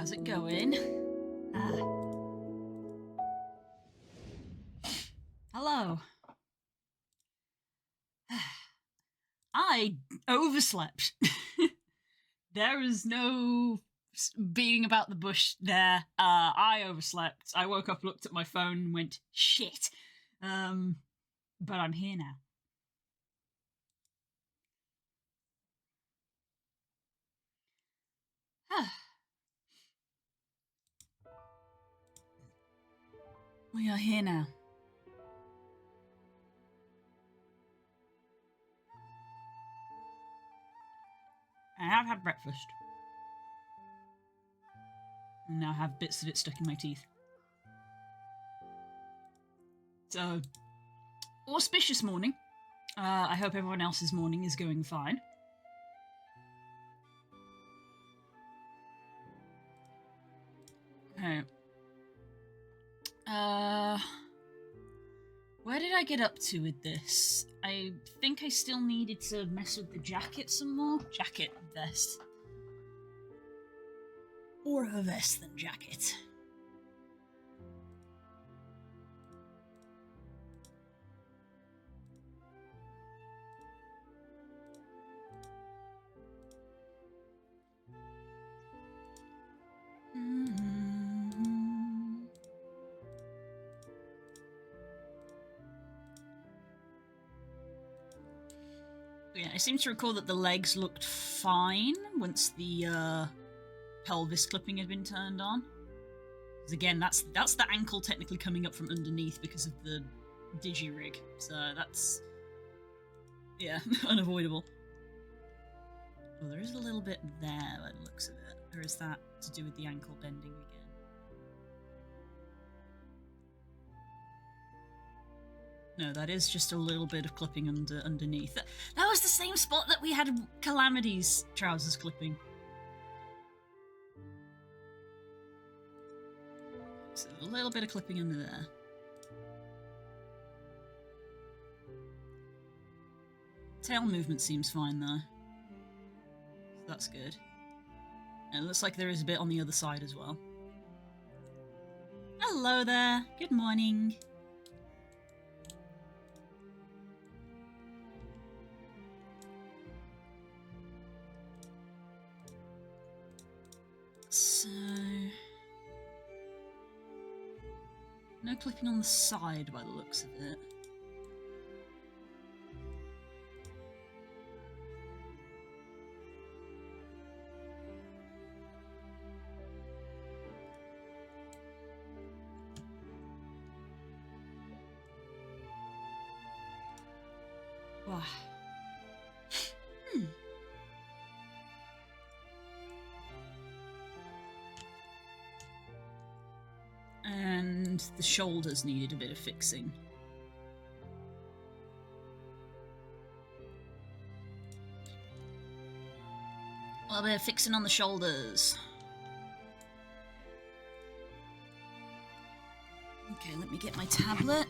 How's it going? Hello. I overslept. There is no beating about the bush there. I overslept. I woke up, looked at my phone, and went, shit. But I'm here now. We are here now. I have had breakfast. And now have bits of it stuck in my teeth. So, auspicious morning. I hope everyone else's morning is going fine. Okay. Where did I get up to with this? I think I still needed to mess with the jacket some more. Jacket, vest. More of a vest than jacket. Yeah, I seem to recall that the legs looked fine once the pelvis clipping had been turned on. Because again, that's the ankle technically coming up from underneath because of the digi-rig. So that's, yeah, unavoidable. Well, there is a little bit there by the looks of it. Or is that to do with the ankle bending again? No, that is just a little bit of clipping underneath. That was the same spot that we had Calamity's trousers clipping. So a little bit of clipping under there. Tail movement seems fine though. So that's good. And it looks like there is a bit on the other side as well. Hello there. Good morning. So, no clipping on the side by the looks of it. Wow. And the shoulders needed a bit of fixing. A little bit of fixing on the shoulders. Okay, let me get my tablet.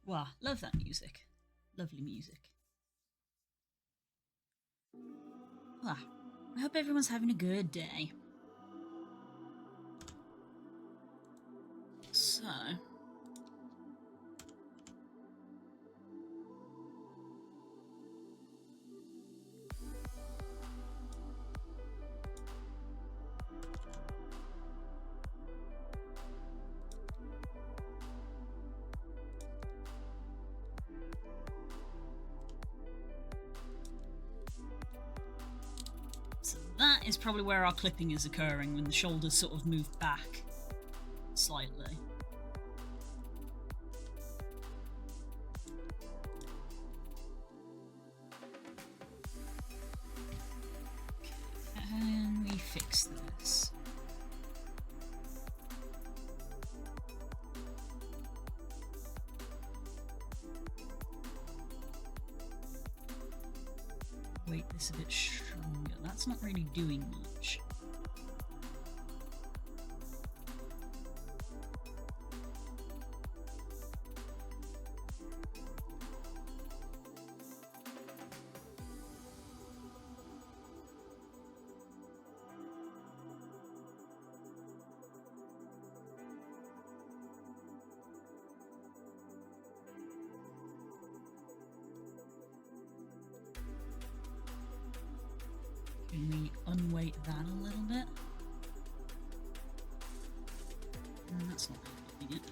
Wow, love that music. Lovely music. Wow, I hope everyone's having a good day. So... that is probably where our clipping is occurring, when the shoulders sort of move back slightly. Can we fix this? Weight this a bit stronger. That's not really doing much. Can we unweight that a little bit? That's not helping it.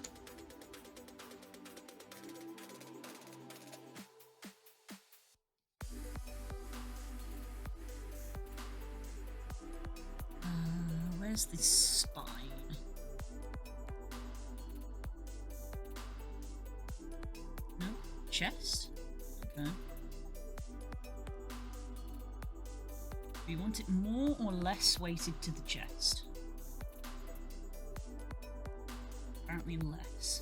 Where's the spine? No? Chest? Okay. Do you want it more or less weighted to the chest? Apparently less.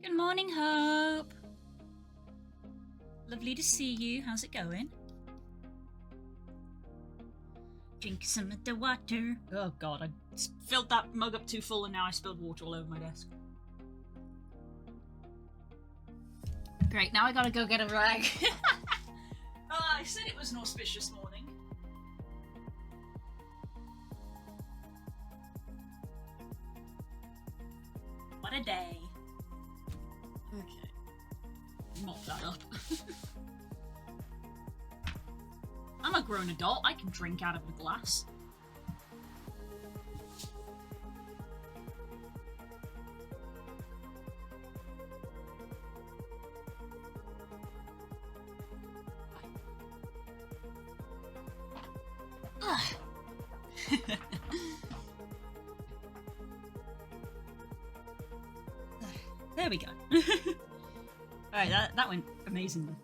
Good morning, Hope. Lovely to see you. How's it going? Drink some of the water. Oh god, I filled that mug up too full and now I spilled water all over my desk. Great, now I gotta go get a rag. Oh, I said it was an auspicious morning. What a day. Okay. Mop that up. I'm a grown adult, I can drink out of a glass. There we go. Alright, that went amazingly.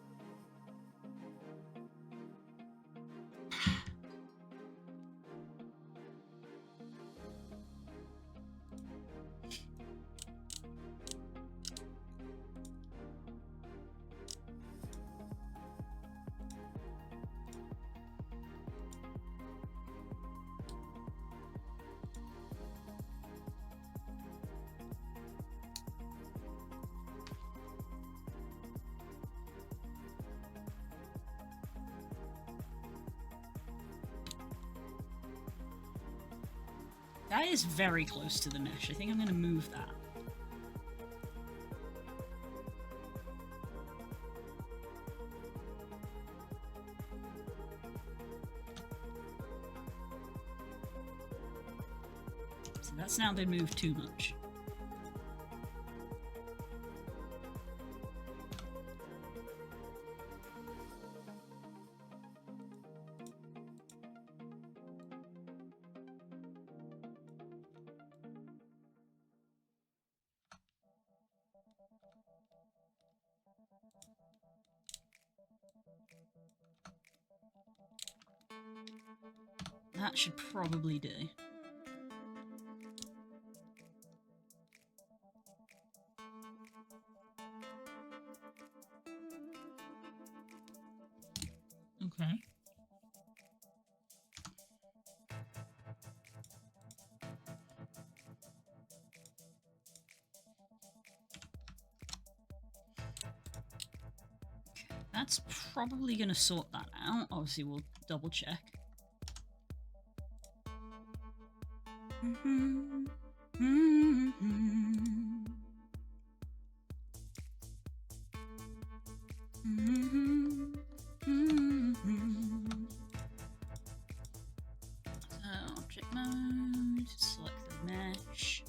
That is very close to the mesh. I think I'm going to move that. So that's now been moved too much. That should probably do. Okay. That's probably going to sort that out. Obviously, we'll double check. Object mode, select the mesh,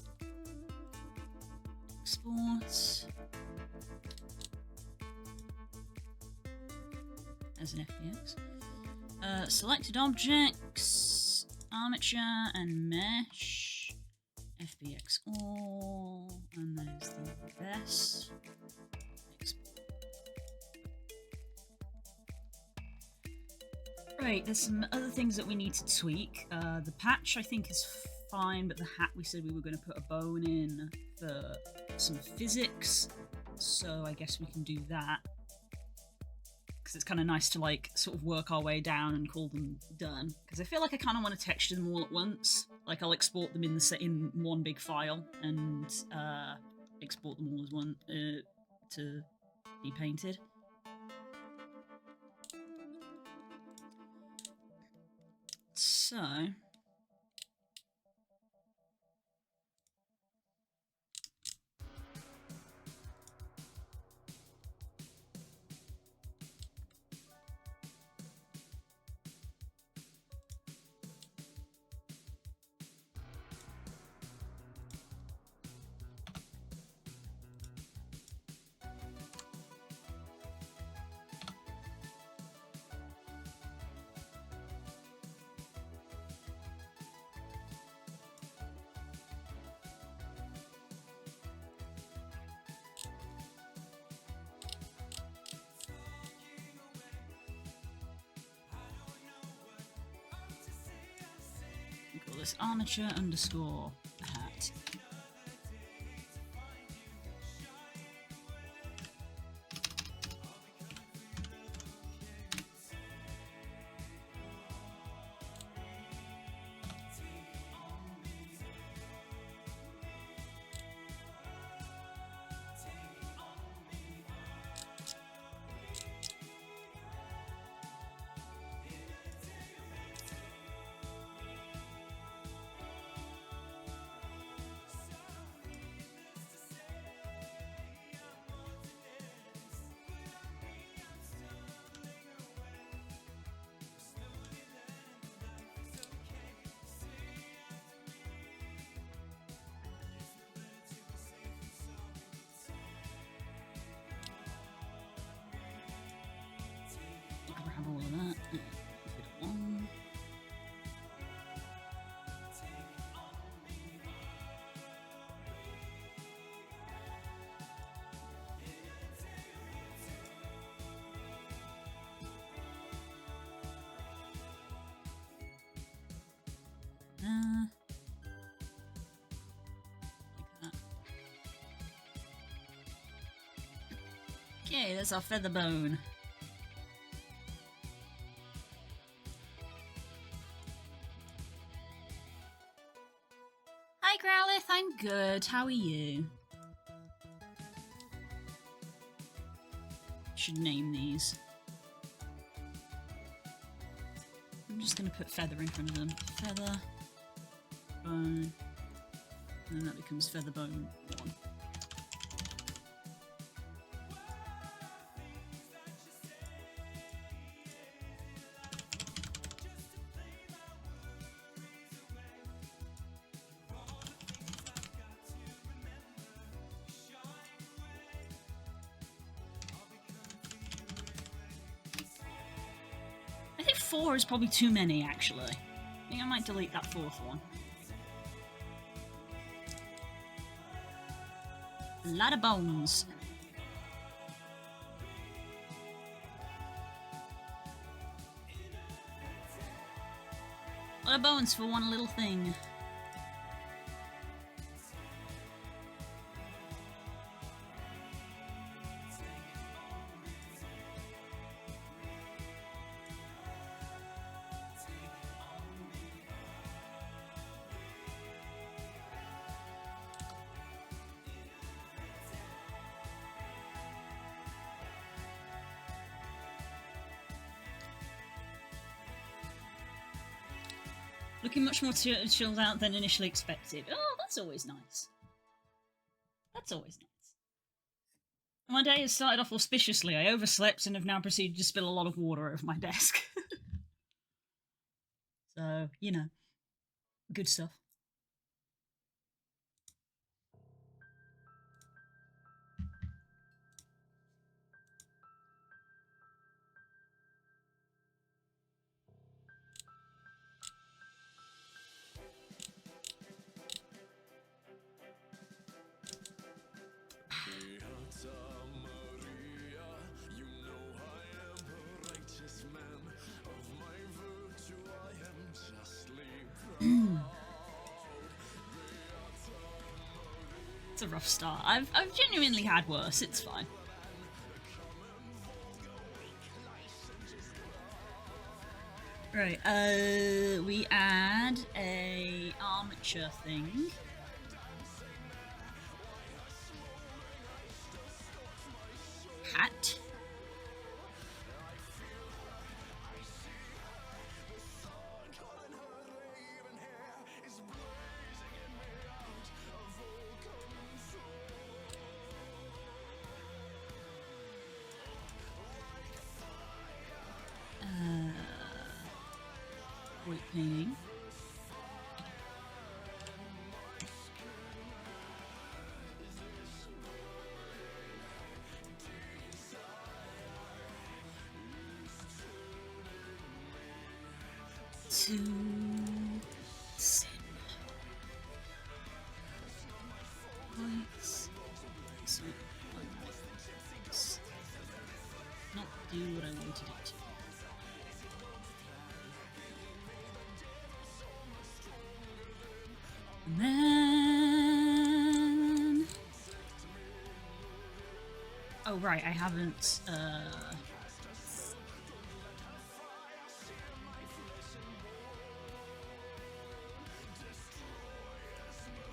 export as an FBX. Selected objects, armature and mesh, FBX all, and there's the best. Right, there's some other things that we need to tweak. The patch I think is fine, but the hat we said we were going to put a bone in for some physics, so I guess we can do that. Because it's kind of nice to like sort of work our way down and call them done. Because I feel like I kind of want to texture them all at once. Like I'll export them in one big file and export them all as one to be painted. So... call this armature underscore hat. Grab all of that. Put it on. Like that. Okay, that's our feather bone. Hi Growlith, I'm good. How are you? Should name these. I'm just gonna put feather in front of them. Feather, bone, and then that becomes feather bone 1. I think 4 is probably too many, actually. I think I might delete that 4th one. A lot of bones. A lot of bones for one little thing. Looking much more chilled out than initially expected. Oh, that's always nice. That's always nice. My day has started off auspiciously. I overslept and have now proceeded to spill a lot of water over my desk. So, you know, good stuff. It's a rough start. I've genuinely had worse. It's fine. Right, we add a armature thing. Hat. painting. To sin. Points. So, not do what I wanted it to. And then... oh, right, I haven't,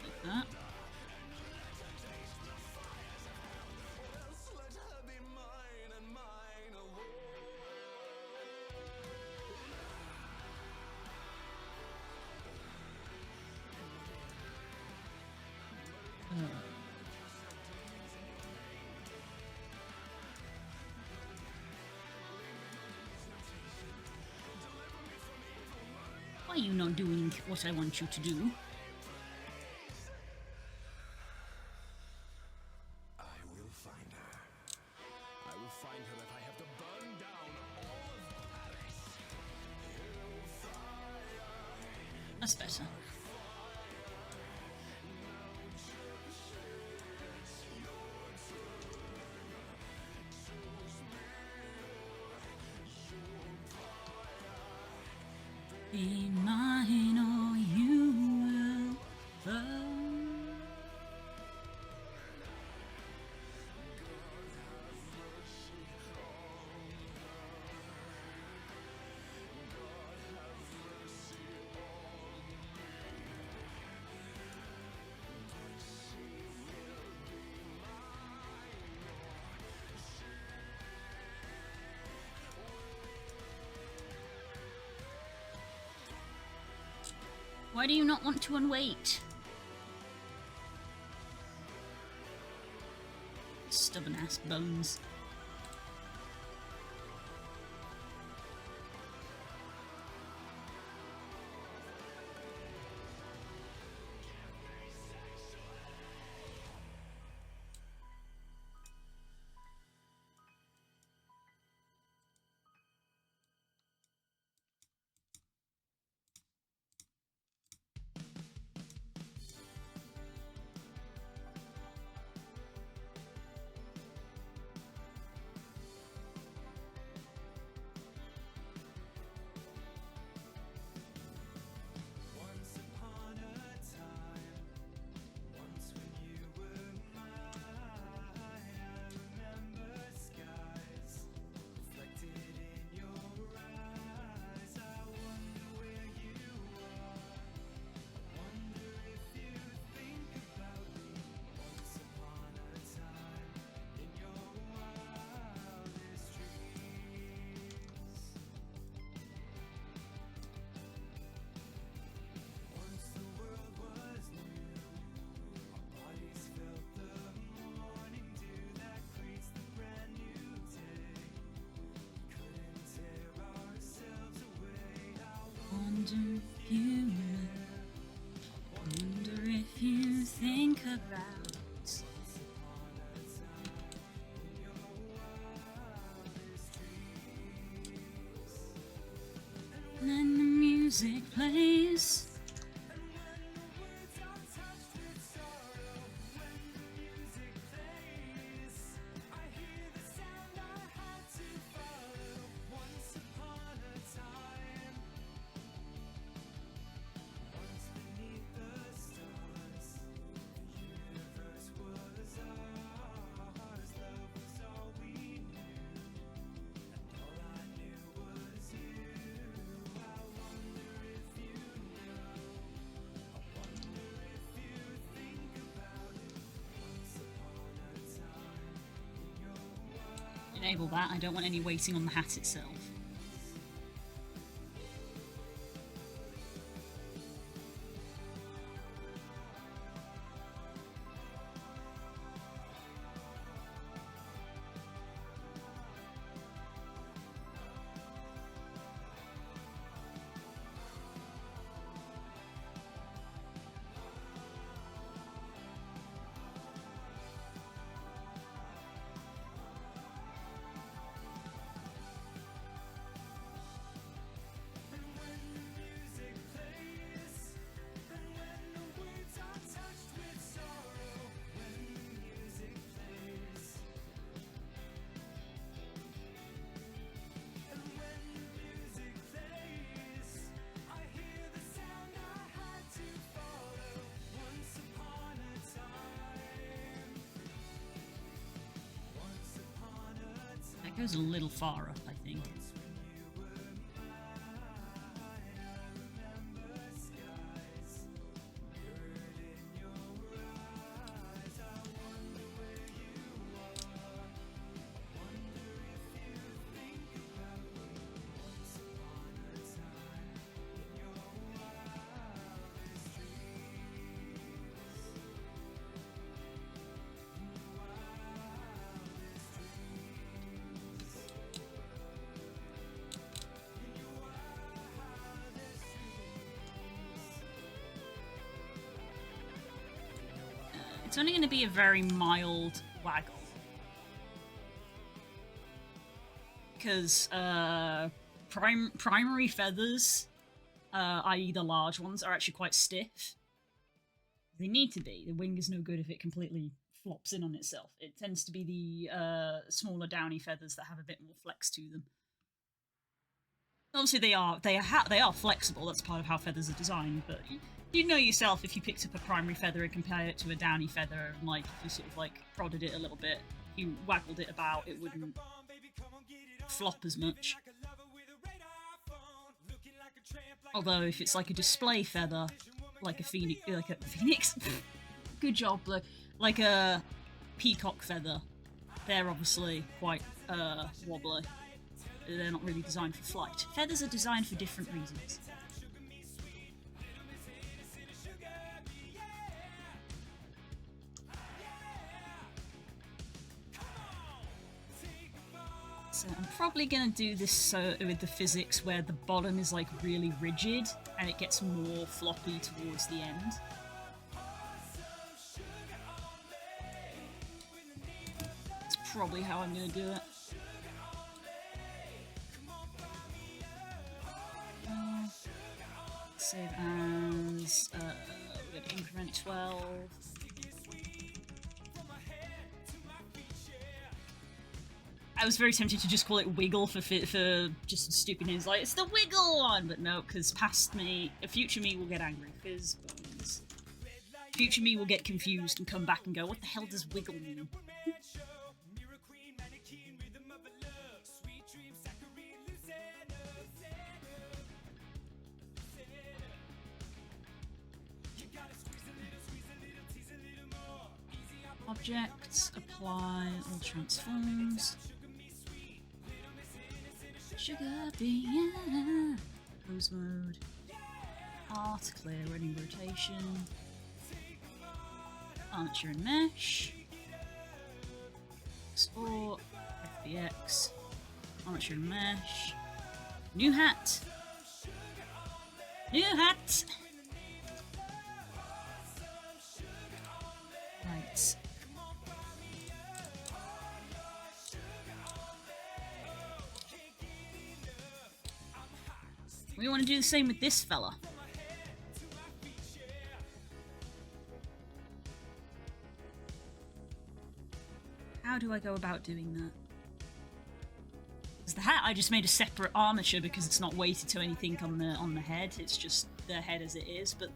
like that. Why are you not doing what I want you to do? I will find her. I will find her if I have to burn down all of Paris. That's better. Be mine or you will burn. Why do you not want to unwait? Stubborn ass bones. Wonder if you think about and then the music plays. Enable that. I don't want any waiting on the hat itself. That goes a little far up, I think. It's only going to be a very mild waggle. Because primary feathers, i.e. the large ones, are actually quite stiff. They need to be. The wing is no good if it completely flops in on itself. It tends to be the smaller downy feathers that have a bit more flex to them. Obviously, they are flexible. That's part of how feathers are designed. But you'd know yourself if you picked up a primary feather and compared it to a downy feather, and like if you sort of like prodded it a little bit, you waggled it about, it wouldn't flop as much. Although if it's like a display feather, like a phoenix, good job, like a peacock feather, they're obviously quite wobbly. They're not really designed for flight. Feathers are designed for different reasons. So I'm probably going to do this with the physics where the bottom is like really rigid and it gets more floppy towards the end. That's probably how I'm going to do it. Save as we're going to increment 12. I was very tempted to just call it Wiggle for just stupid names like it's the Wiggle one, but no, because past me, future me will get angry. Fizz bones. Future me will get confused and come back and go, what the hell does Wiggle mean? Objects, apply, all transforms. Sugar bee, yeah. Pose mode. Art, clear, running rotation. Armature and mesh. Export, FBX. Armature and mesh. New hat. New hat! Right. We want to do the same with this fella. How do I go about doing that? Because the hat, I just made a separate armature because it's not weighted to anything on the head. It's just the head as it is. But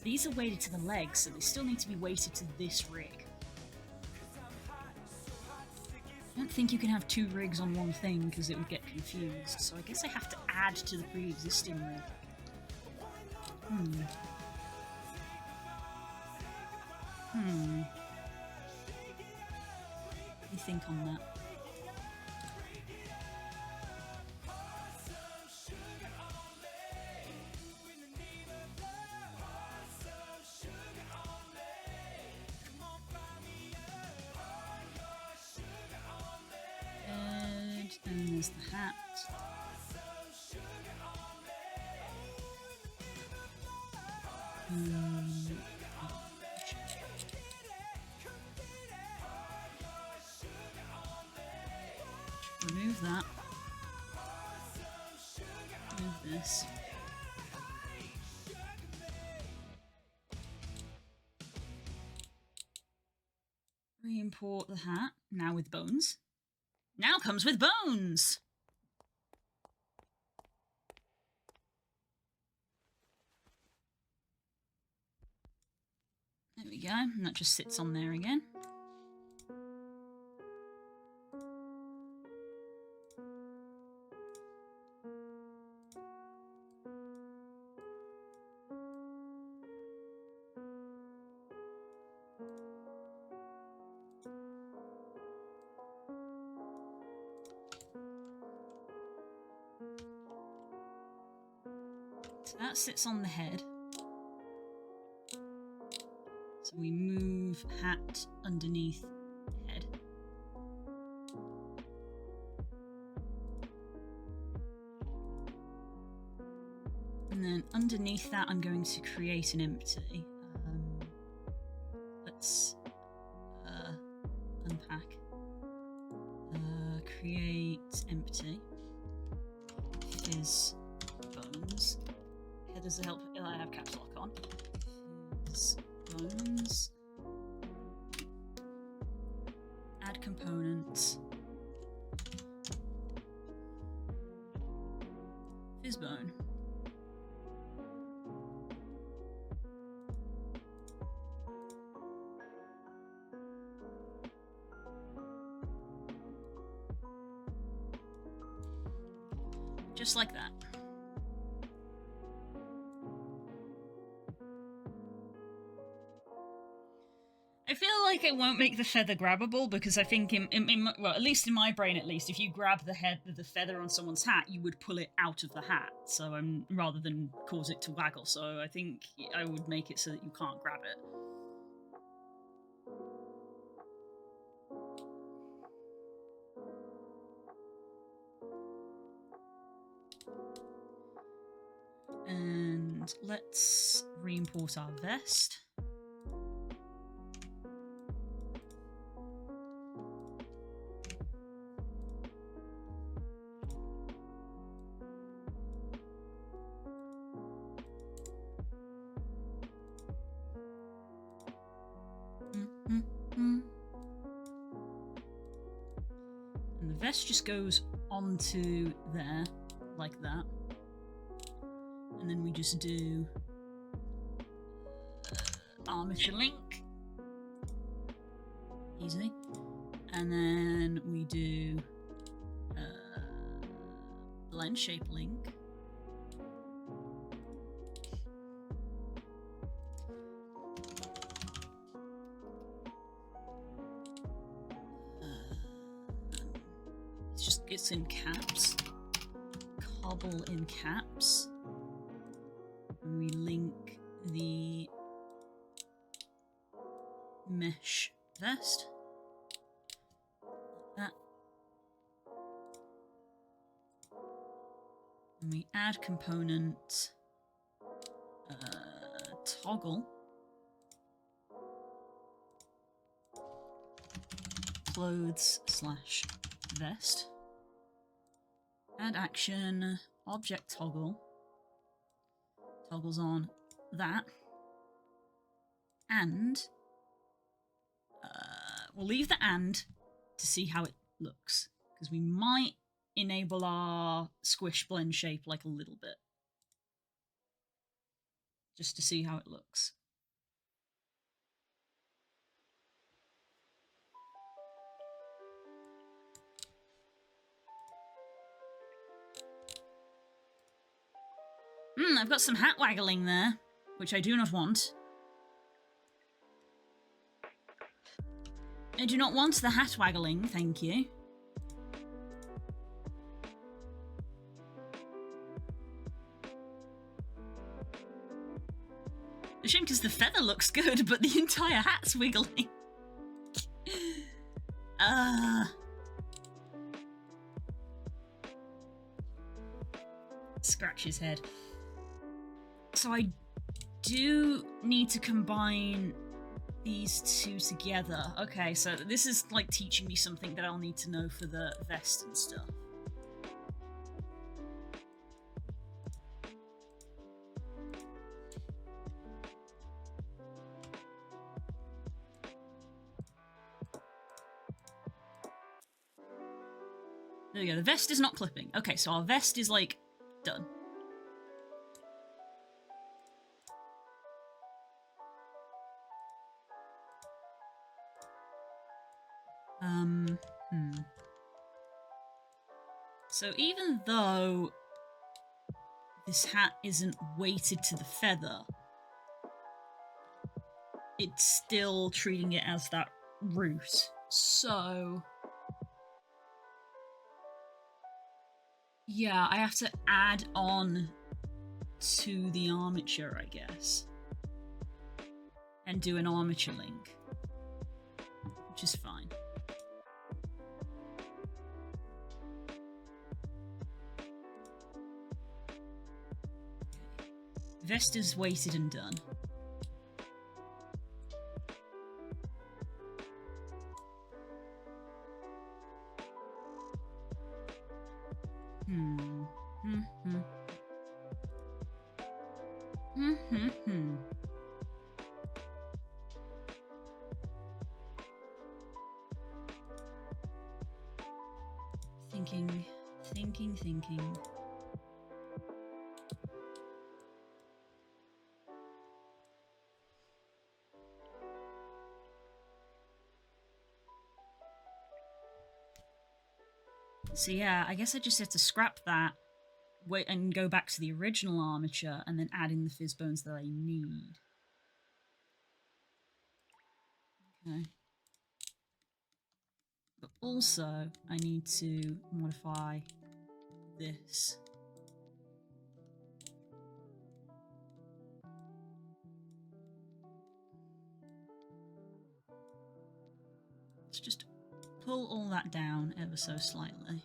these are weighted to the legs, so they still need to be weighted to this rig. I don't think you can have two rigs on one thing because it would get confused, so I guess I have to add to the pre-existing rig. What do you think on that? And there's the hat. Remove that. Remove this. Re-import the hat, now with bones. Now comes with bones! There we go, and that just sits on there again. So that sits on the head. So we move hat underneath head. And then underneath that, I'm going to create an empty. Let's unpack. Create empty. Fizz bones. Headers help. I have caps lock on. Fizz bones. Add component. Fizz bone. Just like that. I feel like it won't make the feather grabbable because I think well, at least in my brain, at least, if you grab the feather on someone's hat, you would pull it out of the hat. So rather than cause it to waggle. So I think I would make it so that you can't grab it. And let's re-import our vest. And the vest just goes onto there, like that. And then we just do armature link. Easy. And then we do blend shape link. It's in caps. Cobble in caps. And we link the mesh vest. Like that. And we add component toggle. Clothes / vest. Add action, object toggle. Toggles on that. And we'll leave the and to see how it looks. Because we might enable our squish blend shape like a little bit. Just to see how it looks. I've got some hat waggling there, which I do not want. I do not want the hat waggling, thank you. A shame because the feather looks good, but the entire hat's wiggling. Scratch his head. So I do need to combine these two together. Okay, so this is like teaching me something that I'll need to know for the vest and stuff. There we go, the vest is not clipping. Okay, so our vest is like done. So even though this hat isn't weighted to the feather, it's still treating it as that root. So yeah, I have to add on to the armature, I guess. And do an armature link. Which is fine. Vesta's weighted and done. Thinking. So yeah, I guess I just have to scrap that, wait, and go back to the original armature, and then add in the fizz bones that I need. Okay. But also, I need to modify this. Let's just pull all that down ever so slightly.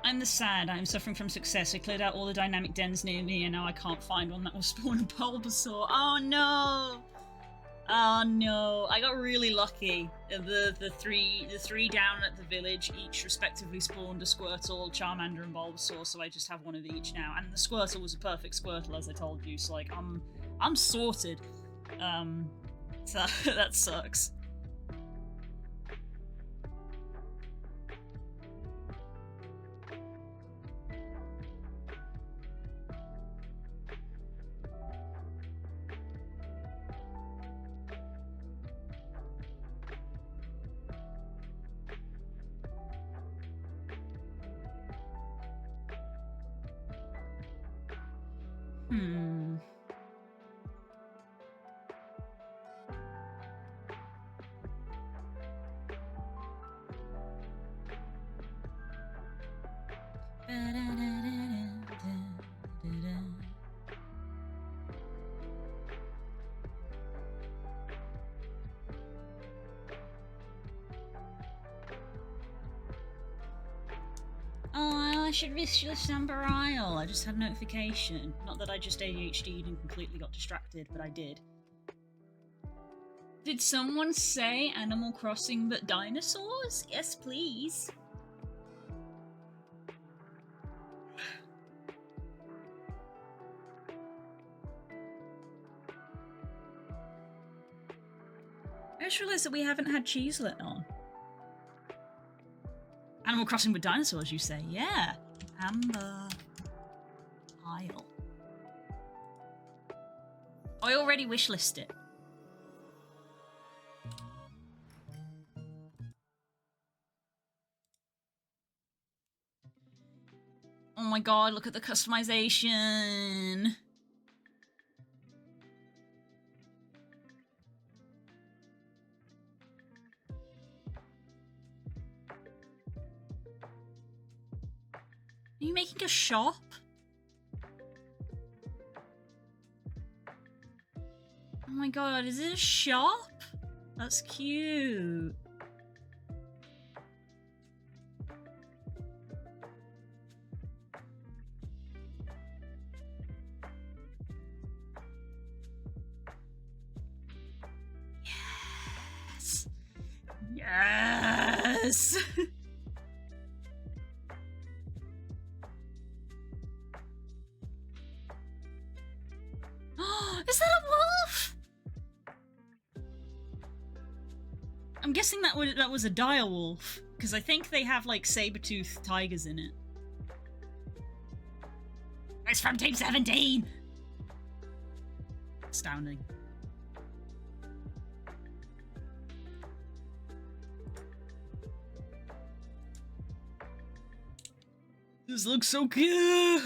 I'm the sad. I'm suffering from success. I cleared out all the dynamic dens near me, and now I can't find one that will spawn a Bulbasaur. Oh no! Oh no! I got really lucky. The three down at the village each respectively spawned a Squirtle, Charmander, and Bulbasaur. So I just have one of each now. And the Squirtle was a perfect Squirtle, as I told you. So like I'm sorted. So that sucks. Oh, I should wish this number Isle. I just had notification. Not that I just ADHD'd and completely got distracted, but I did. Did someone say Animal Crossing but dinosaurs? Yes, please. I just realised that we haven't had Cheeselet on. Animal Crossing with dinosaurs, you say? Yeah. Amber Isle. I already wishlist it. Oh my god, look at the customization. Are you making a shop? Oh my god, is it a shop? That's cute. Yes! Yes! I'm guessing that was a dire wolf, because I think they have like saber-toothed tigers in it. It's from Team 17. Astounding. This looks so cute.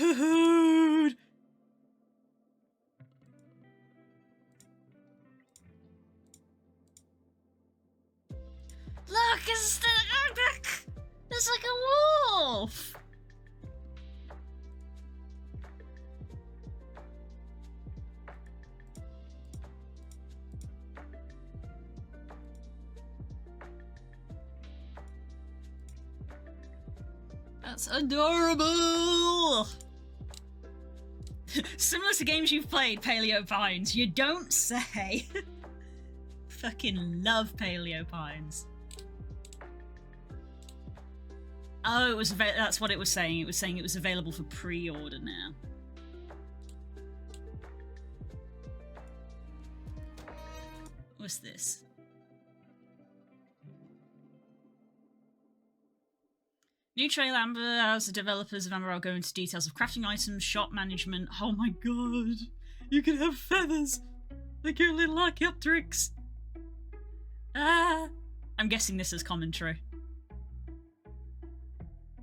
Look, it's like a wolf. That's adorable. Similar to games you've played, Paleo Pines. You don't say. Fucking love Paleo Pines. Oh, it was that's what it was saying. It was saying it was available for pre-order now. What's this? New trailer Amber as the developers of Amber Isle go into details of crafting items, shop management. Oh my god, you can have feathers like your little Archaeopteryx. Ah, I'm guessing this is commentary.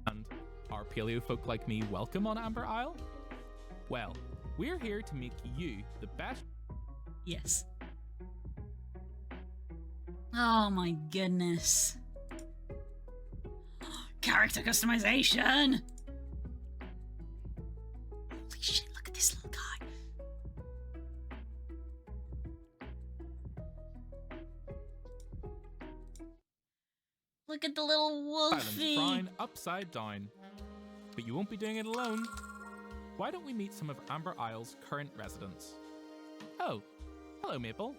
And are paleo folk like me welcome on Amber Isle? Well, we're here to make you the best. Yes. Oh my goodness. Character customization! Holy shit, look at this little guy. Look at the little wolfie. Silence frown upside down. But you won't be doing it alone. Why don't we meet some of Amber Isle's current residents? Oh, hello Maple.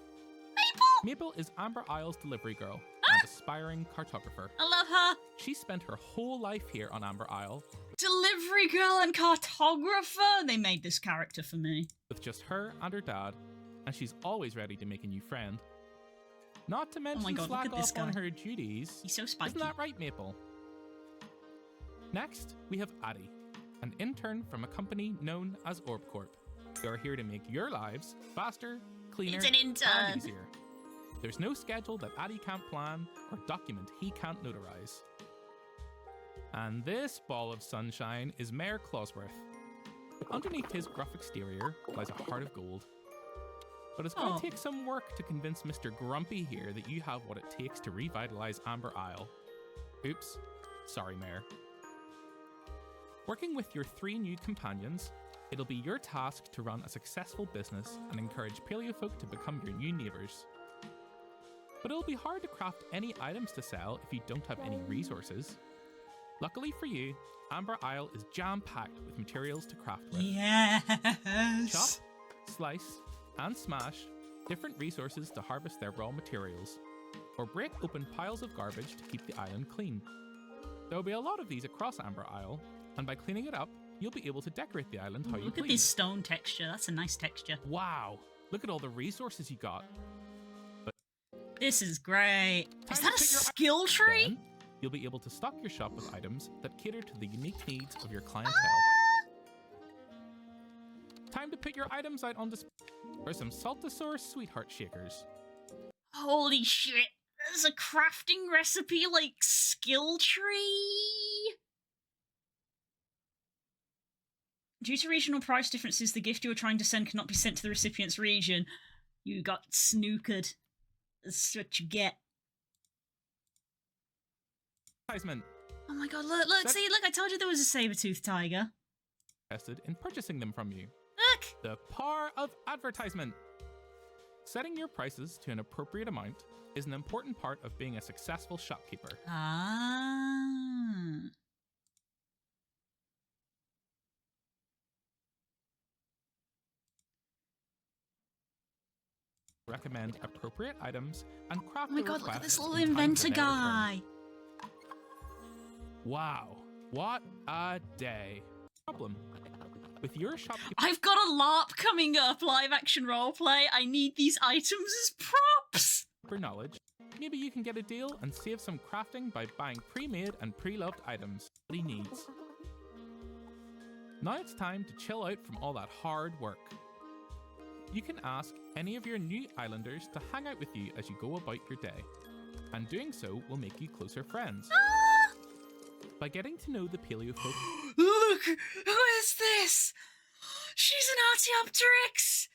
Maple is Amber Isle's delivery girl and aspiring cartographer. I love her. She spent her whole life here on Amber Isle. Delivery girl and cartographer? They made this character for me. With just her and her dad, and she's always ready to make a new friend. Not to mention God, slack look at this off on guy. her duties. He's so spiky. Isn't that right, Maple? Next, we have Addie, an intern from a company known as Orb Corp. They are here to make your lives faster, cleaner, It's an intern. and easier. There's no schedule that Addie can't plan or document he can't notarize. And this ball of sunshine is Mayor Clawsworth. Underneath his gruff exterior lies a heart of gold. But it's going to take some work to convince Mr. Grumpy here that you have what it takes to revitalize Amber Isle. Oops, sorry, Mayor. Working with your 3 new companions, it'll be your task to run a successful business and encourage paleo folk to become your new neighbours. But it'll be hard to craft any items to sell if you don't have any resources. Luckily for you, Amber Isle is jam-packed with materials to craft with. Yes. Chop, slice, and smash different resources to harvest their raw materials, or break open piles of garbage to keep the island clean. There'll be a lot of these across Amber Isle, and by cleaning it up, you'll be able to decorate the island how you Look please. at this stone texture. That's a nice texture. Wow, look at all the resources you got. This is great. Is Time that to a pick your skill tree? Then, you'll be able to stock your shop with items that cater to the unique needs of your clientele. Time to put your items out on display for some Saltosaurus Sweetheart Shakers. Holy shit. There's a crafting recipe like skill tree. Due to regional price differences, the gift you are trying to send cannot be sent to the recipient's region. You got snookered. That's what you get. Advertisement. Oh my god, look, see, look, I told you there was a saber-toothed tiger. Interested in purchasing them from you. Look! The power of advertisement. Setting your prices to an appropriate amount is an important part of being a successful shopkeeper. Ah. Recommend appropriate items and craft Oh my the god, look at request this little in time for inventor their return. guy. Wow, what a day. Problem. With your shopkeeper I've got a LARP coming up, live action roleplay. I need these items as props. knowledge, Maybe you can get a deal and save some crafting by buying pre-made and pre-loved items that he needs. Now it's time to chill out from all that hard work. You can ask any of your new islanders to hang out with you as you go about your day, and doing so will make you closer friends. By getting to know the paleo folk. Look! Who is this? She's an Archaeopteryx!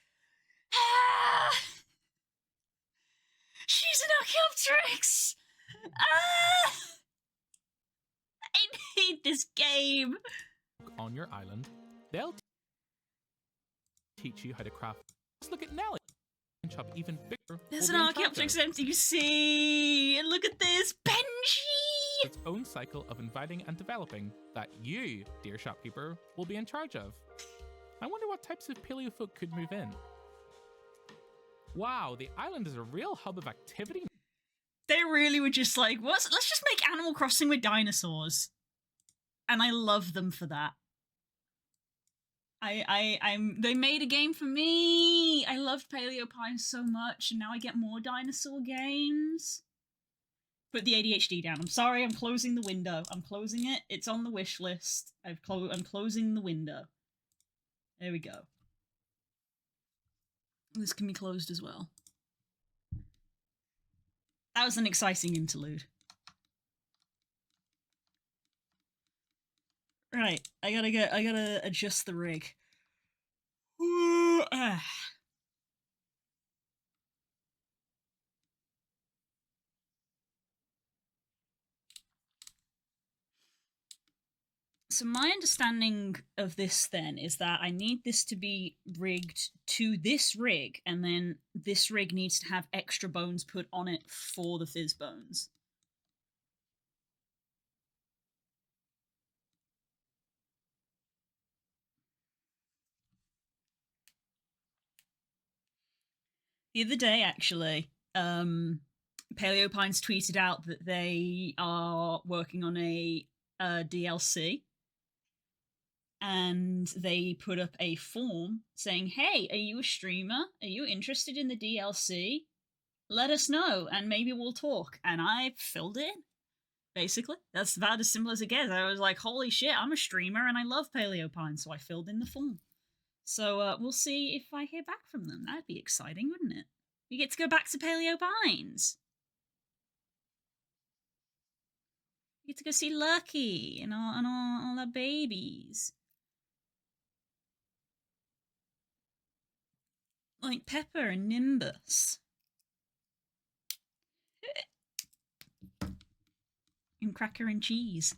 Ah! She's an Archaeopteryx! Ah! I need this game! On your island, they'll teach you how to craft. Let's look at Nelly and chop even bigger. There's an Archaeopteryx NPC! And look at this! Benji! Its own cycle of inviting and developing that you, dear shopkeeper, will be in charge of. I wonder what types of paleo folk could move in. Wow, the island is a real hub of activity. They really were just like, let's just make Animal Crossing with dinosaurs. And I love them for that. They made a game for me. I loved Paleo Pines so much, and now I get more dinosaur games. Put the ADHD down. I'm sorry, I'm closing the window. I'm closing it. It's on the wish list. I'm closing the window. There we go. This can be closed as well. That was an exciting interlude. Right, I gotta adjust the rig. So my understanding of this then is that I need this to be rigged to this rig, and then this rig needs to have extra bones put on it for the fizz bones. The other day, actually, Paleo Pines tweeted out that they are working on a DLC, and they put up a form saying, hey, are you a streamer? Are you interested in the DLC? Let us know, and maybe we'll talk. And I filled it in, basically. That's about as simple as it gets. I was like, holy shit, I'm a streamer, and I love Paleo Pines, so I filled in the form. So we'll see if I hear back from them. That'd be exciting, wouldn't it? We get to go back to Paleo Pines. We get to go see Lucky and all our babies. Like Pepper and Nimbus. And Cracker and Cheese.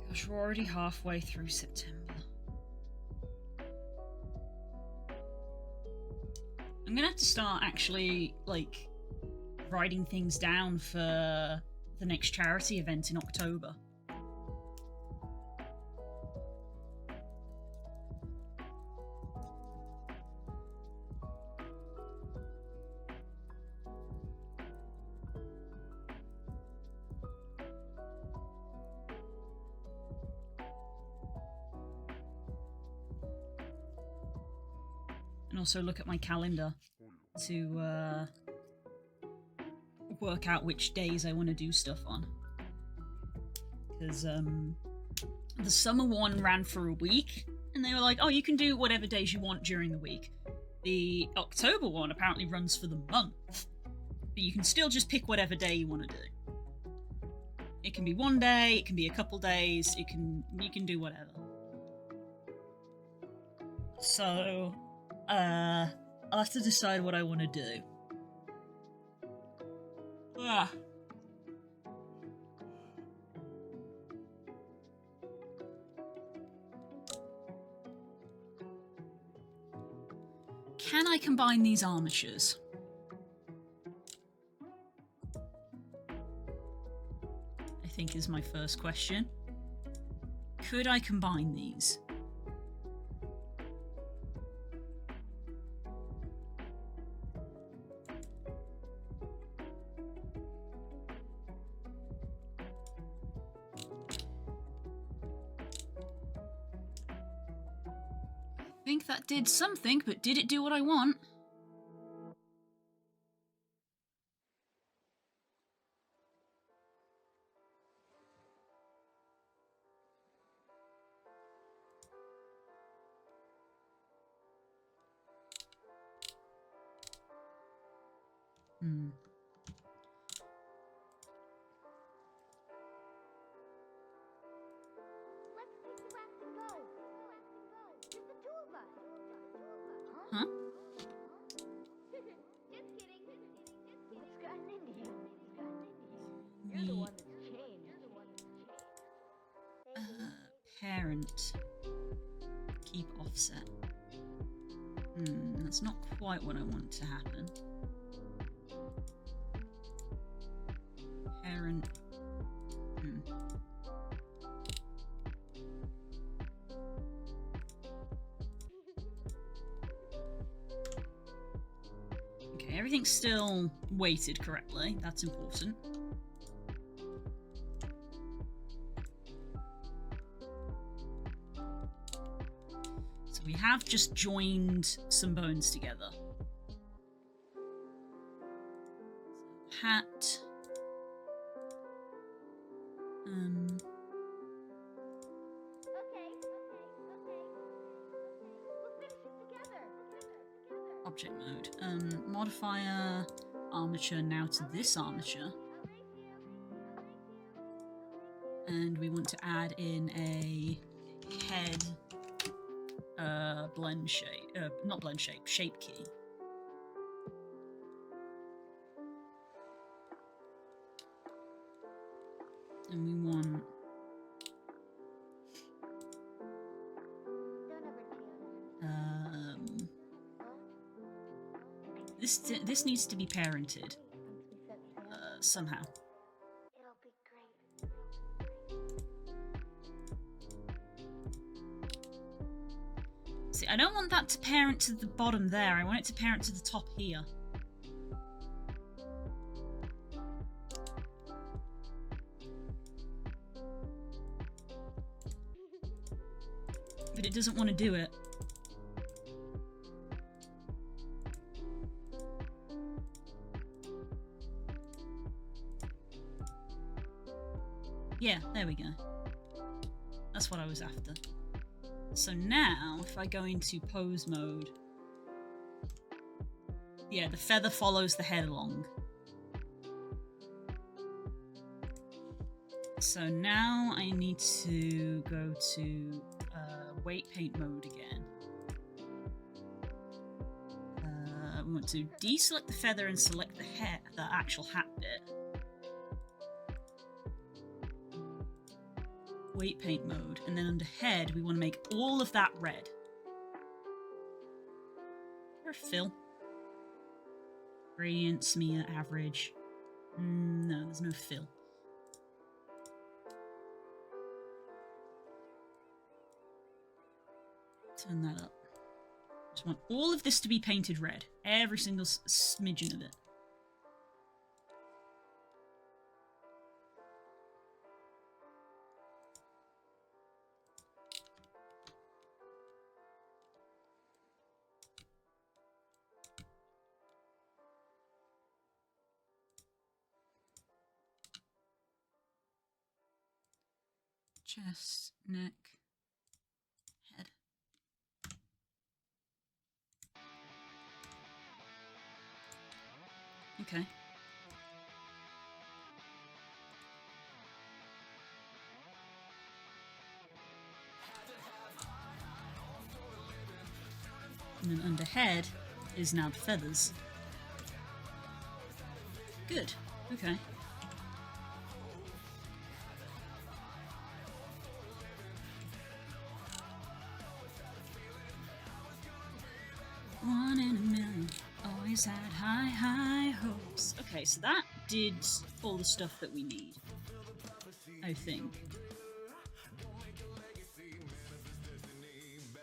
Gosh, we're already halfway through September. I'm gonna have to start actually, like, writing things down for the next charity event in October. And also look at my calendar to work out which days I want to do stuff on. Because the summer one ran for a week, and they were like, oh, you can do whatever days you want during the week. The October one apparently runs for the month, but you can still just pick whatever day you want to do. It can be one day, it can be a couple days, you can do whatever. So I'll have to decide what I want to do. Ah. Can I combine these armatures? I think think, is my first question. Could I combine these? I think that did something, but did it do what I want? Huh? Just kidding. What's gotten into you? You're the one that's changed. Parent. Keep offset. That's not quite what I want to happen. Parent. Okay, everything's still weighted correctly. That's important. So we have just joined some bones together. Hat. Okay. We'll finish it together. Object mode. Modifier armature now to this armature. And we want to add in a head blend shape, not blend shape, shape key. And we want this needs to be parented somehow. It'll be great. See, I don't want that to parent to the bottom there. I want it to parent to the top here. But it doesn't want to do it. Yeah, there we go. That's what I was after. So now, if I go into pose mode, yeah, the feather follows the head along. So now I need to go to weight paint mode again. We want to deselect the feather and select the hair, the actual hat bit. Weight paint mode, and then under head we want to make all of that red. Or fill. Gradient, smear, average. No, there's no fill. Turn that up. Just want all of this to be painted red. Every single smidgen of it. Chest, neck, head. Okay. And then under head is now the feathers. Good. Okay. One in a million, always had high, high hopes. Okay, so that did all the stuff that we need. I think.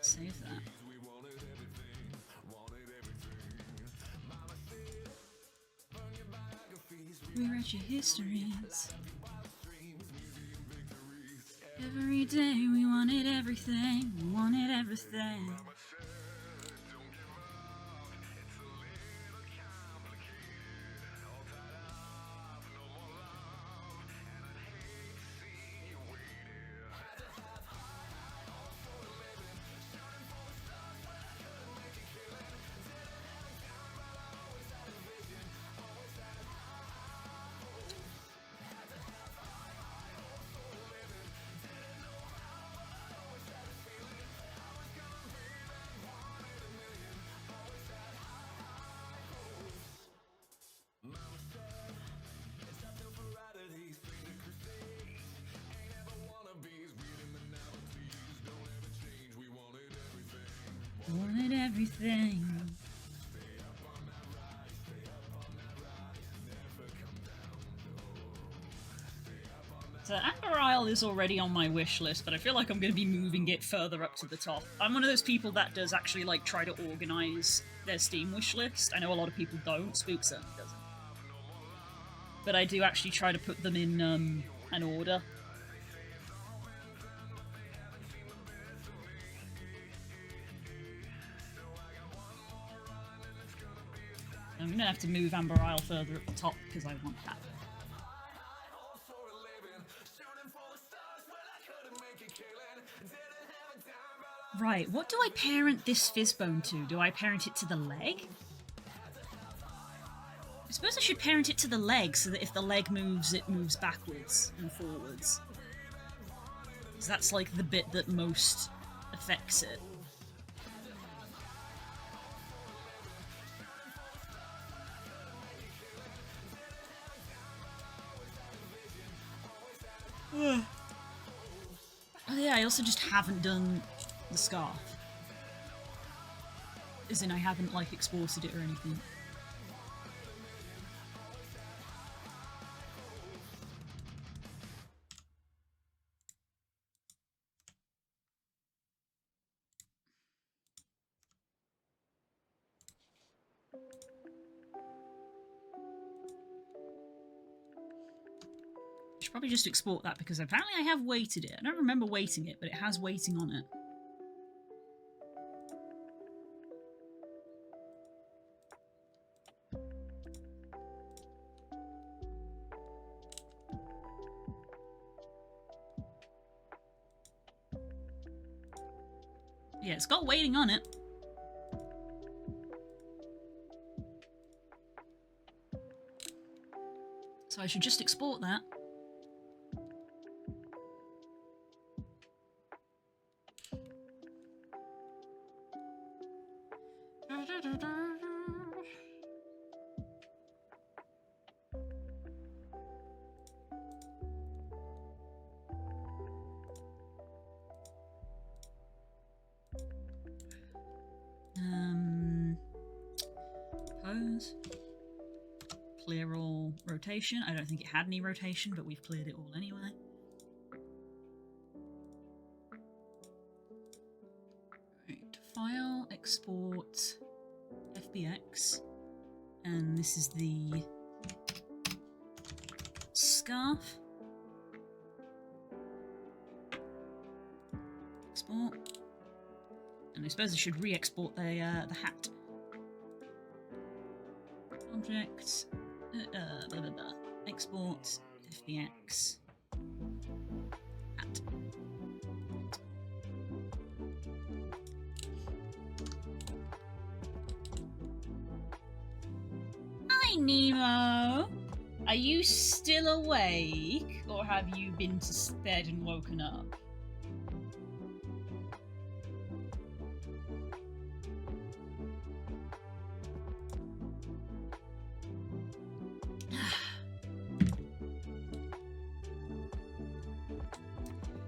Save that. Rewrite your histories. Every day we wanted everything. We wanted everything. Wanted everything. So Amber Isle is already on my wish list, but I feel like I'm going to be moving it further up to the top. I'm one of those people that does actually like try to organize their Steam wish list. I know a lot of people don't. Spook certainly doesn't. But I do actually try to put them in an order. I'm going to have to move Amber Isle further at the top because I want that. Right, what do I parent this Fizzbone to? Do I parent it to the leg? I suppose I should parent it to the leg so that if the leg moves, it moves backwards and forwards. Because that's like the bit that most affects it. Oh yeah, I also just haven't done the scarf. As in, I haven't, like, exported it or anything. I should probably just export that because apparently I have weighted it. I don't remember weighting it, but it has weighting on it. Yeah, it's got weighting on it. So I should just export that. Pose. Clear all rotation. I don't think it had any rotation, but we've cleared it all anyway. Right, file, export, FBX, and this is the scarf. Export. And I suppose I should re-export the hat. Object, blah, blah, blah. Export, FBX, hat. Hi, Nemo! Are you still awake, or have you been to bed and woken up?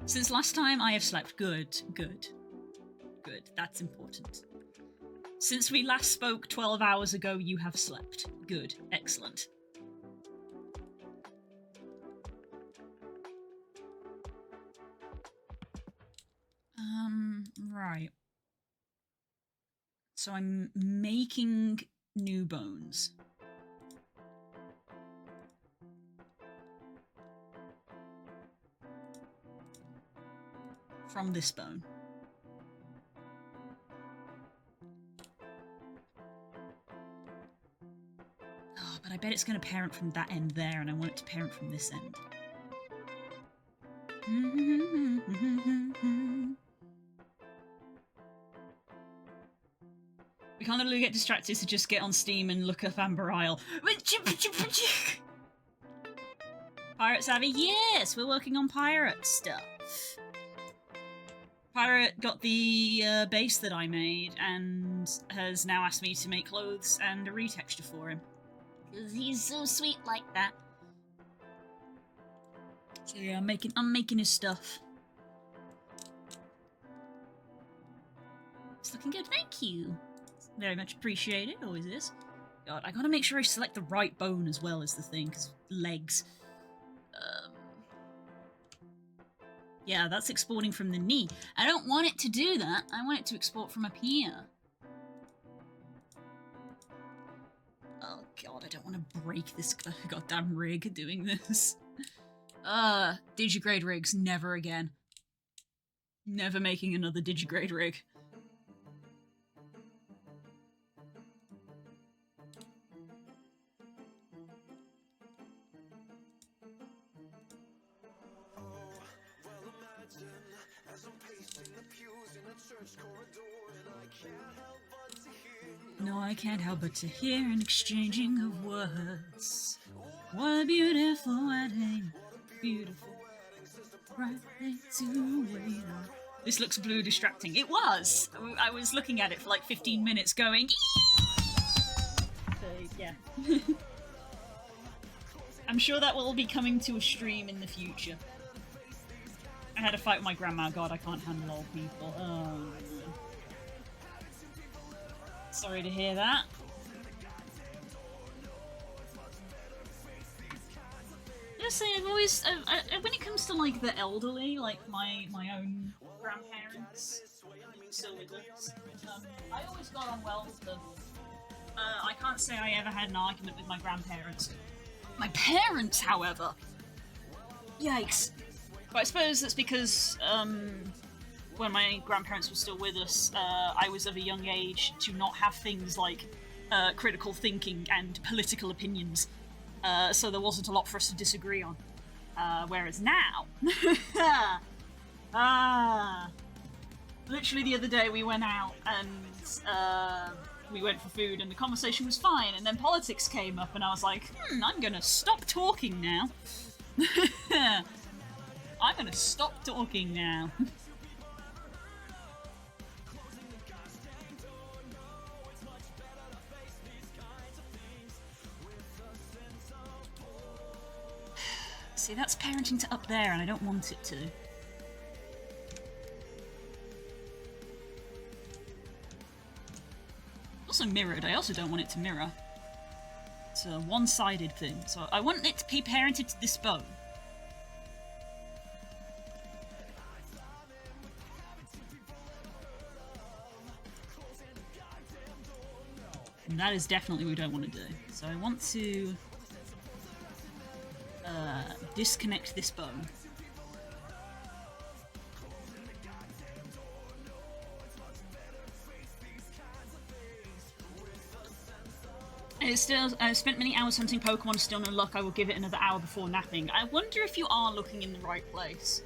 Since last time I have slept. Good, good, good. That's important. Since we last spoke 12 hours ago, you have slept. Good, excellent. Right. So I'm making new bones. From this bone. Oh, but I bet it's going to parent from that end there, and I want it to parent from this end. We can't literally get distracted to just get on Steam and look up Amber Isle. Pirate Savvy? Yes, we're working on pirate stuff. Pirate got the base that I made and has now asked me to make clothes and a retexture for him. Because he's so sweet like that. So yeah, I'm making his stuff. It's looking good, thank you. Very much appreciated, always is. God, I gotta make sure I select the right bone as well as the thing, because legs. Yeah, that's exporting from the knee. I don't want it to do that. I want it to export from up here. Oh god, I don't want to break this goddamn rig doing this. Digigrade rigs, never again. Never making another digigrade rig. No, I can't help but to hear an exchanging of words. What a beautiful wedding, beautiful right to wait on. This looks blue distracting. It was! I was looking at it for like 15 minutes going, so, yeah. I'm sure that will be coming to a stream in the future. I had a fight with my grandma. God, I can't handle old people. Oh, sorry to hear that. Honestly, I've always, when it comes to like the elderly, like my own grandparents, still with us, I always got on well with them. I can't say I ever had an argument with my grandparents. My parents, however, yikes. But I suppose that's because when my grandparents were still with us, I was of a young age to not have things like critical thinking and political opinions. So there wasn't a lot for us to disagree on. Whereas now... literally the other day we went out and we went for food and the conversation was fine, and then politics came up and I was like, I'm gonna stop talking now. I'm gonna stop talking now. See, that's parenting to up there and I don't want it to. Also mirrored, I also don't want it to mirror. It's a one-sided thing, so I want it to be parented to this bone. And that is definitely what we don't want to do. So I want to disconnect this bone. I've spent many hours hunting Pokemon, still no luck. I will give it another hour before napping. I wonder if you are looking in the right place,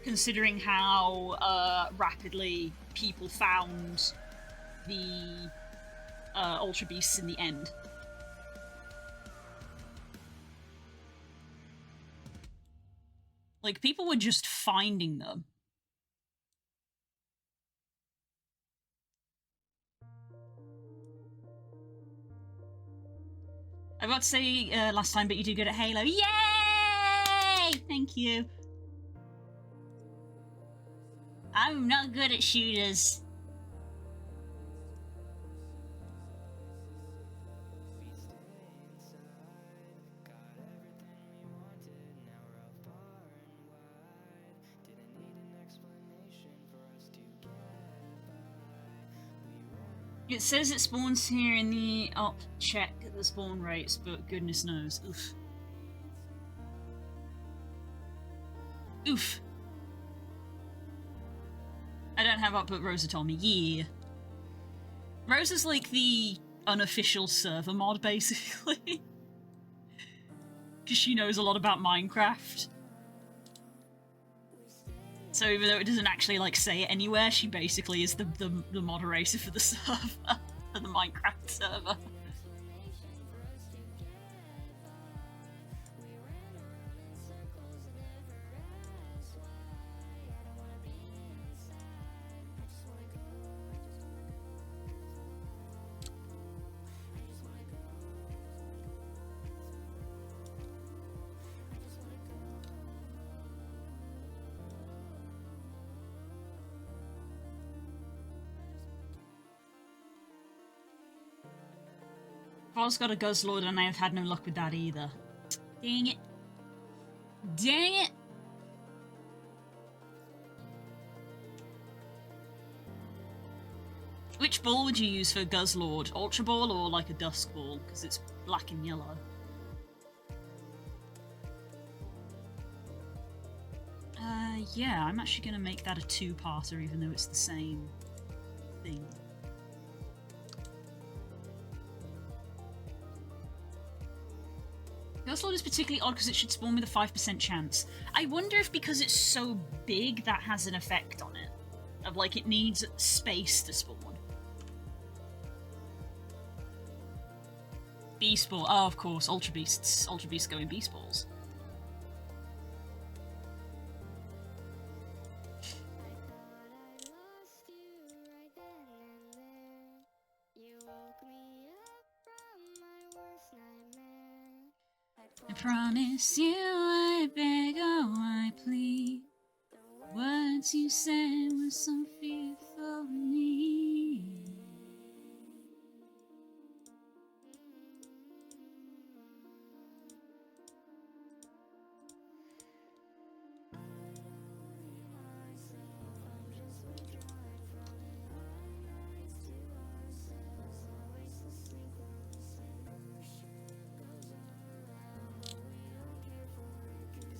considering how rapidly people found the Ultra Beasts in the end. Like, people were just finding them. I was about to say last time, but you do good at Halo. Yay! Thank you. I'm not good at shooters. It says it spawns here in the op check the spawn rates, but goodness knows. Oof. Oof. I don't have up, but Rosa told me. Yeah. Rosa's like the unofficial server mod, basically. Because she knows a lot about Minecraft. So even though it doesn't actually like say it anywhere, she basically is the moderator for the server, for the Minecraft server. Paul's got a Guzzlord and I've had no luck with that either. Dang it. Dang it! Which ball would you use for Guzzlord? Ultra Ball or like a Dusk Ball? Because it's black and yellow. Yeah, I'm actually going to make that a two-parter even though it's the same thing. Guzzlord is particularly odd because it should spawn with a 5% chance. I wonder if because it's so big that has an effect on it. Of like it needs space to spawn. Beast Ball. Oh, of course. Ultra Beasts. Ultra Beasts go in Beast Balls. I promise you, I beg, oh, I plead. Words you said were so fearful me.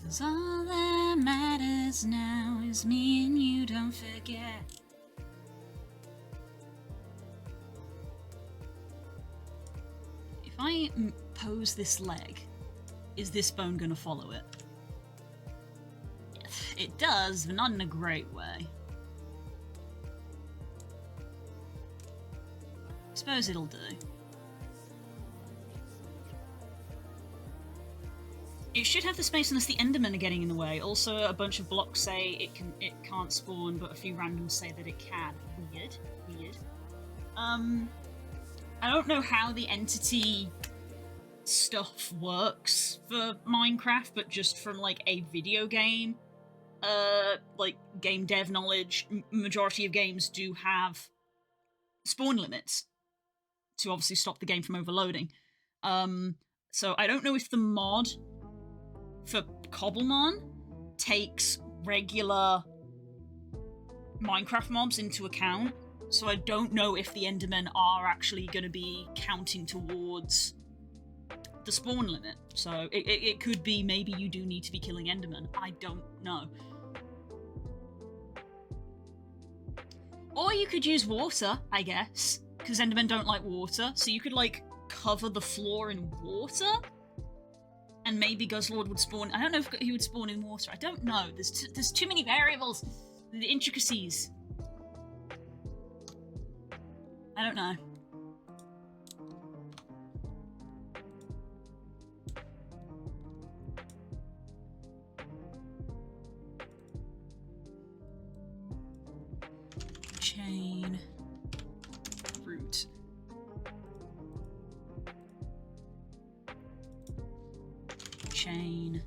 Cause all that matters now is me and you, don't forget. If I pose this leg, is this bone gonna follow it? It does, but not in a great way. Suppose it'll do. It should have the space unless the Endermen are getting in the way. Also, a bunch of blocks say it can't spawn, but a few randoms say that it can. Weird. Weird. I don't know how the entity stuff works for Minecraft, but just from like a video game, like game dev knowledge, majority of games do have spawn limits to obviously stop the game from overloading. So I don't know if the mod for Cobblemon takes regular Minecraft mobs into account, so I don't know if the Endermen are actually going to be counting towards the spawn limit. So it could be maybe you do need to be killing Endermen. I don't know. Or you could use water, I guess, because Endermen don't like water, so you could, like, cover the floor in water? And maybe Guzzlord would spawn. I don't know if he would spawn in water. I don't know. There's too many variables. The intricacies. I don't know. Chain. Root. Chain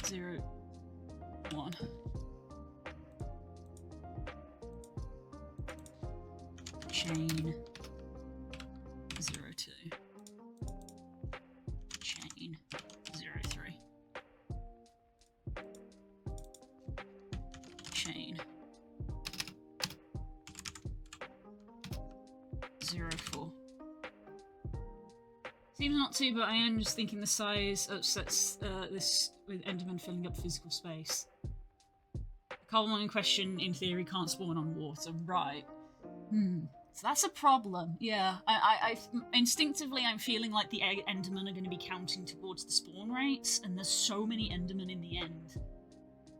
0, 1. Chain 0, 2. Chain 0, 3. Chain Seems not to, but I am just thinking the size upsets this with Enderman filling up physical space. The column in question, in theory, can't spawn on water, right? So that's a problem. Yeah, I instinctively I'm feeling like the Endermen are going to be counting towards the spawn rates, and there's so many Endermen in the end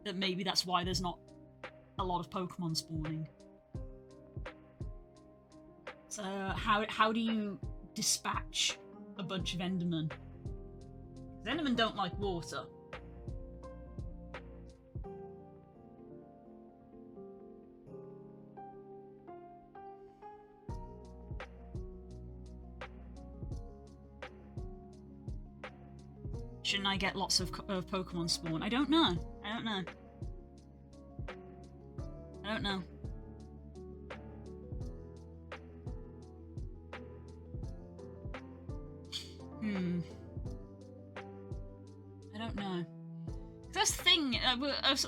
that maybe that's why there's not a lot of Pokemon spawning. So how do you dispatch a bunch of Endermen? 'Cause Endermen don't like water. Shouldn't I get lots of Pokemon spawn? I don't know. I don't know. I don't know. I don't know. First thing,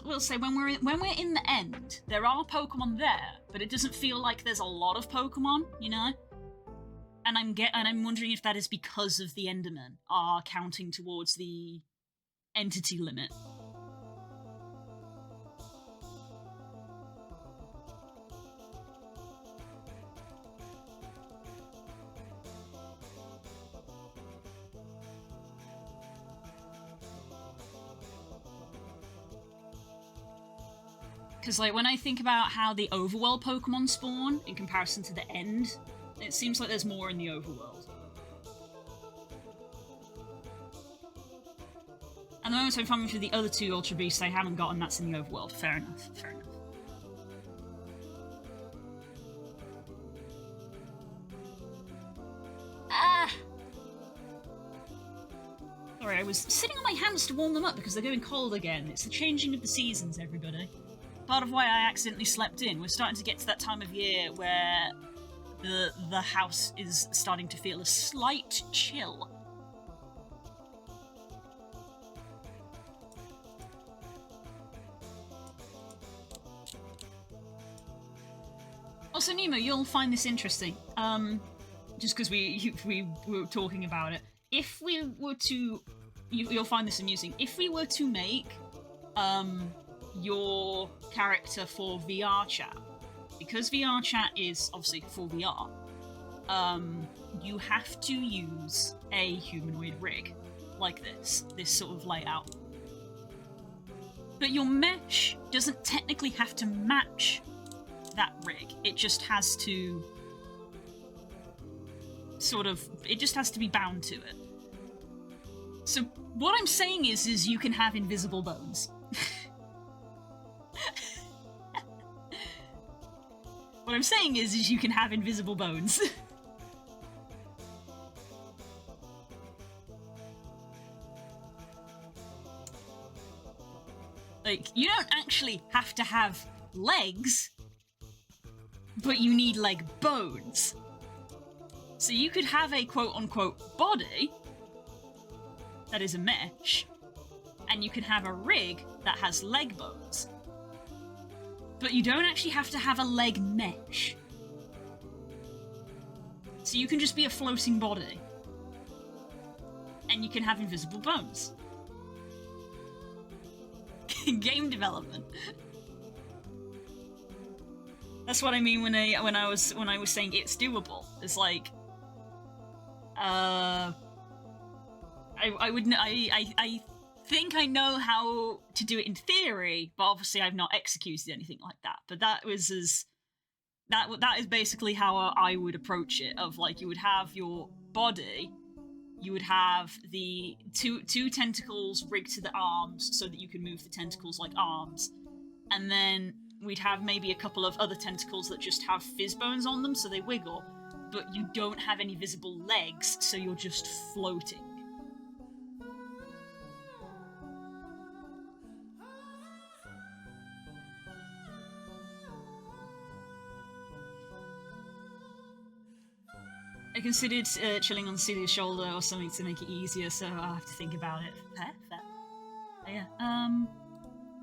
we'll say when we're in the end, there are Pokemon there, but it doesn't feel like there's a lot of Pokemon, you know. And I'm wondering if that is because of the Endermen are counting towards the entity limit. Because, like, when I think about how the overworld Pokemon spawn in comparison to the end, it seems like there's more in the overworld. And the moment I'm finding through the other two Ultra Beasts I haven't gotten, that's in the overworld. Fair enough, fair enough. Sorry, I was sitting on my hands to warm them up because they're going cold again. It's the changing of the seasons, everybody. Part of why I accidentally slept in. We're starting to get to that time of year where the house is starting to feel a slight chill. Also, Nemo, you'll find this interesting. Just because we were talking about it. If we were to... You'll find this amusing. If we were to make your character for VRChat, because VRChat is obviously for VR, you have to use a humanoid rig like this sort of layout. But your mesh doesn't technically have to match that rig. It just has to it just has to be bound to it. So what I'm saying is you can have invisible bones. What I'm saying is you can have invisible bones. Like, you don't actually have to have legs, but you need leg bones. So you could have a quote-unquote body that is a mesh, and you can have a rig that has leg bones. But you don't actually have to have a leg mesh. So you can just be a floating body. And you can have invisible bones. Game development. That's what I mean when I was saying it's doable. It's like I think I know how to do it in theory, but obviously I've not executed anything like that. But that is basically how I would approach it. Of like, you would have your body, you would have the two tentacles rigged to the arms so that you can move the tentacles like arms, and then we'd have maybe a couple of other tentacles that just have fizz bones on them so they wiggle, but you don't have any visible legs, so you're just floating. I considered chilling on Celia's shoulder or something to make it easier, so I'll have to think about it. Fair. Oh, yeah.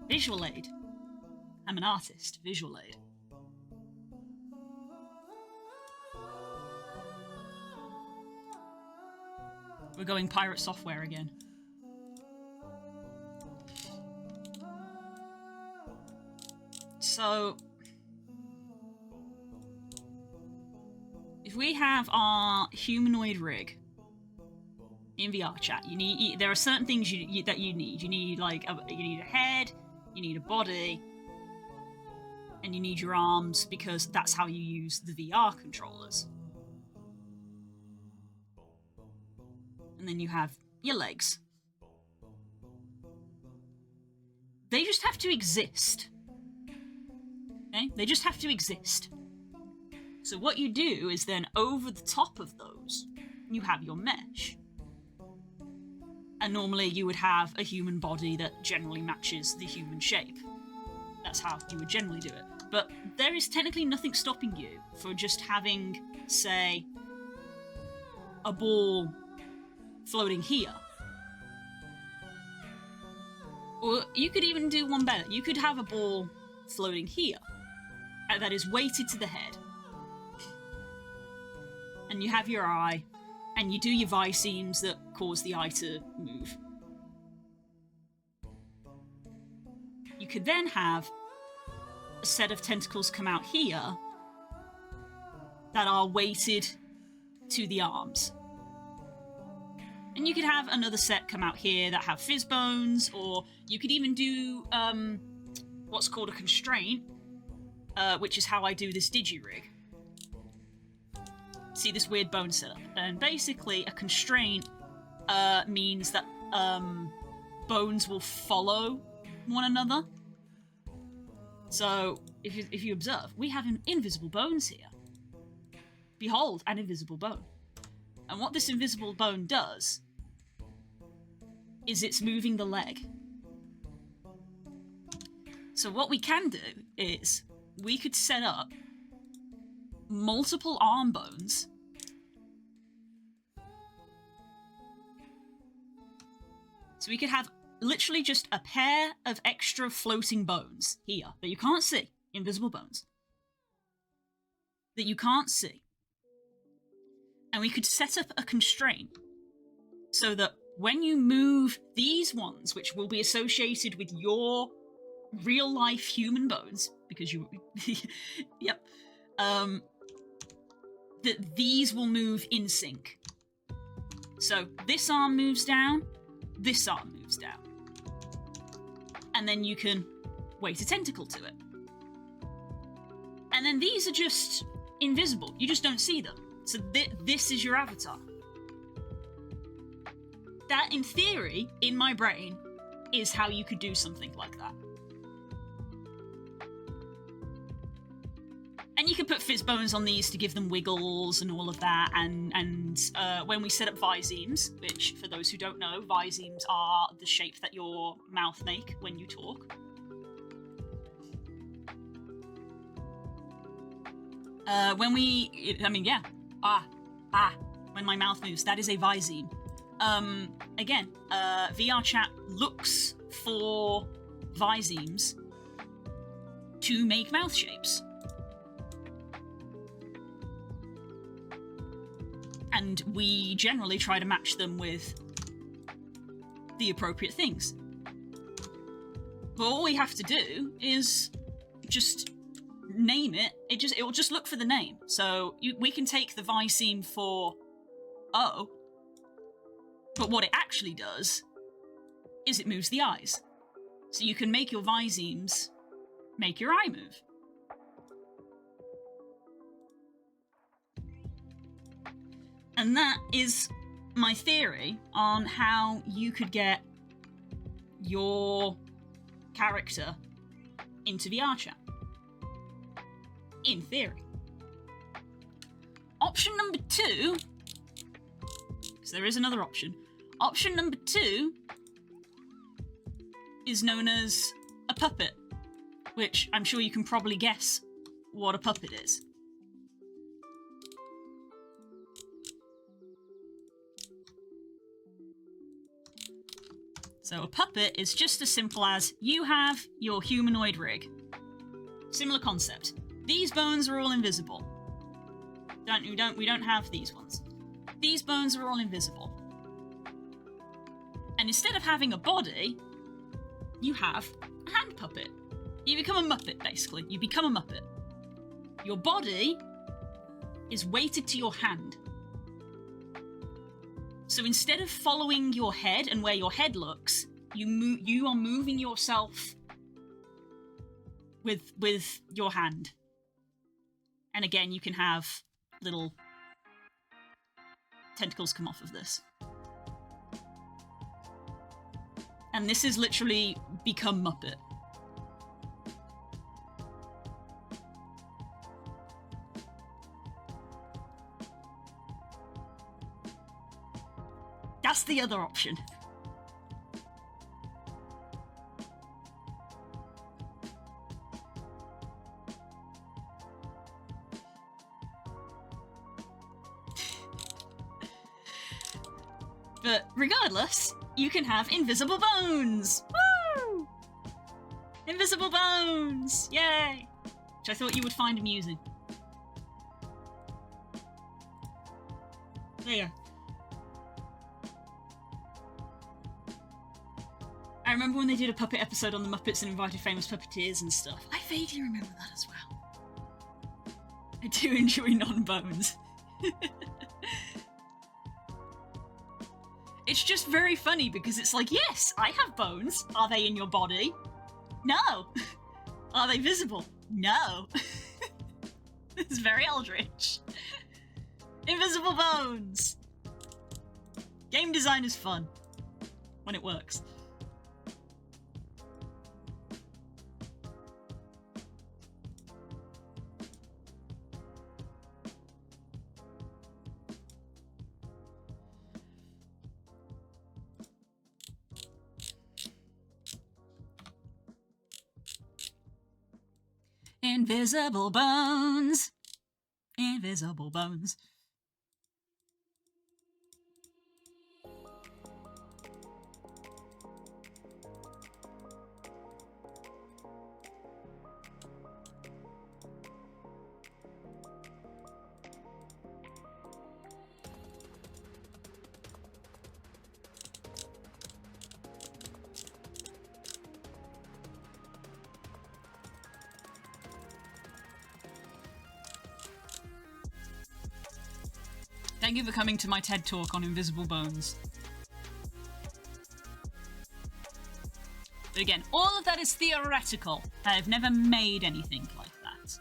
Visual aid. I'm an artist. Visual aid. We're going pirate software again. So, if we have our humanoid rig in VRChat, there are certain things that you need. You need you need a head, you need a body, and you need your arms because that's how you use the VR controllers. And then you have your legs. They just have to exist. Okay? They just have to exist. So what you do is then over the top of those, you have your mesh. And normally you would have a human body that generally matches the human shape. That's how you would generally do it. But there is technically nothing stopping you for just having, say, a ball floating here. Or you could even do one better. You could have a ball floating here that is weighted to the head. And you have your eye, and you do your visemes that cause the eye to move. You could then have a set of tentacles come out here that are weighted to the arms. And you could have another set come out here that have fizz bones, or you could even do what's called a constraint, which is how I do this digi-rig. See this weird bone setup. And basically, a constraint means that bones will follow one another. So, if you observe, we have invisible bones here. Behold, an invisible bone. And what this invisible bone does is it's moving the leg. So what we can do is we could set up multiple arm bones so we could have literally just a pair of extra floating bones here that you can't see, invisible bones that you can't see, and we could set up a constraint so that when you move these ones, which will be associated with your real life human bones, because you yep, that these will move in sync. So this arm moves down, this arm moves down. And then you can weight a tentacle to it. And then these are just invisible. You just don't see them. So this is your avatar. That, in theory, in my brain, is how you could do something like that. And you can put fizz bones on these to give them wiggles and all of that. And when we set up visemes, which, for those who don't know, visemes are the shape that your mouth make when you talk. When my mouth moves, that is a viseme. Again, VRChat looks for visemes to make mouth shapes. And we generally try to match them with the appropriate things. But all we have to do is just name it. It will just look for the name. So we can take the viseme for O, but what it actually does is it moves the eyes. So you can make your visemes make your eye move. And that is my theory on how you could get your character into VRChat. In theory. Option number 2, because there is another option. Option number 2 is known as a puppet, which I'm sure you can probably guess what a puppet is. So a puppet is just as simple as you have your humanoid rig. Similar concept. These bones are all invisible. We don't have these ones. These bones are all invisible. And instead of having a body, you have a hand puppet. You become a Muppet, basically. You become a Muppet. Your body is weighted to your hand. So instead of following your head and where your head looks, you are moving yourself with your hand. And again, you can have little tentacles come off of this. And this is literally become Muppet. That's the other option. But regardless, you can have invisible bones! Woo! Invisible bones! Yay! Which I thought you would find amusing. There you go. I remember when they did a puppet episode on the Muppets and invited famous puppeteers and stuff. I vaguely remember that as well. I do enjoy non-bones. It's just very funny because it's like, yes, I have bones. Are they in your body? No. Are they visible? No. It's very eldritch. Invisible bones. Game design is fun. When it works. Invisible bones. Invisible bones. Thank you for coming to my TED Talk on invisible bones. But again, all of that is theoretical. I've never made anything like that.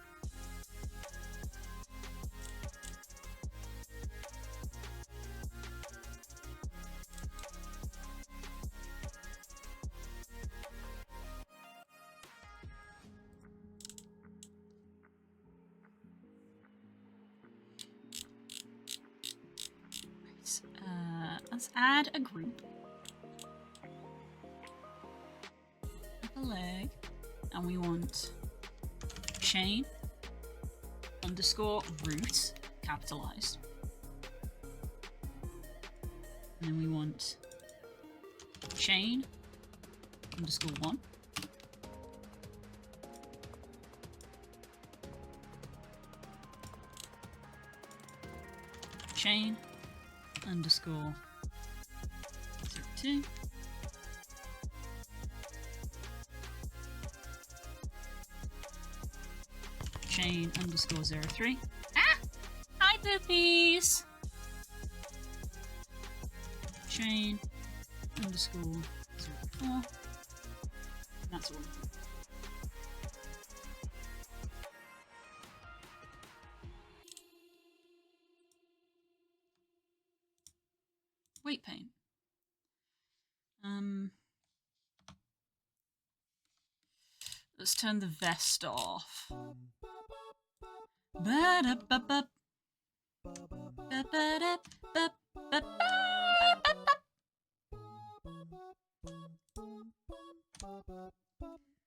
Let's add a group. A leg. And we want chain underscore root capitalized. And then we want chain underscore 1. Chain underscore 02. Chain underscore 03. Ah! Hi, poopies! Chain underscore 04. That's all. Weight paint. Let's turn the vest off. Ba-da-ba-ba. Ba-ba-da-ba-ba-ba.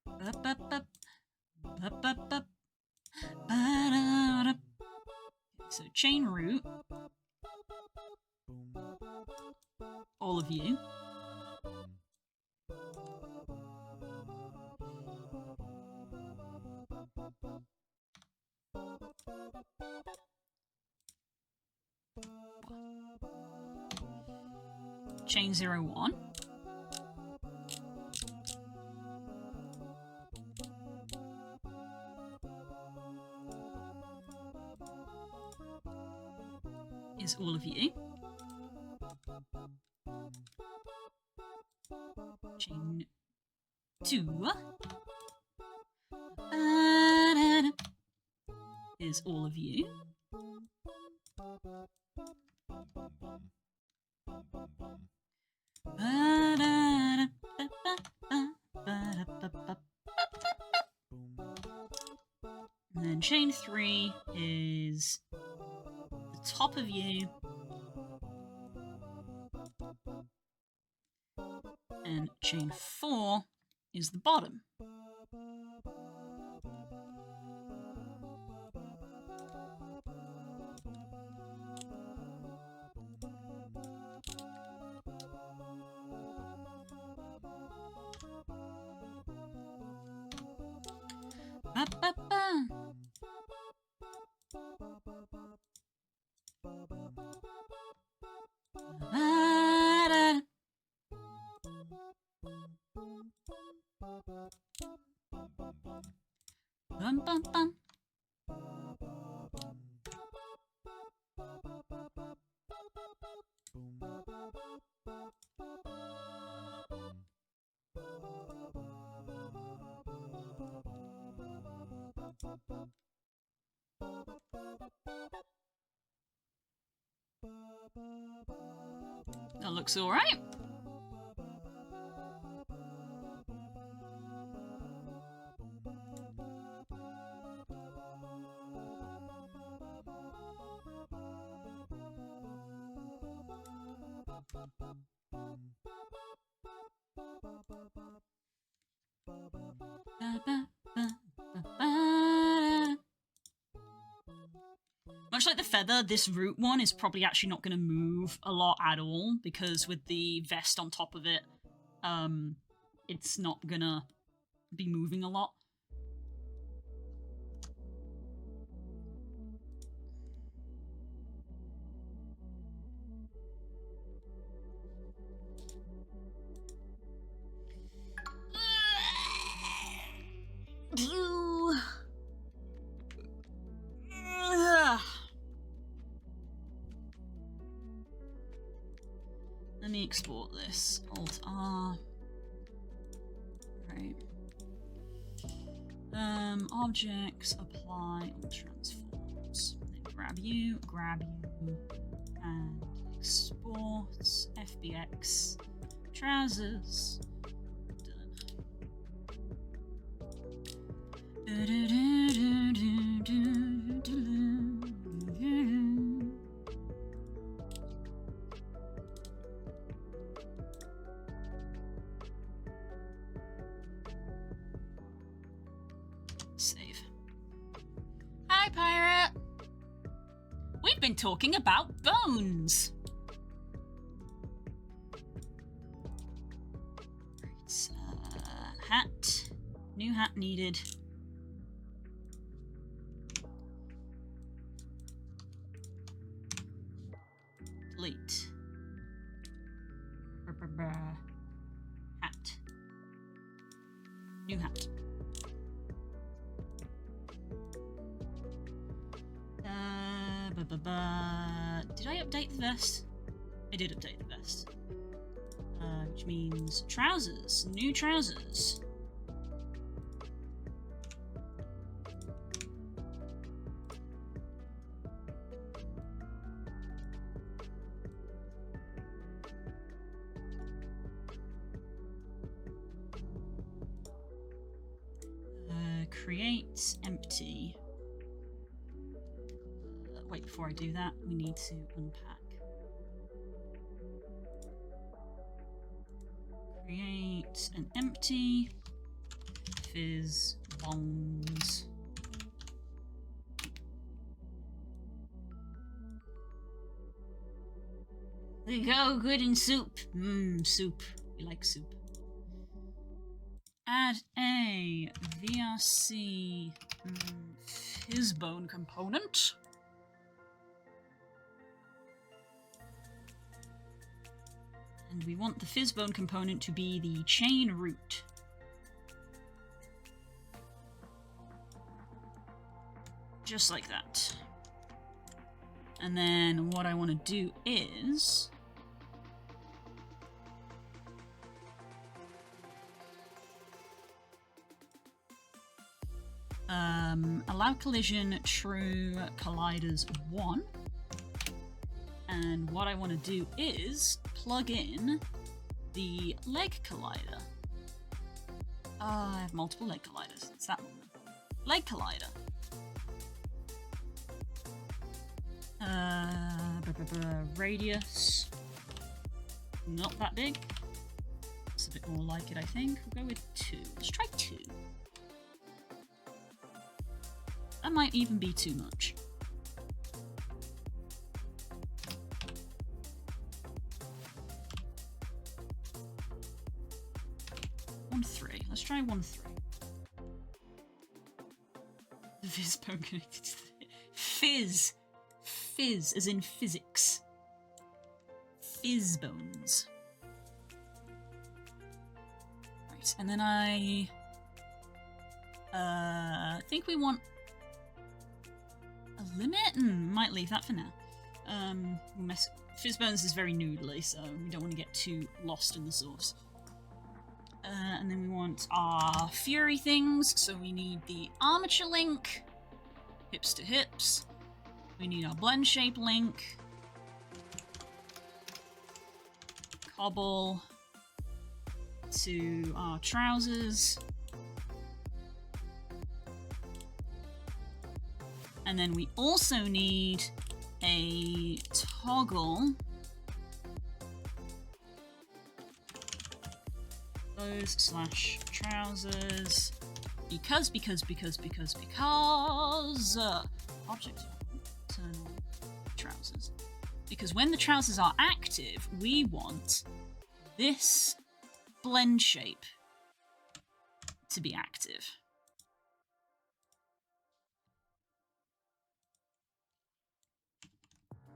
Ba-ba-ba. Ba-ba-ba. Ba-da-da. So chain root. All of you. Chain 01. is all of you. Chain 2 is all of you. And then chain 3 is the top of you. And chain 4 is the bottom. Ba-ba-ba. Ba-da. Bum, bum, bum. That looks all right. Much like the feather, this root one is probably actually not going to move a lot at all, because with the vest on top of it, it's not going to be moving a lot. Let me export this. Alt R. Right. Objects, apply, all transforms. Then grab you, and export. FBX. Trousers. Save. Hi, pirate! We've been talking about bones! Right, hat. New hat needed. Delete. Hat. New hat. Did I update the vest? I did update the vest. Which means trousers. New trousers. Create empty. Wait, before I do that, we need to unpack. Create an empty fizz bones. They go good in soup. Soup. We like soup. Add a VRC fizzbone component. And we want the fizzbone component to be the chain root. Just like that. And then what I want to do is... allow collision, true, colliders 1. And what I want to do is plug in the leg collider. I have multiple leg colliders. It's that one. Leg collider. Radius. Not that big. It's a bit more like it, I think. We'll go with 2. Let's try 2. That might even be too much. One 3. Let's try 1 3. The fizz bone connected to the... Fizz! Fizz, as in physics. Fizz bones. Right, and then I think we want a limit? Might leave that for now. Fizz bones is very noodly, so we don't want to get too lost in the source. And then we want our fury things, so we need the armature link, hips to hips. We need our blend shape link, cobble to our trousers, and then we also need a toggle. Clothes / trousers, because object internal trousers. Because when the trousers are active, we want this blend shape to be active.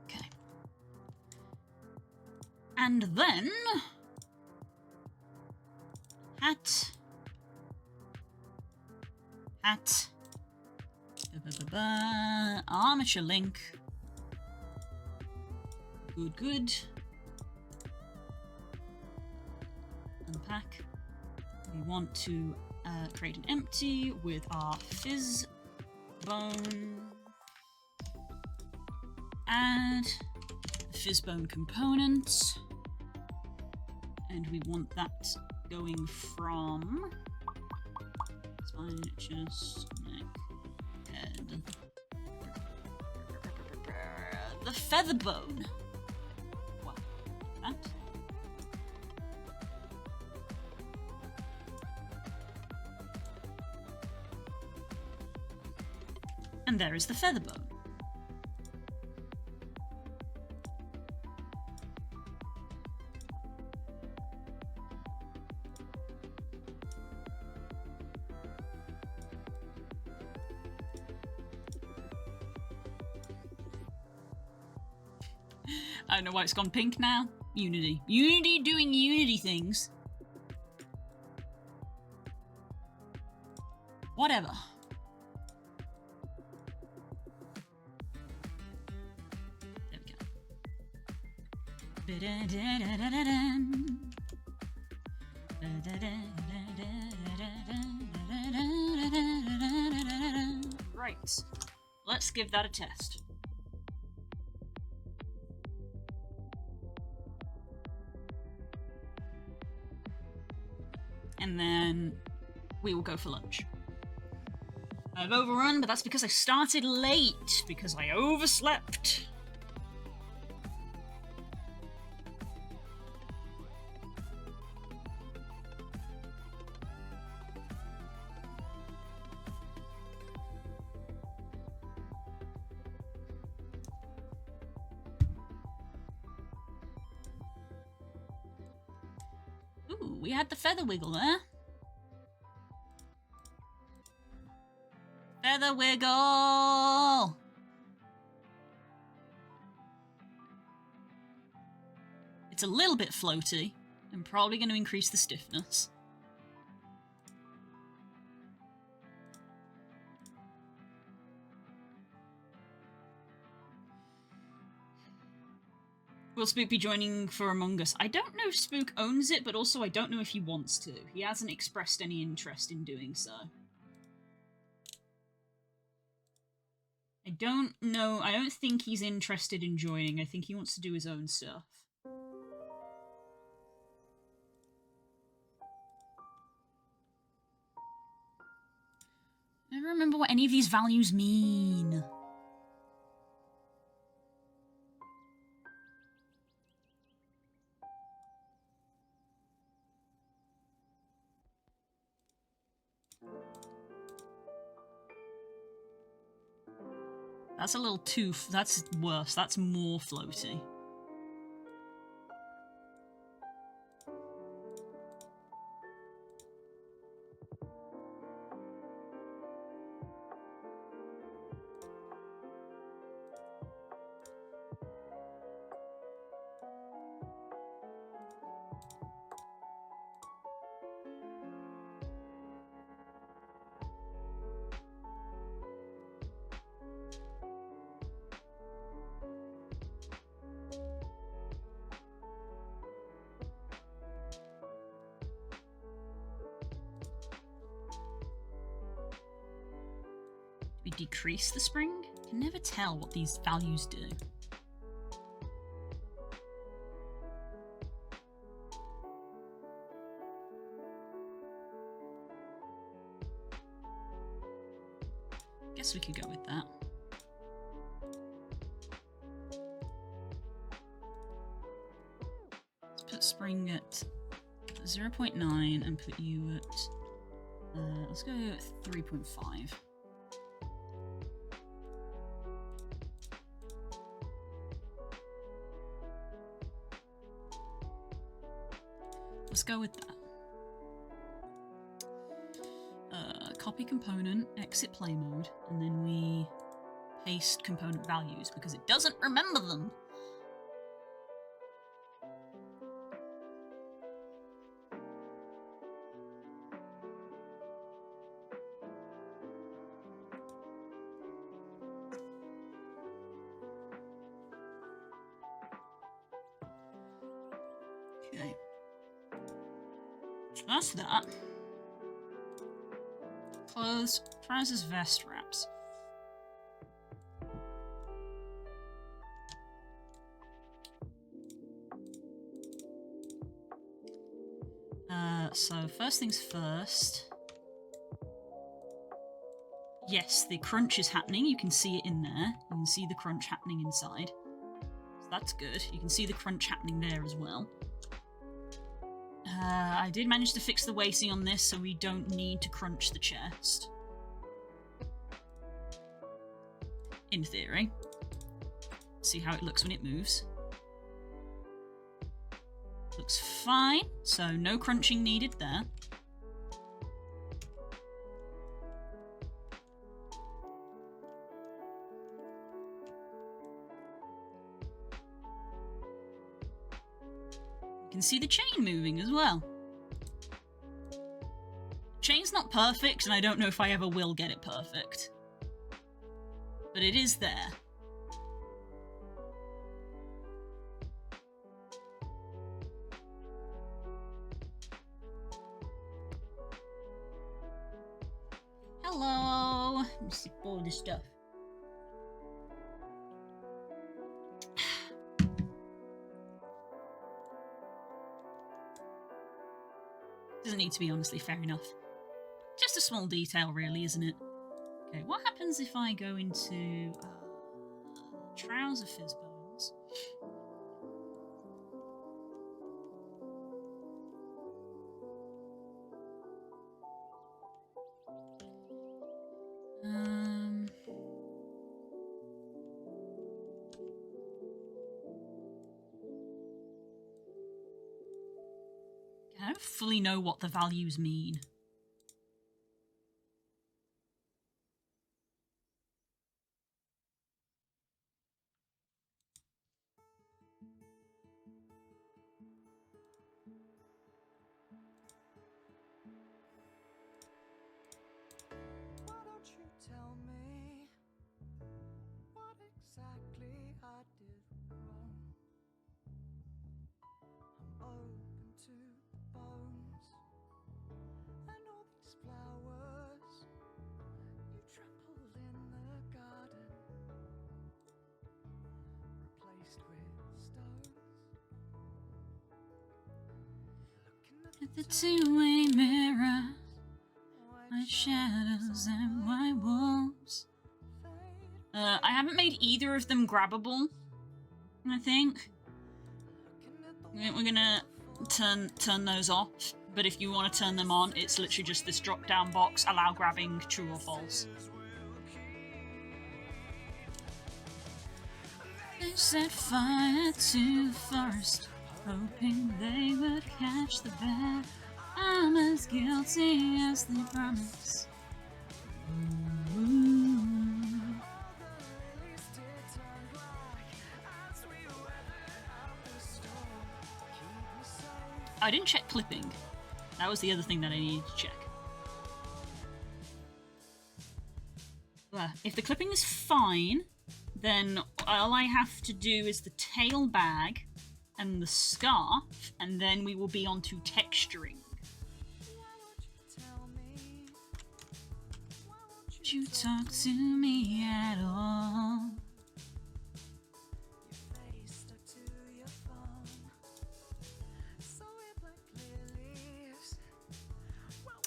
Okay. And then hat, armature link, good, unpack. We want to create an empty with our fizz bone, add the fizz bone component, and we want that going from spine, chest, neck, head. The feather bone. What? That? And there is the feather bone. I don't know why it's gone pink now. Unity. Unity doing Unity things. Whatever. There we go. Right. Let's give that a test. And then we will go for lunch. I've overrun, but that's because I started late, because I overslept. Ooh, we had the feather wiggle there. Feather wiggle! It's a little bit floaty. I'm probably going to increase the stiffness. Will Spook be joining for Among Us? I don't know if Spook owns it, but also I don't know if he wants to. He hasn't expressed any interest in doing so. I don't know. I don't think he's interested in joining. I think he wants to do his own stuff. I don't remember what any of these values mean. That's a little too... That's worse. That's more floaty. We decrease the spring? I can never tell what these values do. Guess we could go with that. Let's put spring at 0.9 and put you at... let's go at 3.5. Let's go with that. Copy component, exit play mode, and then we paste component values because it doesn't remember them. Okay. So that's that. Clothes, trousers, vest, wraps. So first things first. Yes, the crunch is happening. You can see it in there. You can see the crunch happening inside. So that's good. You can see the crunch happening there as well. I did manage to fix the weighting on this, so we don't need to crunch the chest. In theory. See how it looks when it moves. Looks fine, so no crunching needed there. You can see the chain moving as well. Chain's not perfect, and I don't know if I ever will get it perfect. But it is there. Hello! Let me see all this stuff. Doesn't need to be, honestly, fair enough. Just a small detail, really, isn't it? Okay, what happens if I go into trouser fizz bones? I don't fully know what the values mean. Why don't you tell me what exactly I did wrong? At the two-way mirror, white shadows and white wolves. I haven't made either of them grabbable, I think. We're gonna turn those off, but if you want to turn them on, it's literally just this drop-down box, allow grabbing true or false. They set fire to the forest, hoping they would catch the bear. I'm as guilty as they promise. Ooh. I didn't check clipping. That was the other thing that I needed to check. If the clipping is fine, then all I have to do is the tail bag and the scarf, and then we will be on to texturing. Won't you talk to me at all?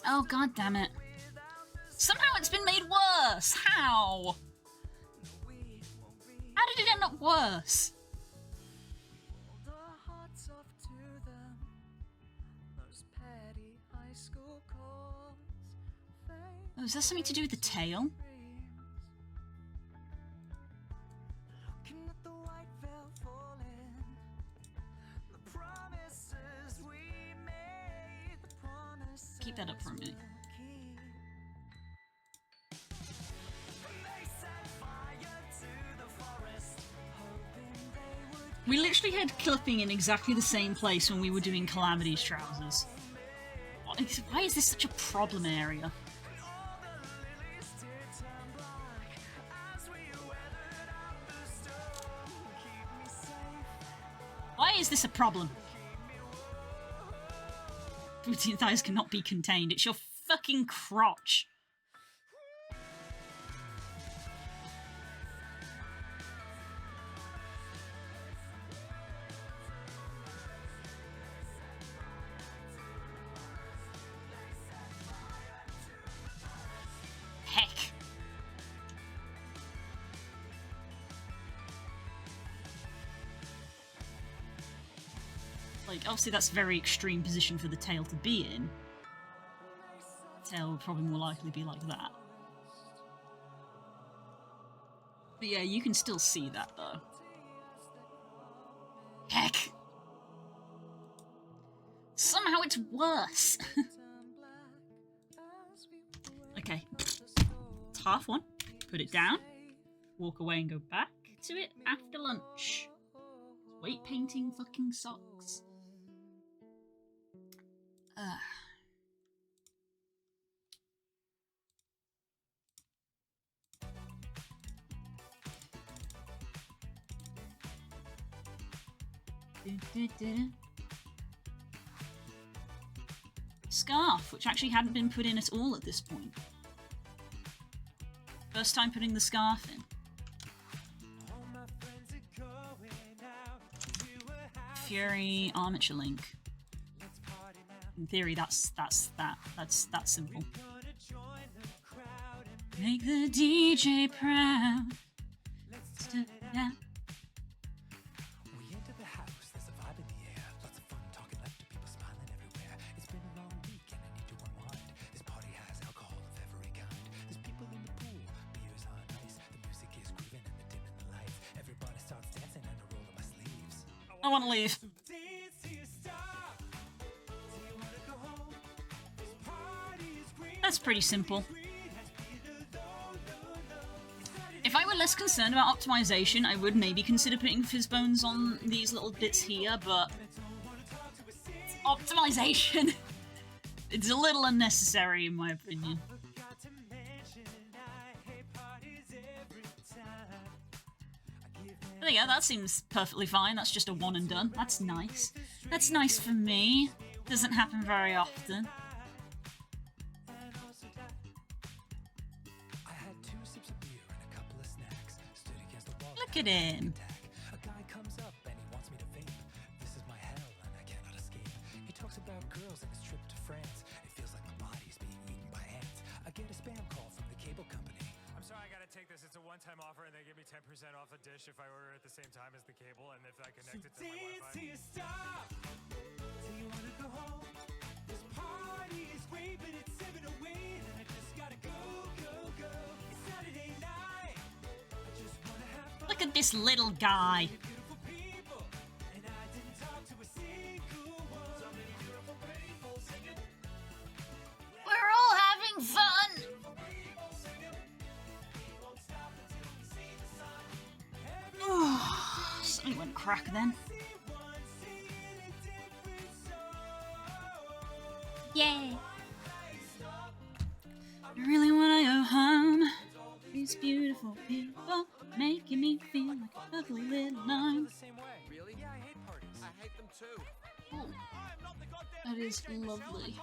Oh, god damn it. Somehow it's been made worse! How? How did it end up worse? Oh, is that something to do with the tail? Keep that up for a minute. We literally had clipping in exactly the same place when we were doing Calamity's trousers. Why is this such a problem area? Why is this a problem? Booty thighs cannot be contained. It's your fucking crotch. Heck. Like, obviously that's a very extreme position for the tail to be in. The tail would probably more likely be like that. But yeah, you can still see that though. Heck! Somehow it's worse! Okay. It's half one. Put it down. Walk away and go back to it after lunch. Weight painting fucking socks. Scarf, which actually hadn't been put in at all at this point. First time putting the scarf in. Fury armature link. In theory, that's simple. Make the DJ proud. Step down. We enter the house, there's a vibe in the air. Lots of fun talking left to people smiling everywhere. It's been a long week and I need to unwind. This party has alcohol of every kind. There's people in the pool, beers on ice. The music is grooving and the dim and the lights. Everybody starts dancing and I roll up my sleeves. I want to leave. That's pretty simple. If I were less concerned about optimization, I would maybe consider putting fizz bones on these little bits here, but optimization, it's a little unnecessary in my opinion. There you go, that seems perfectly fine. That's just a one and done. That's nice. That's nice for me. Doesn't happen very often. Look at him. A guy comes up and he wants me to vape. This is my hell and I cannot escape. He talks about girls and his it's a one-time offer, and they give me 10% off a dish if I order at the same time as the cable, and if I connect it to my Wi-Fi. Till you stop, till you wanna go home. This party is great, but it's 7:08, and I just gotta go, go, go. It's Saturday night. I just wanna have fun Look at this little guy. with beautiful people, and I didn't talk to a single one. So many beautiful people singing. We're all having fun. Something went crack then. Yay! I really wanna go home. These beautiful people making me feel like a ugly little gnome. Same way. Really? Yeah, I hate parties. I hate them too. Oh, that is lovely.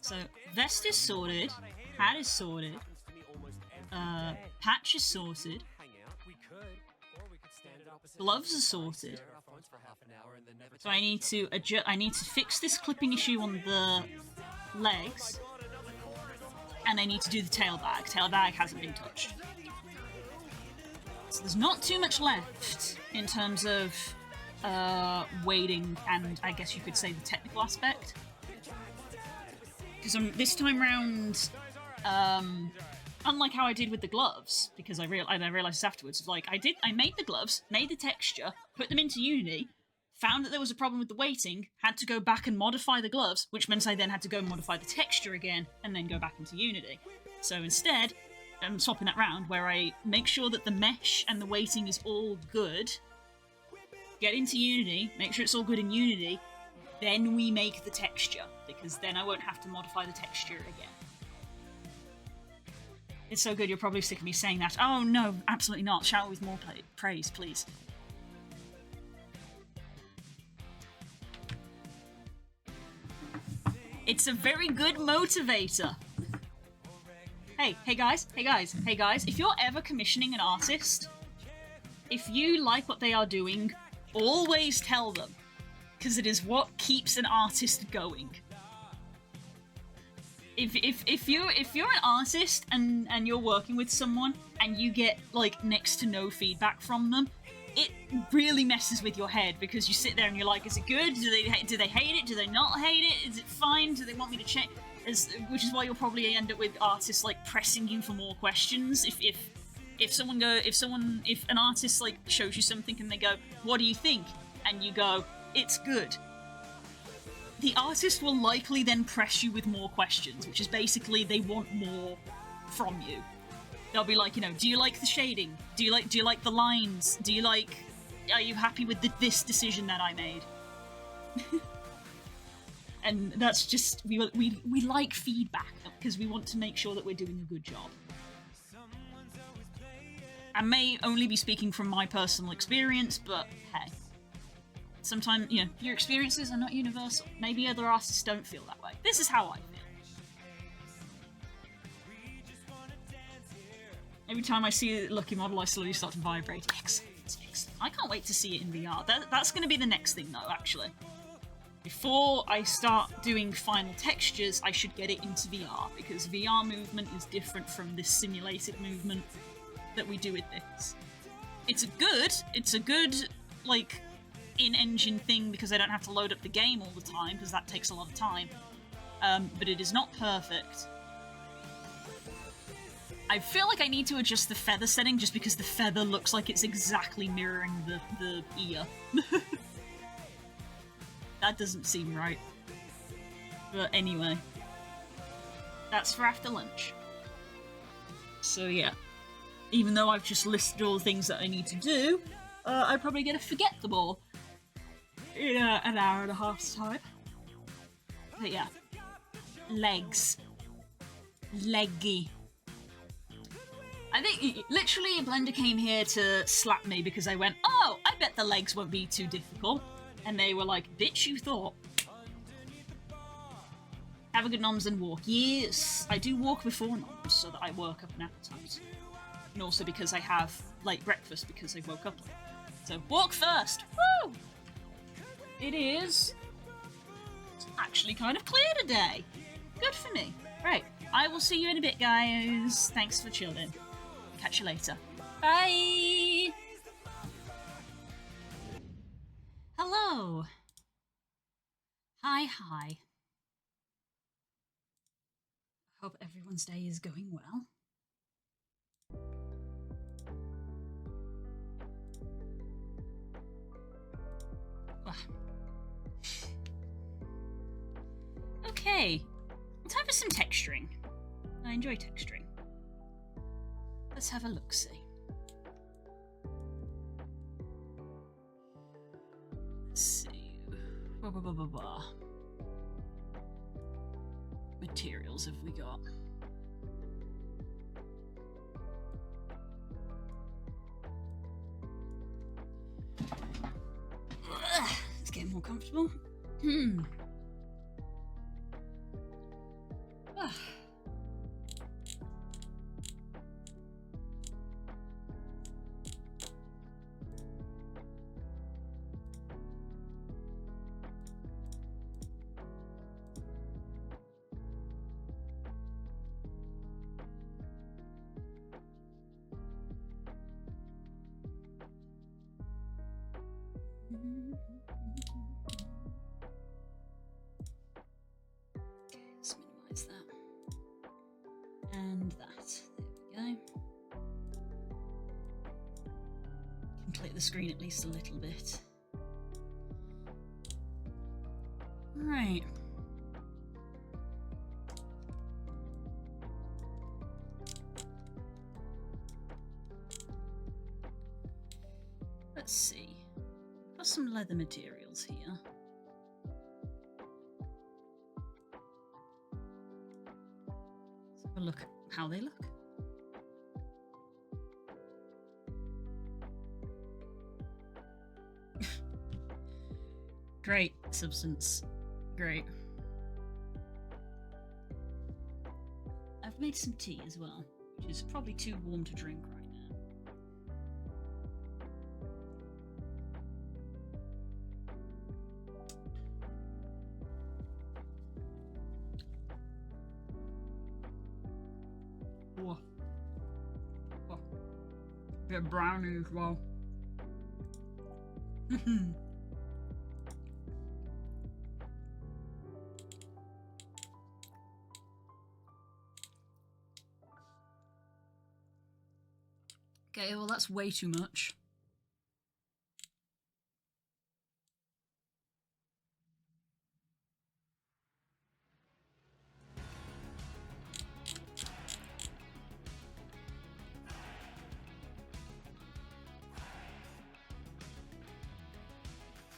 So vest is sorted, hat is sorted, patch is sorted, Hang out. We could, or we could stand opposite. gloves are sorted. Our phones for half an hour and then never. So I need to adjust. I need to fix this clipping issue on the legs, and I need to do the tail bag. Tail bag hasn't been touched. So there's not too much left in terms of weighting and I guess you could say the technical aspect. Because this time round, unlike how I did with the gloves, because I realized this afterwards, like I made the gloves, made the texture, put them into Unity, found that there was a problem with the weighting, had to go back and modify the gloves, which meant I then had to go and modify the texture again, and then go back into Unity. So instead, I'm swapping that round, where I make sure that the mesh and the weighting is all good, get into Unity, make sure it's all good in Unity, then we make the texture, because then I won't have to modify the texture again. It's so good, you're probably sick of me saying that. Oh no, absolutely not. Shower with more praise, please. It's a very good motivator. Hey guys, if you're ever commissioning an artist, if you like what they are doing, always tell them, because it is what keeps an artist going. If you're an artist and you're working with someone and you get like next to no feedback from them, it really messes with your head, because you sit there and you're like, is it good? Do they hate it? Do they not hate it? Is it fine? Do they want me to change? Which is why you'll probably end up with artists like pressing you for more questions. If an artist like shows you something and they go, what do you think? And you go, it's good. The artist will likely then press you with more questions, which is basically they want more from you. They'll be like, do you like the shading? Do you like the lines? Are you happy with this decision that I made? And that's just, we like feedback, because we want to make sure that we're doing a good job. I may only be speaking from my personal experience, but hey. Sometimes, your experiences are not universal. Maybe other artists don't feel that way. This is how I feel. Every time I see a lucky model, I slowly start to vibrate. Excellent. I can't wait to see it in VR. That's going to be the next thing, though, actually. Before I start doing final textures, I should get it into VR, because VR movement is different from this simulated movement that we do with this. It's a good, like, in-engine thing, because I don't have to load up the game all the time, because that takes a lot of time. But it is not perfect. I feel like I need to adjust the feather setting, just because the feather looks like it's exactly mirroring the ear. That doesn't seem right. But anyway. That's for after lunch. So yeah. Even though I've just listed all the things that I need to do, I'm probably gonna forget them all in an hour and a half's time. But yeah. Legs. Leggy. I think, literally, Blender came here to slap me because I went, oh, I bet the legs won't be too difficult. And they were like, bitch, you thought. Have a good noms and walk. Yes, I do walk before noms so that I work up an appetite. And also because I have late breakfast because I woke up late. So walk first. Woo! It is actually kind of clear today. Good for me. Right, I will see you in a bit, guys. Thanks for chilling. Catch you later. Bye! Hello. Hi. Hope everyone's day is going well. Okay, time for some texturing. I enjoy texturing. Let's have a look-see. Let's see. Blah. Materials have we got? Let's get more comfortable. Let's minimize that. And that. There we go. Complete the screen at least a little bit. Right. Let's see. Got some leather materials here. Let's have a look at how they look. Great substance. Great. I've made some tea as well, which is probably too warm to drink right now. Whoa. Whoa. Bit of brownie as well. Okay, well that's way too much.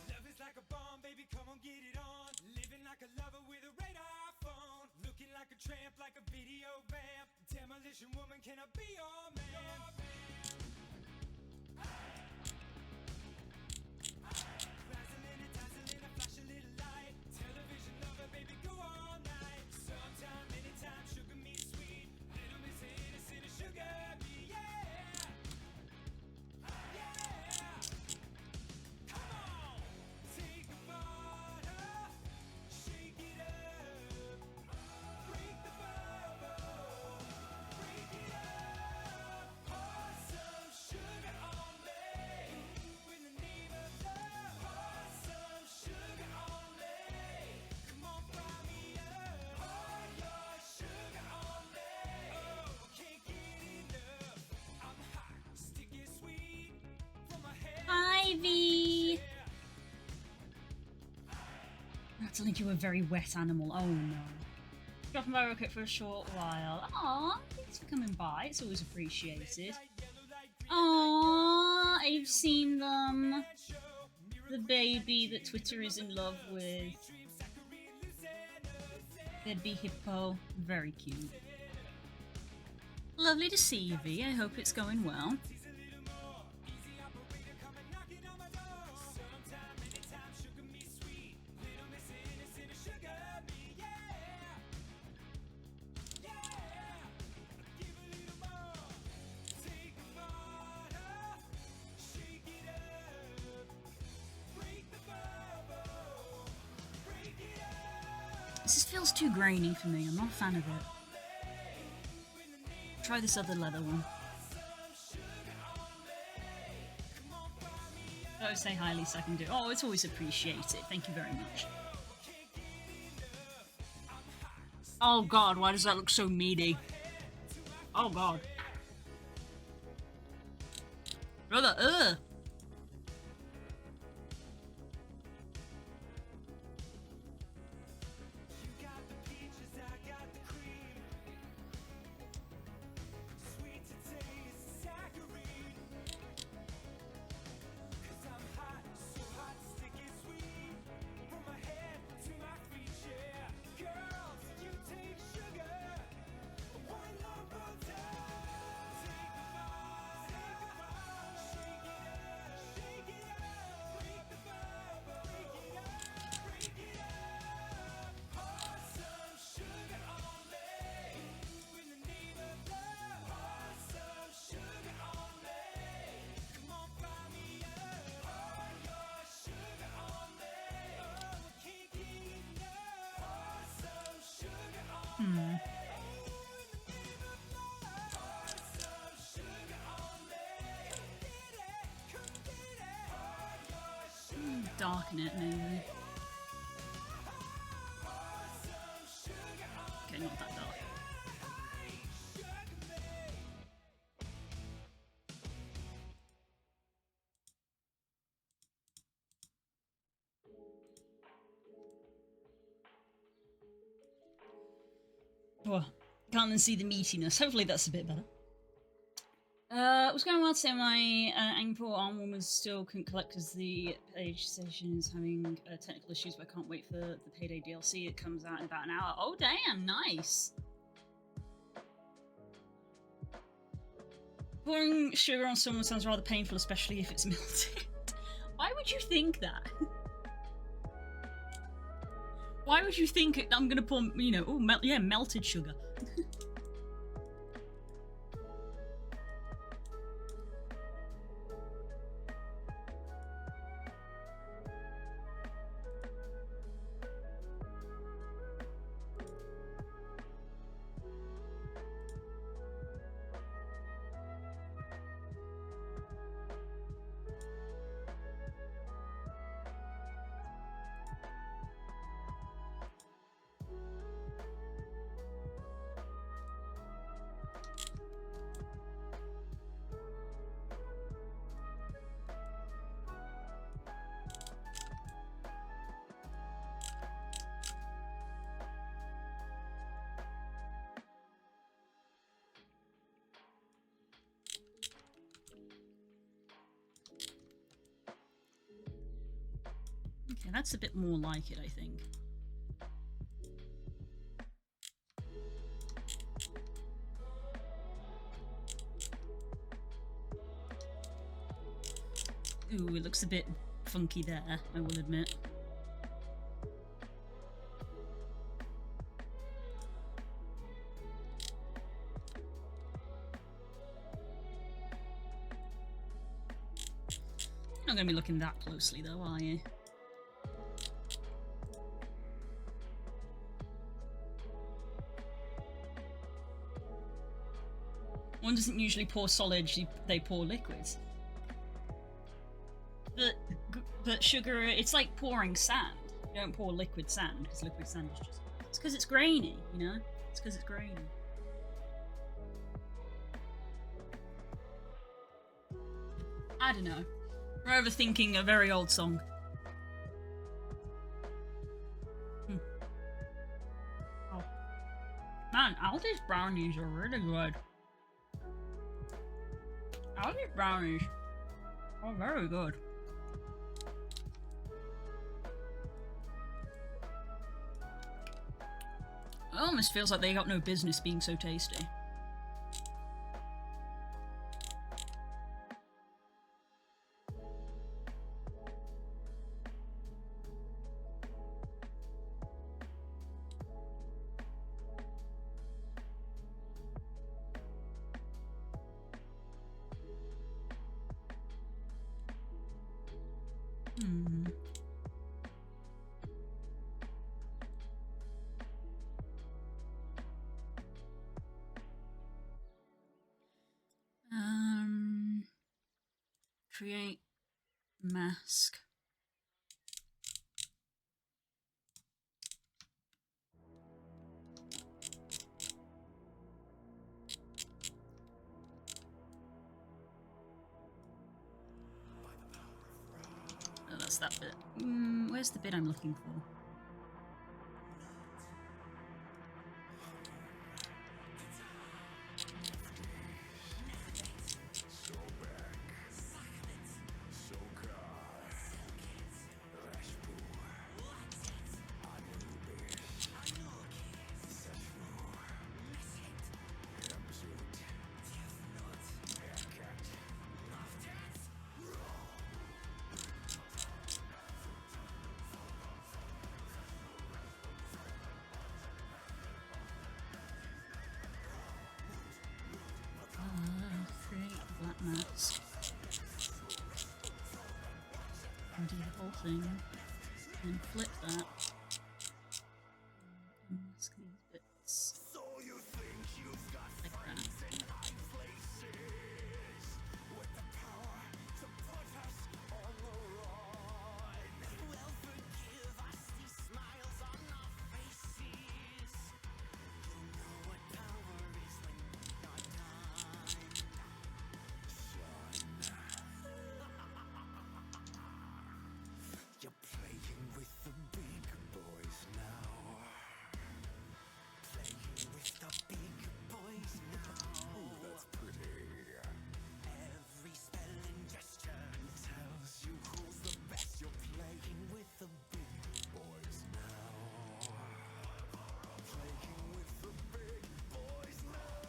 Love is like a bomb, baby, come on, get it on. Living like a lover with a radar phone. Looking like a tramp, like a video vamp. Demolition woman, can I be your man? Razzling and dazzling, I flash a little light. Television lover, baby, go all night. Sometime, anytime, sugar me sweet. Little miss innocent, sugar me, yeah. Yeah. Come on, take a bottle, shake it up, break the bubble, break it up, pour some sugar on me. Ooh, in the name of love, pour some sugar on me. Come on, fry me up, pour your sugar on me. Oh, can't get enough. I'm hot, sticky, sweet, from my head. Ivy! That's like you were a very wet animal. Oh no. Dropping by real quick for a short while. Aw, thanks for coming by. It's always appreciated. Aw, I've seen them. The baby that Twitter is in love with. Baby hippo. Very cute. Lovely to see you, V. I hope it's going well. This feels too grainy for me. I'm not a fan of it. try this other leather one. Oh, say hi, Lisa. I can do. Oh, it's always appreciated. Thank you very much. Oh God, why does that look so meaty? Oh God. Brother, ugh. Darken it, maybe. Okay, not that dark. Oh, can't then see the meatiness. Hopefully that's a bit better. I was going well to say my Angport arm was still couldn't collect because the page station is having technical issues, but I can't wait for the Payday DLC. It comes out in about an hour. Oh, damn, nice. Pouring sugar on someone sounds rather painful, especially if it's melted. Why would you think that? Why would you think I'm gonna pour, you know, oh, melted sugar? Okay, that's a bit more like it, I think. Ooh, it looks a bit funky there, I will admit. You're not going to be looking that closely though, are you? One doesn't usually pour solids, they pour liquids. But sugar, it's like pouring sand. You don't pour liquid sand, because liquid sand is just... It's because it's grainy, you know? It's because it's grainy. I don't know. We're overthinking a very old song. Oh. Man, Aldi's brownies are really good. Aldi's brownies are very good. It almost feels like they got no business being so tasty. Create mask. Oh, that's that bit. Where's the bit I'm looking for? Create black mask. And do the whole thing. And flip that. And mask these bits. Like that. You're playing with the big boys now. Playing with the big boys now. Ooh, that's pretty. Every spell and gesture tells you who's the best. You're playing with the big boys now. Playing with the big boys now.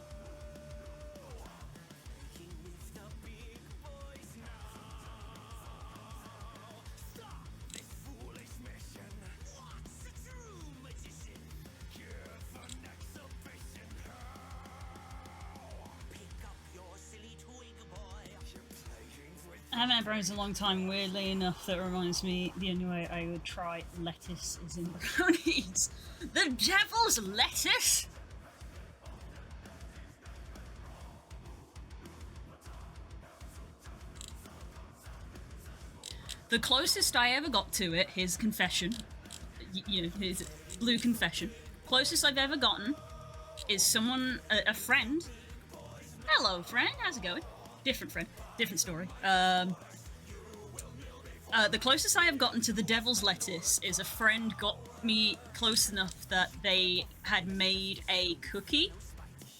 Playing with the big boys now. Stop this foolish mission. What's a true magician? Here's an exhibition. Pick up your silly twig boy. You're playing with I haven't had brownies in a long time, weirdly enough, that reminds me the only way I would try lettuce is in brownies. The devil's lettuce? The closest I ever got to it, his confession, you know, his blue confession, closest I've ever gotten is someone, a friend. Hello, friend, how's it going? Different friend, different story. The closest I have gotten to the devil's lettuce is a friend got me close enough that they had made a cookie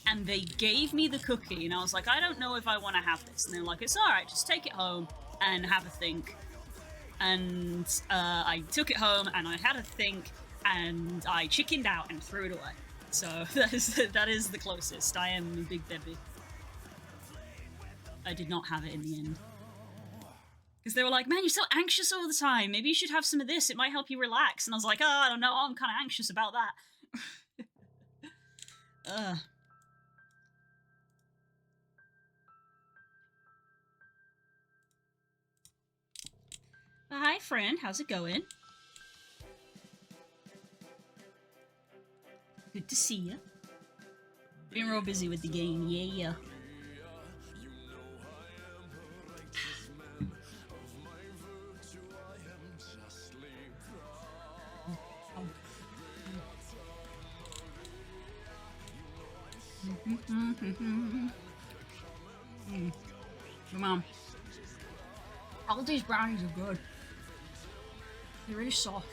and they gave me the cookie and I was like, I don't know if I want to have this. And they were like, it's alright, just take it home and have a think. And I took it home and I had a think and I chickened out and threw it away. So that is the closest. I am a big Debbie. I did not have it in the end. Because they were like, man, you're so anxious all the time. Maybe you should have some of this. It might help you relax. And I was like, oh, I don't know. I'm kind of anxious about that. Hi, friend. How's it going? Good to see you. Been real busy with the game. Yeah. Come on. All these brownies are good. They're really soft.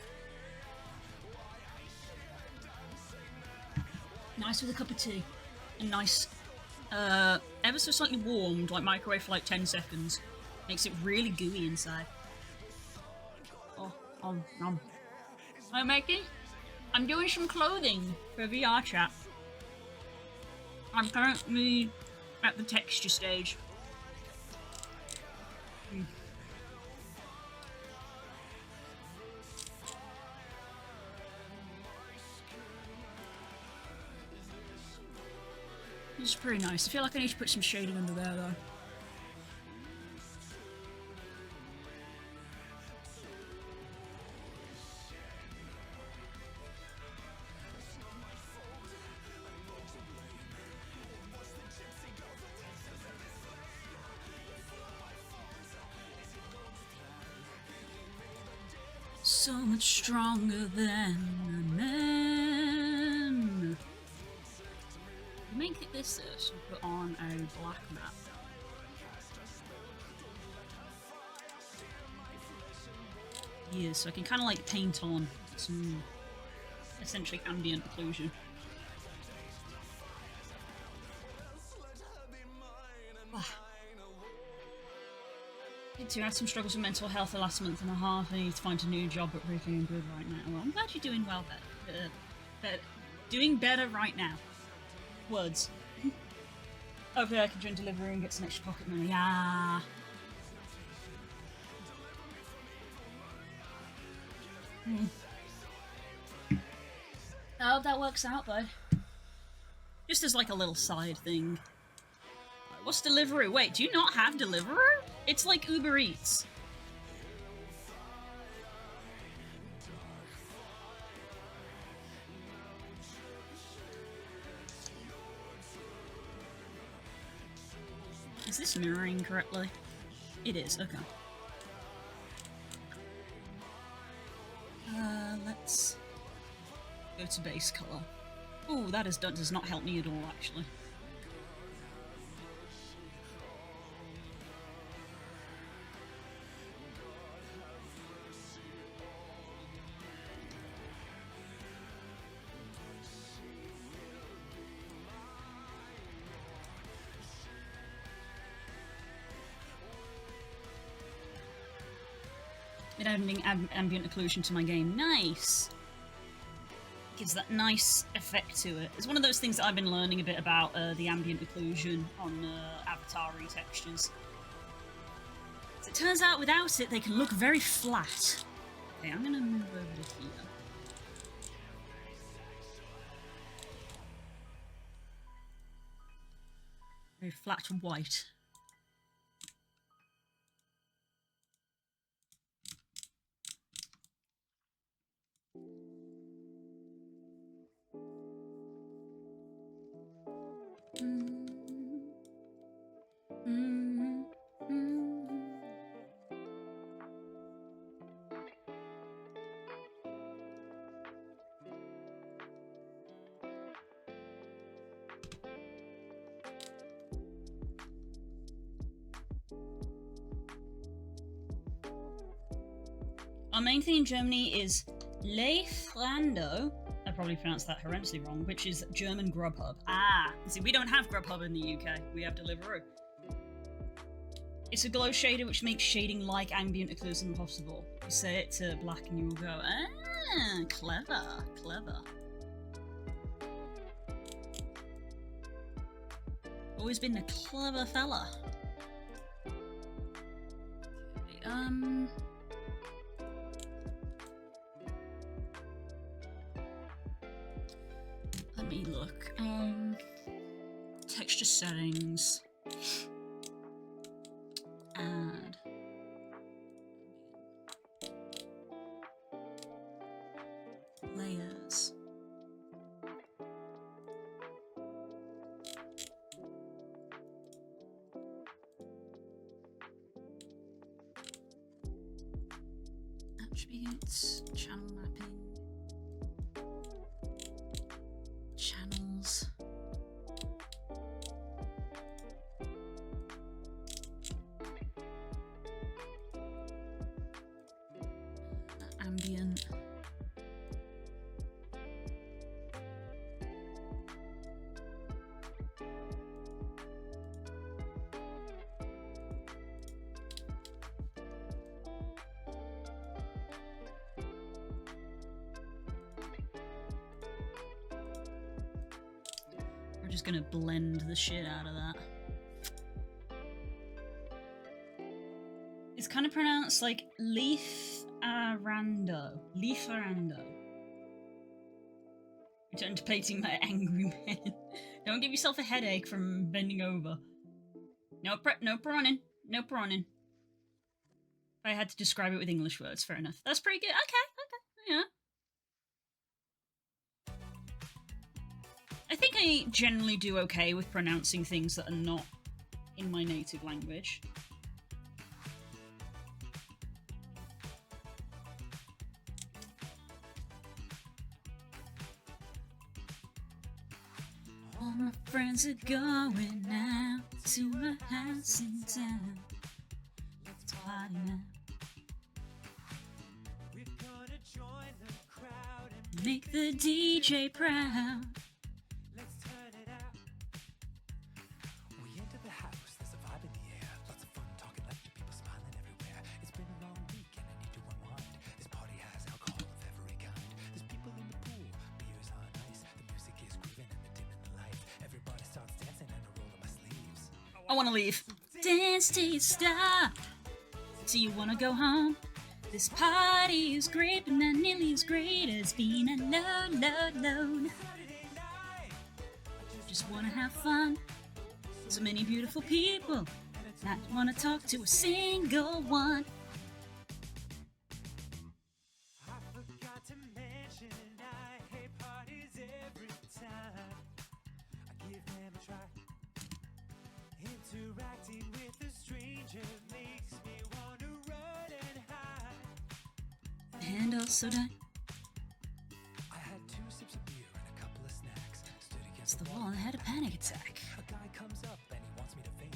Nice with a cup of tea. And nice, ever so slightly warmed, like microwave for like 10 seconds. Makes it really gooey inside. I'm making? I'm doing some clothing for VRChat. I'm currently at the texture stage. This is pretty nice. I feel like I need to put some shading under there though. so much stronger than men. Make this and put on a black map. Yeah, so I can kind of like paint on some essentially ambient occlusion. I had some struggles with mental health the last month and a half. I need to find a new job, but really doing good right now. Well, I'm glad you're doing well, doing better right now. Words. Hopefully I can join delivery and get some extra pocket money. Ah. I hope that works out, bud. Just as like a little side thing. What's Deliveroo? Wait, do you not have Deliveroo? It's like Uber Eats. Is this mirroring correctly? It is, okay. Let's go to base color. Oh, that does not help me at all, actually. It adding ambient occlusion to my game. Nice! Gives that nice effect to it. It's one of those things that I've been learning a bit about, the ambient occlusion on avatar-y textures. As it turns out, without it, they can look very flat. Okay, I'm gonna move over to here. Very flat white. Our main thing in Germany is Lieferando. I probably pronounced that horrendously wrong, which is German Grubhub. Ah, see, we don't have Grubhub in the UK. We have Deliveroo. It's a glow shader which makes shading like ambient occlusion possible. You say it to black and you will go, ah, clever, clever. Always been a clever fella. Okay, let me look. Texture settings. Add. Layers. Attributes, channel mapping, channels, ambient, we're just gonna blend the shit out of that. It's kind of pronounced like Lieferando. Lieferando. Return to painting my angry man. Don't give yourself a headache from bending over. No prawning. No prawning. If I had to describe it with English words, fair enough. That's pretty good. Okay, yeah. I think I generally do okay with pronouncing things that are not in my native language. All my friends are going out to my house in town. Let's party now. We're gonna join the crowd and Make the DJ proud. let's turn it out. We enter the house, there's a vibe in the air. Lots of fun talking, laughter, people smiling everywhere. It's been a long week and I need to unwind. This party has alcohol of every kind. There's people in the pool, beers on ice. The music is grooving and they're dimming the lights. Everybody starts dancing and I roll up my sleeves. I want to leave. Dance till you stop. Do you want to go home? This party is great, but not nearly as great as being alone, alone. Saturday night, Just want to have fun. So many beautiful people. Not want to talk to a single one. I forgot to mention I hate parties every time I give them a try. Interacting with a stranger makes me want to run and hide. And also die. I had 2 sips of beer and a couple of snacks. Stood It's against the wall and had a panic attack. A guy comes up and he wants me to vape.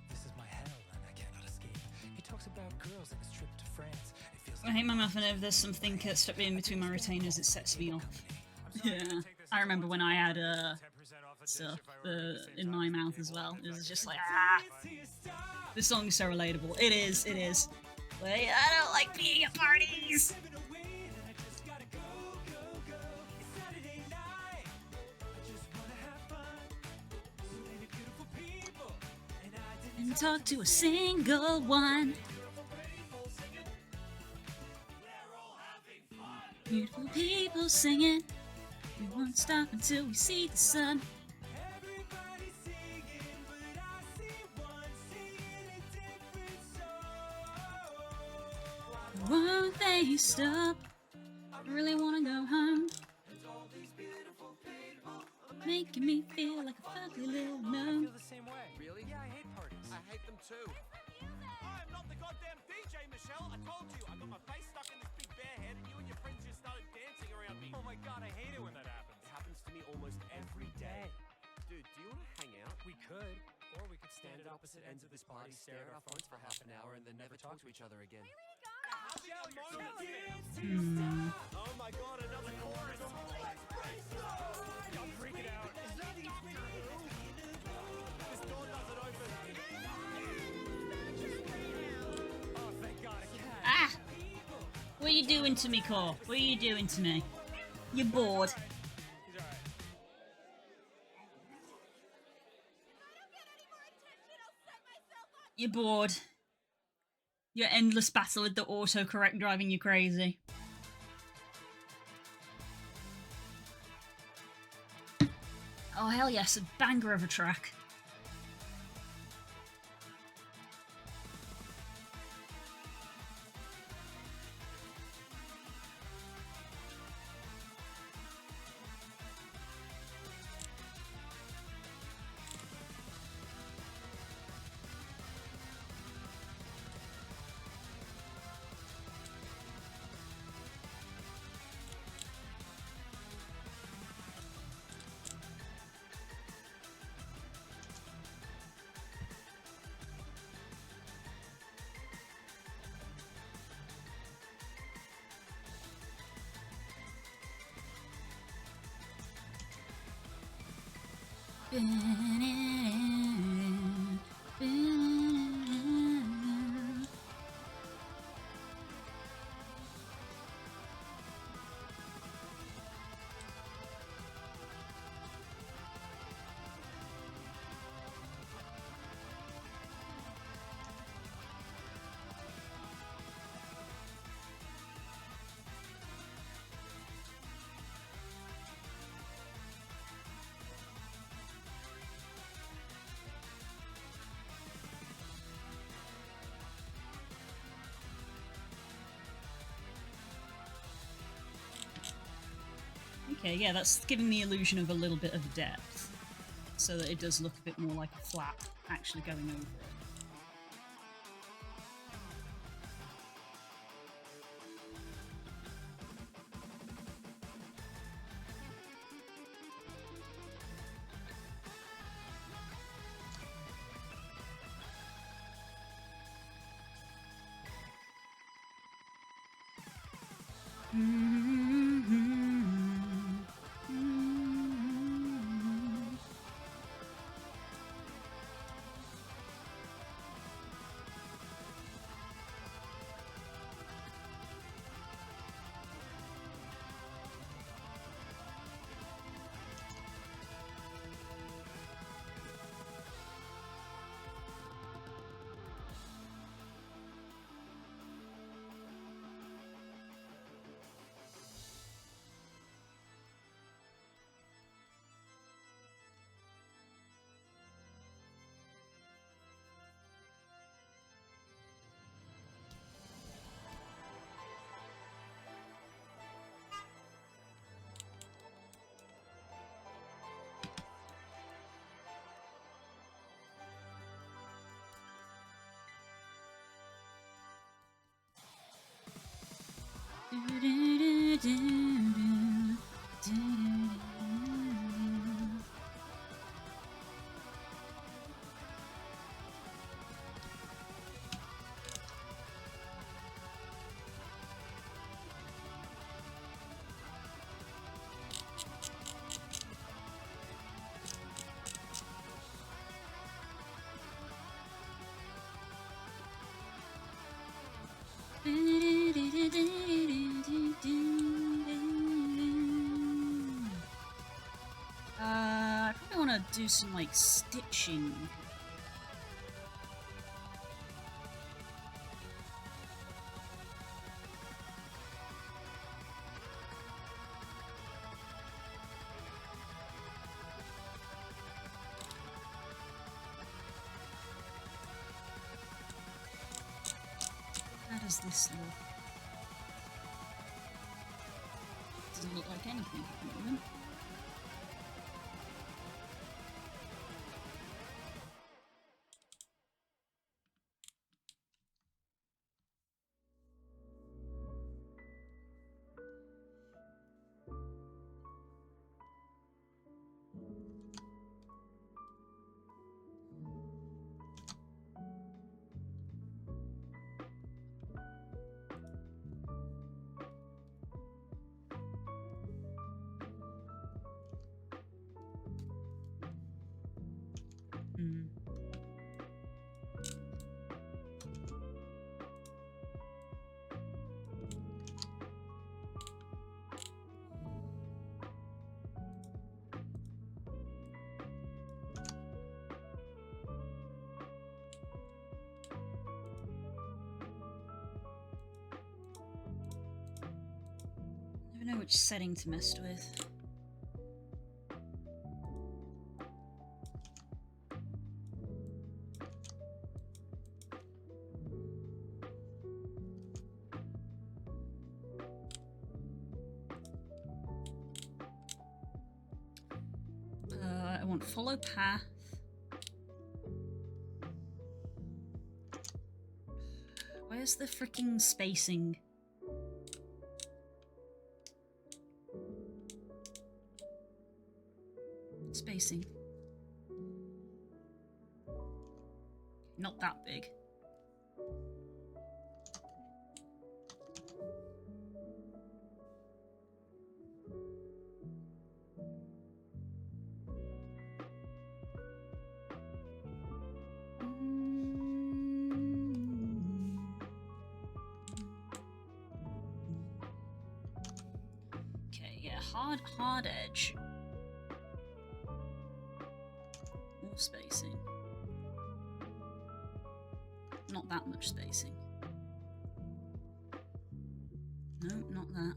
This is my hell and I cannot escape. He talks about girls and his trip to France. It feels I hate my mouth, and if there's something stuck in between my retainers, it sets me off. Yeah, I remember when I had stuff in my mouth as well. It was just like, ah. This song is so relatable. It is, it is. Like, I don't like being at parties. And talk to a single one. Beautiful people singing. We won't stop until we see the sun. Everybody singing, but I see one singing a different song. Won't they stop? I really wanna go home. Making me feel like a fuzzy little gnome. The same way. Really? Yeah, I hate parties. I hate them too. I am not the goddamn DJ, Michelle. I told you. I got my face stuck in this big bear head and you and your friends just started dancing around me. Oh my god, I hate it when that happens. It happens to me almost every day. Dude, do you want to hang out? We could, or we could stand at opposite ends of this party, stare at our phones for half an hour, and then never talk to each other again. Oh my god, another chorus. I'm freaking out. This door doesn't open. Oh, thank god, a cat. Ah! What are you doing to me, Core? What are you doing to me? You're bored. He's alright. You're bored. Your endless battle with the autocorrect driving you crazy. Oh hell yes, a banger of a track. Okay, yeah, that's giving the illusion of a little bit of depth, so that it does look a bit more like a flap actually going over it. I probably want to do some like stitching. How does this look? Doesn't look like anything at the moment. Never know which setting to mess with. I want follow path. Where's the freaking spacing? Spacing. Not that big. Okay, yeah, hard edge. More spacing. Not that much spacing. No, not that.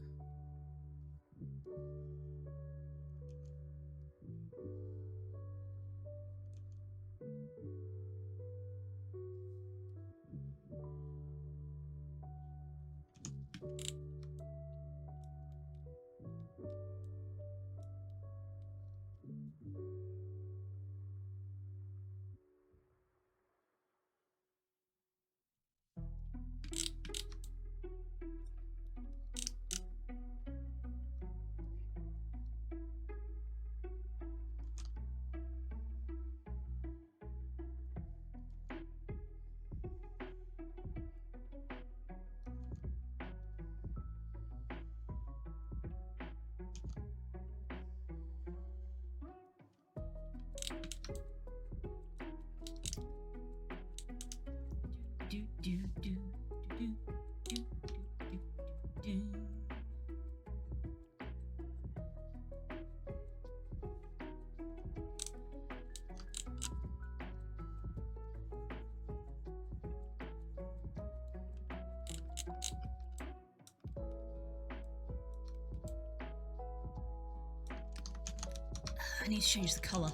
I need to change the colour.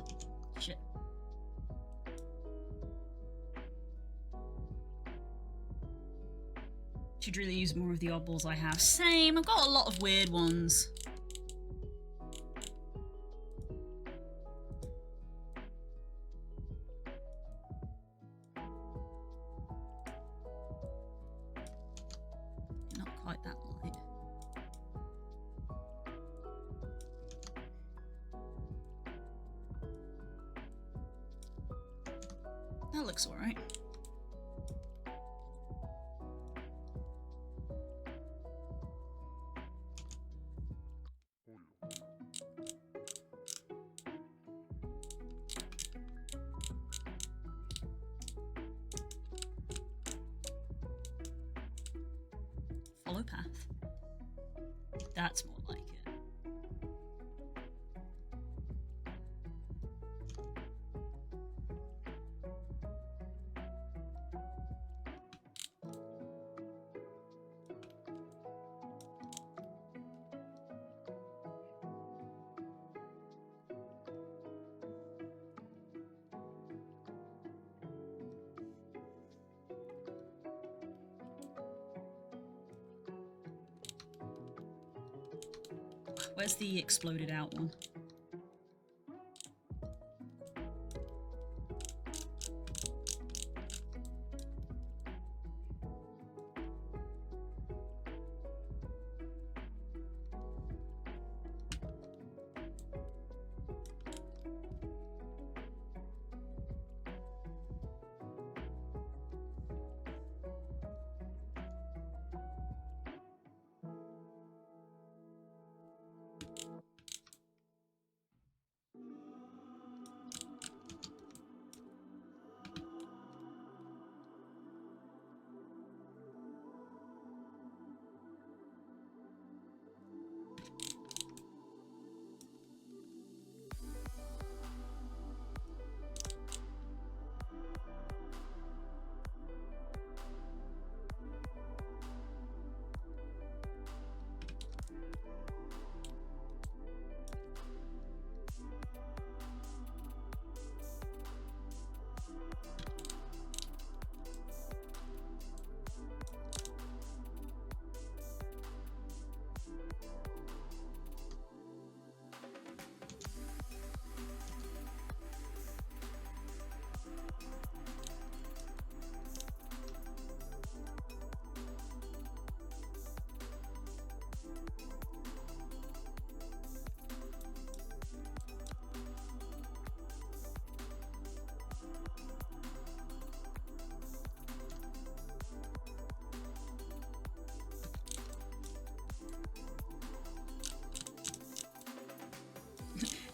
Shit. Should really use more of the oddballs I have. Same, I've got a lot of weird ones. Not quite that light. That looks alright. Follow path. That's more like it. Where's the exploded out one?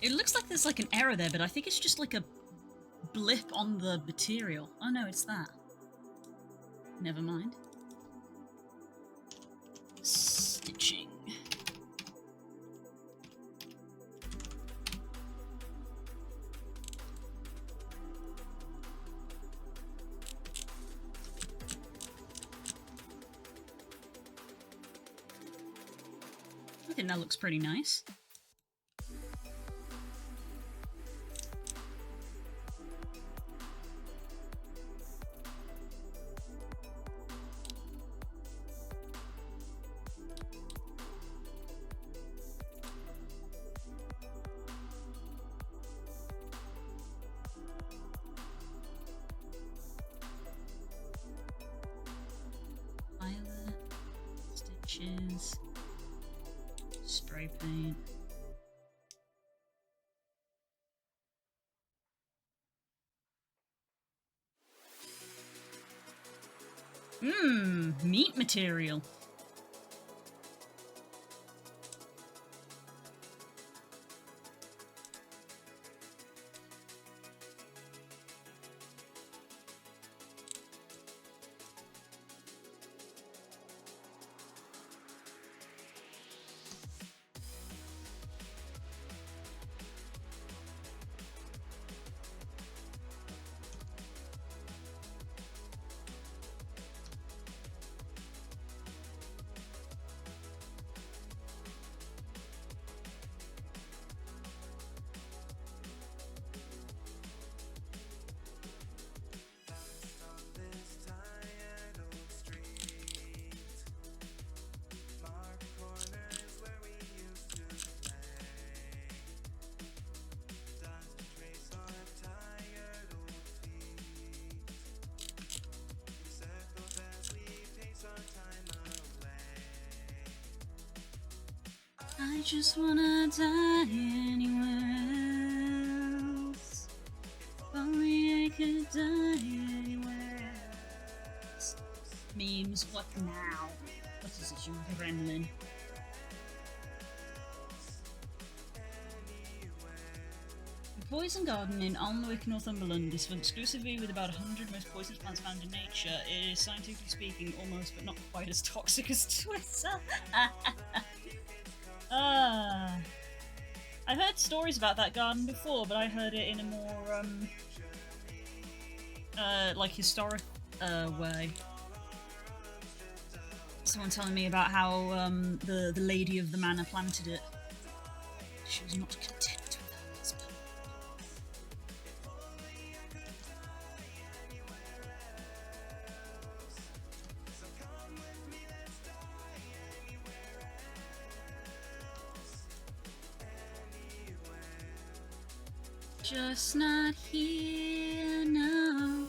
It looks like there's like an error there, but I think it's just like a blip on the material. Oh no, it's that. Never mind. Stitching. I think that looks pretty nice. Violet, stitches, spray paint. Meat material. just wanna die anywhere else. If only I could die anywhere else. Memes, what now? What is it, you gremlin? The poison garden in Alnwick, Northumberland is filled exclusively with about 100 most poisonous plants found in nature. It is, scientifically speaking, almost but not quite as toxic as Twitter. I've heard stories about that garden before, but I heard it in a more, like, historic, way. Someone telling me about how, the lady of the manor planted it. She was not content with her husband. Just not here now.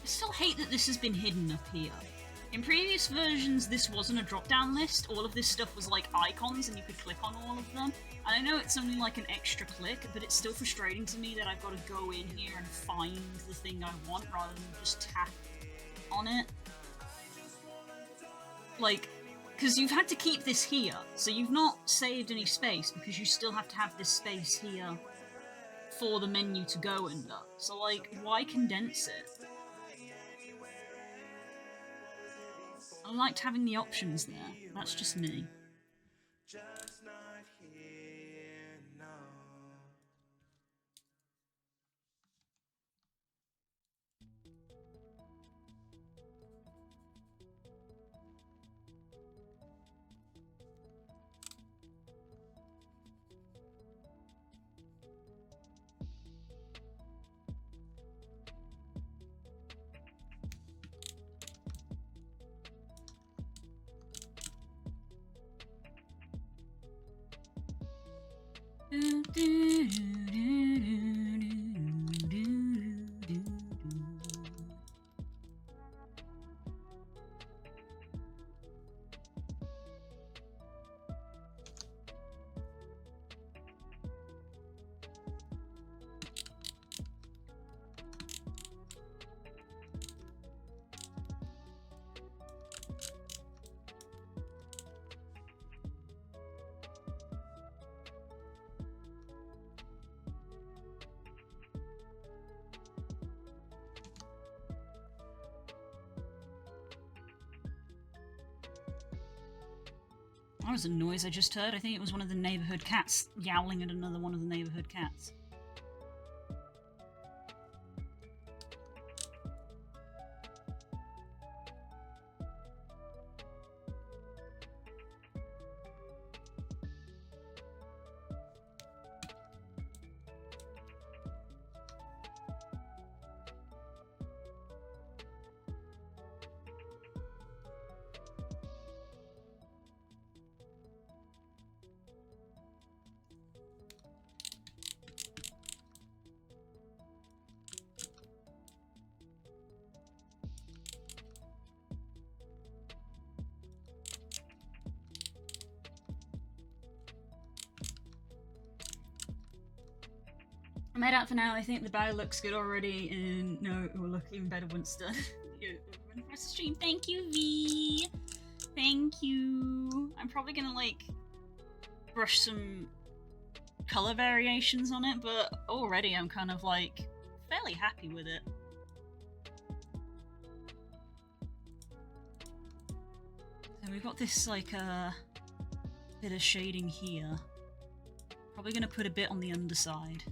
I still hate that this has been hidden up here. In previous versions, this wasn't a drop-down list. All of this stuff was like icons and you could click on all of them. And I know it's only like an extra click, but it's still frustrating to me that I've got to go in here and find the thing I want rather than just tap on it. Like, because you've had to keep this here, so you've not saved any space because you still have to have this space here for the menu to go under. So like, why condense it? I liked having the options there. That's just me. Just not here, no. That was a noise I just heard. I think it was one of the neighborhood cats yowling at another one of the neighborhood cats. I'm head out for now. I think the bow looks good already, and no, it will look even better once done. Press the stream. Thank you, V. Thank you. I'm probably gonna like brush some color variations on it, but already I'm kind of like fairly happy with it. So we've got this like bit of shading here. Probably gonna put a bit on the underside.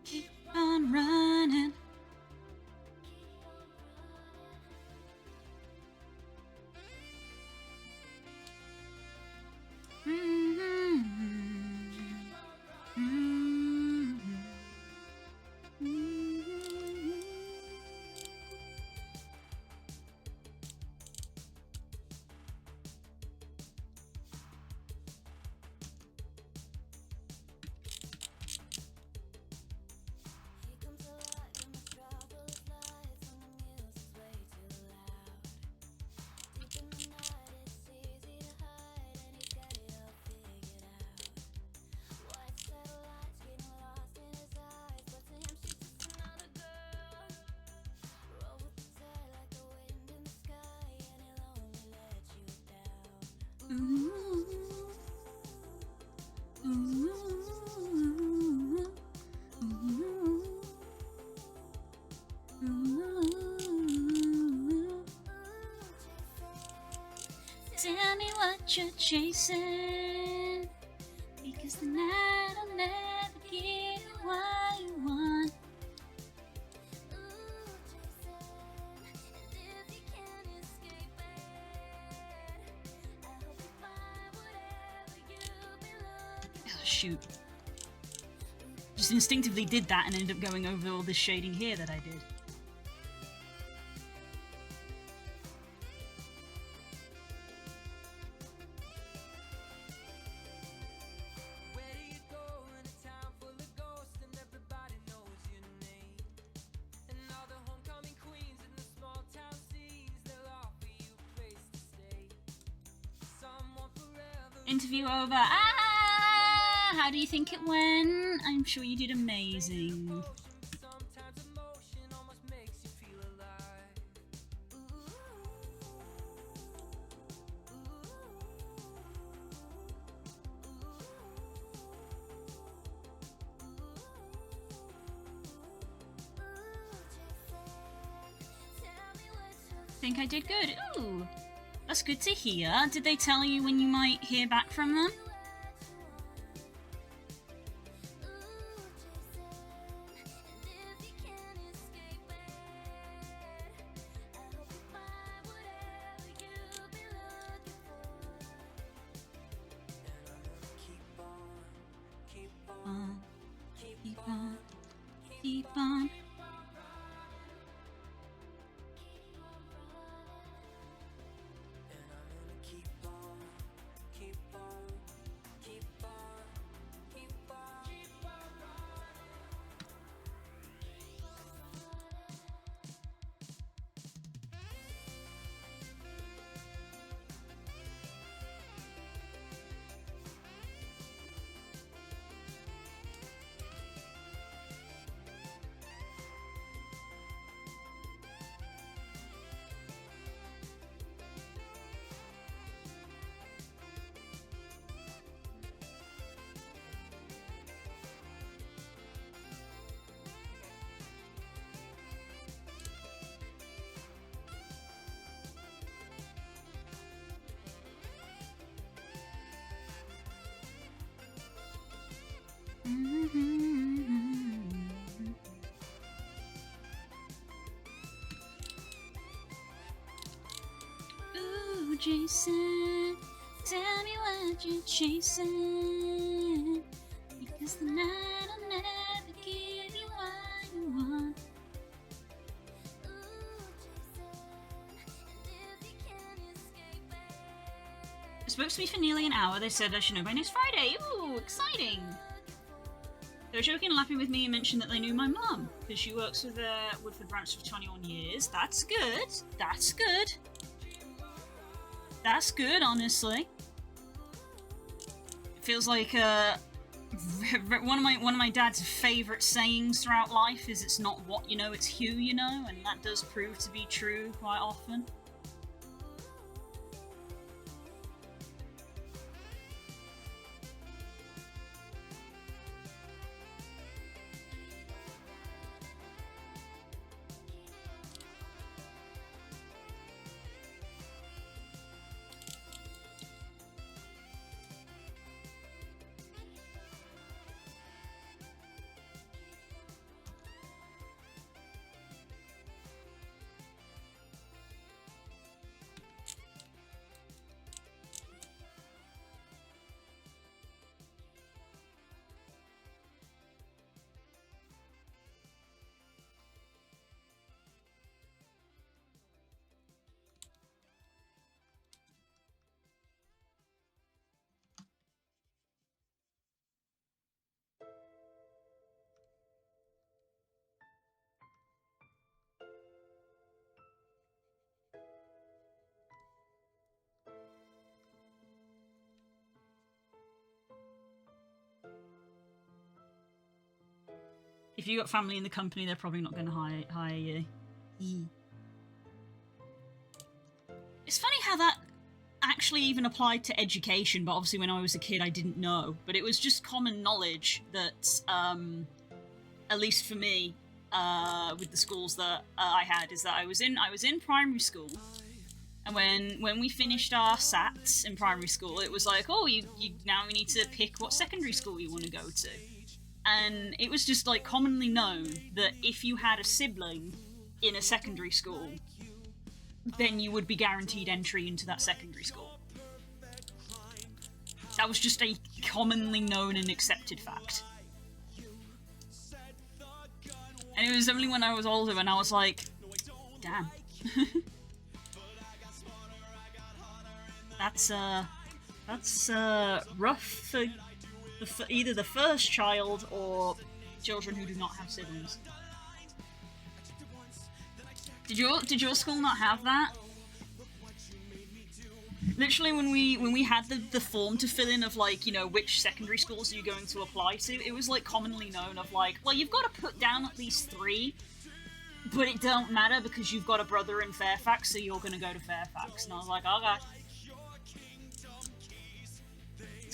Keep on running. Tell me what you're chasing, because tonight I'll never give you what you want. Oh, shoot. Just instinctively did that and ended up going over all this shading here that I did. Interview over. Ah! How do you think it went? I'm sure you did amazing. Think I did good. Ooh. That's good to hear. Did they tell you when you might hear back from them? Keep on, keep on. Ooh, Jason, Tell me what you're chasing, because the night will never give you what you want. It spoke to me for nearly an hour. They said I should know by next Friday. Ooh, exciting! They were joking and laughing with me and mentioned that they knew my mum, because she works with the Woodford branch for 21 years. That's good. That's good. That's good, honestly. It feels like one of my dad's favourite sayings throughout life is it's not what you know, it's who you know, and that does prove to be true quite often. If you got family in the company, they're probably not going to hire you. It's funny how that actually even applied to education, but obviously when I was a kid I didn't know. But it was just common knowledge that, at least for me, with the schools that I had, is that I was in primary school, and when we finished our SATs in primary school, it was like, oh, you now we need to pick what secondary school you want to go to. And it was just like commonly known that if you had a sibling in a secondary school, then you would be guaranteed entry into that secondary school. That was just a commonly known and accepted fact. And it was only when I was older when I was like, damn. That's rough for either the first child or children who do not have siblings. Did your school not have that? Literally, when we had the form to fill in of, like, you know, which secondary schools are you going to apply to, it was like commonly known of like, well, you've got to put down at least 3, but it don't matter because you've got a brother in Fairfax, so you're gonna go to Fairfax. And I was like, okay.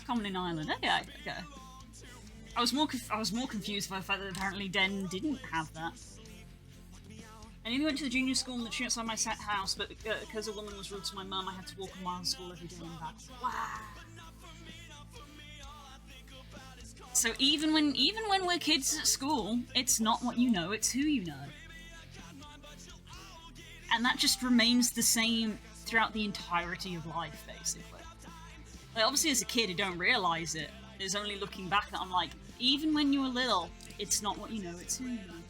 Common in Ireland. Okay. I was more confused by the fact that apparently Den didn't have that. I nearly went to the junior school literally outside my set house, but because a woman was rude to my mum, I had to walk a mile to school every day and back. Wow. So even when we're kids at school, it's not what you know, it's who you know. And that just remains the same throughout the entirety of life, basically. Like, obviously as a kid I don't realise it. It's only looking back that I'm like, even when you were little, it's not what you know, it's who you know.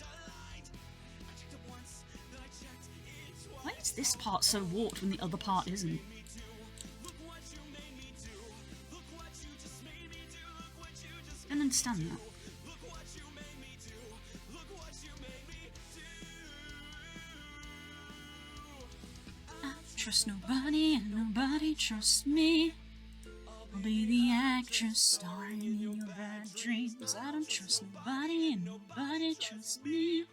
Why is this part so warped when the other part isn't? I don't understand that. I trust nobody and nobody trusts me. I'll be the actress starring in your bad dreams. I don't trust nobody and nobody trusts me.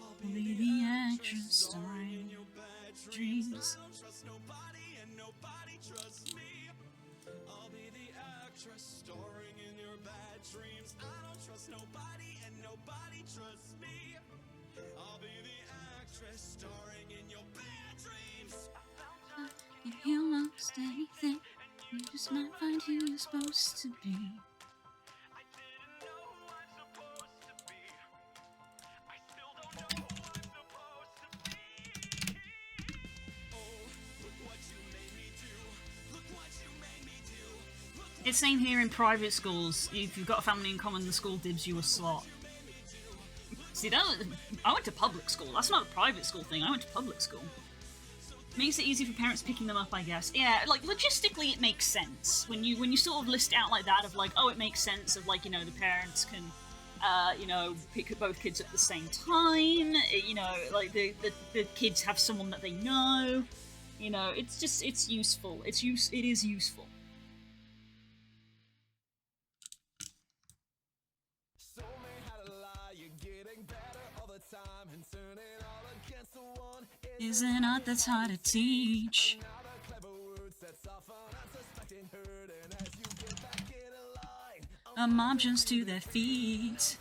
I'll be the actress starring in your bad dreams. I don't trust nobody and nobody trusts me. I'll be the actress starring in your bad dreams. I don't trust nobody and nobody trusts me. I'll be the actress starring in your bad dreams. If you lost anything, you just might find who you're supposed to be. I didn't know who I'm supposed to be. I still don't know who I'm supposed to be. Oh, look what you made me do. Look what you made me It's same here in private schools. If you've got a family in common, the school dibs you a slot. See, I went to public school. That's not a private school thing. I went to public school. Makes it easy for parents picking them up, I guess. Yeah, like, logistically it makes sense. When you sort of list out like that of like, oh, it makes sense of like, you know, the parents can, you know, pick both kids at the same time. You know, like the kids have someone that they know. You know, it's just, it's useful. It is useful. Show me how to lie, you're getting better all the time and turning all against the one. Isn't not that's hard to teach. Another clever word sets off an unsuspecting hurt, and as you get back in a line, A mom jumps to their feet.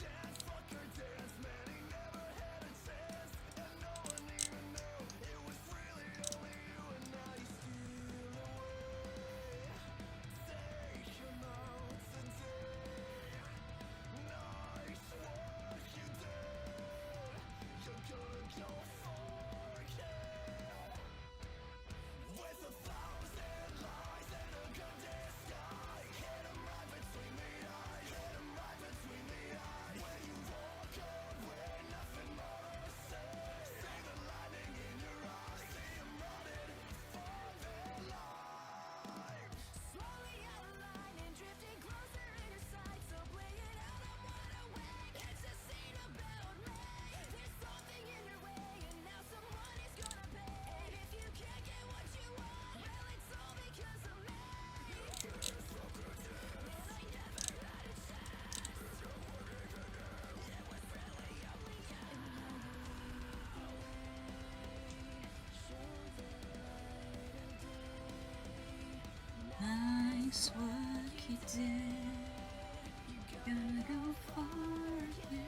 Nice work you did. You're gonna go far again.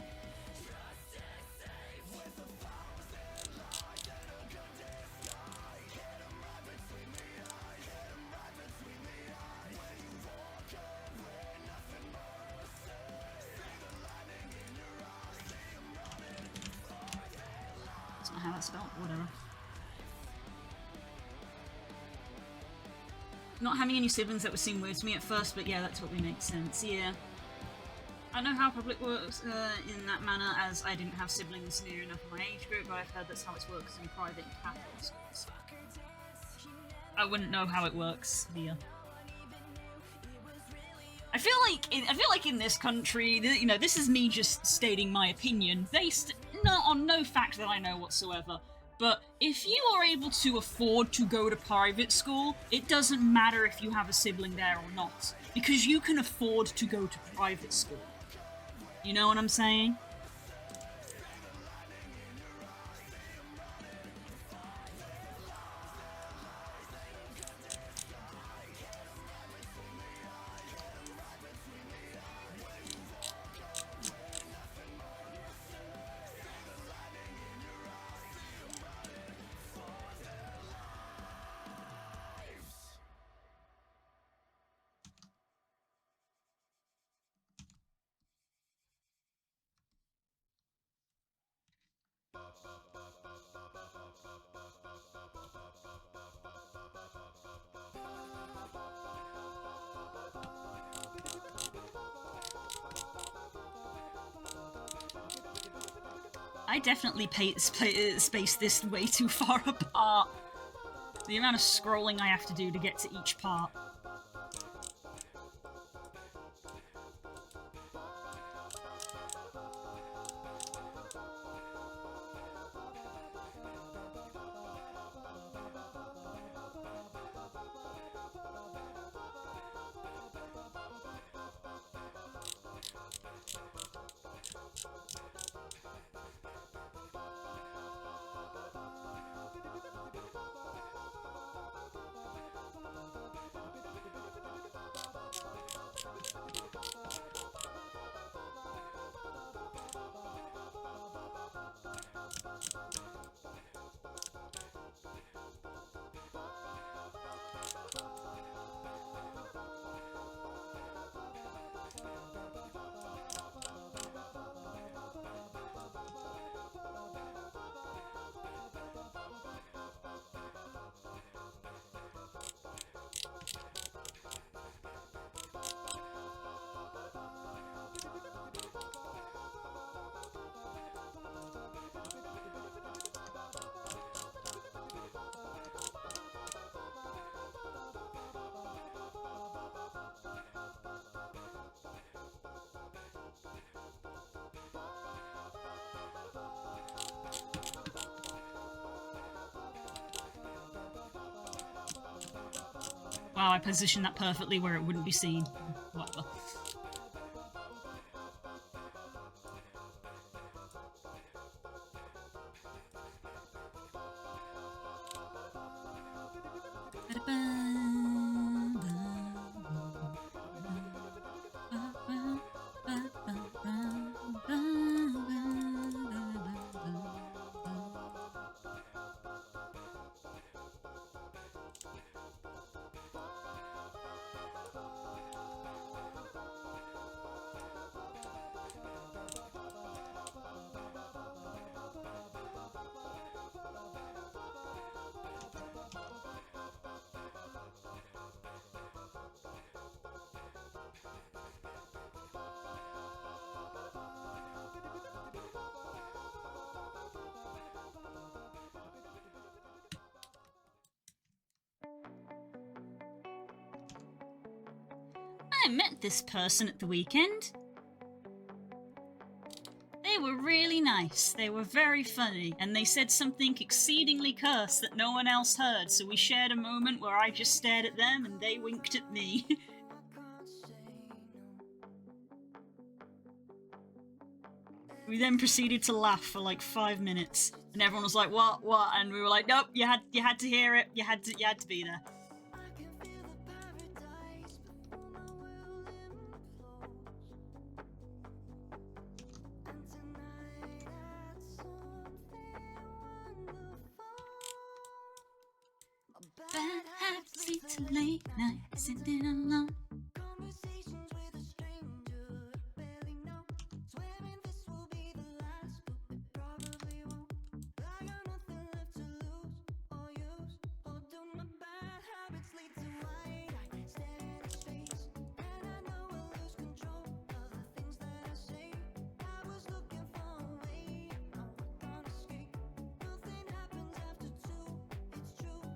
That's not how that's spelled, whatever. Not having any siblings, that would seem weird to me at first, but yeah, that totally makes sense, yeah. I know how public works in that manner, as I didn't have siblings near enough of my age group, but I've heard that's how it works in private and Catholic schools. I wouldn't know how it works here. I feel like in this country, you know, this is me just stating my opinion, based on no fact that I know whatsoever. But if you are able to afford to go to private school, it doesn't matter if you have a sibling there or not, because you can afford to go to private school. You know what I'm saying? I definitely spaced this way too far apart. The amount of scrolling I have to do to get to each part. Oh, I positioned that perfectly where it wouldn't be seen. Whatever. I met this person at the weekend. They were really nice. They were very funny, and they said something exceedingly cursed that no one else heard, so we shared a moment where I just stared at them and they winked at me. We then proceeded to laugh for like 5 minutes, and everyone was like, "What? What?" And we were like, "Nope, you had to hear it. You had to be there." Bad habits lead to late night sitting alone. Conversations with a stranger I barely know. Swearing this will be the last, but it probably won't. I got nothing left to lose or use or do. My bad habits lead to white. I stare at his face, and I know I'll lose control of the things that I say. I was looking for a way, now I can't escape. Nothing happens after two. It's true.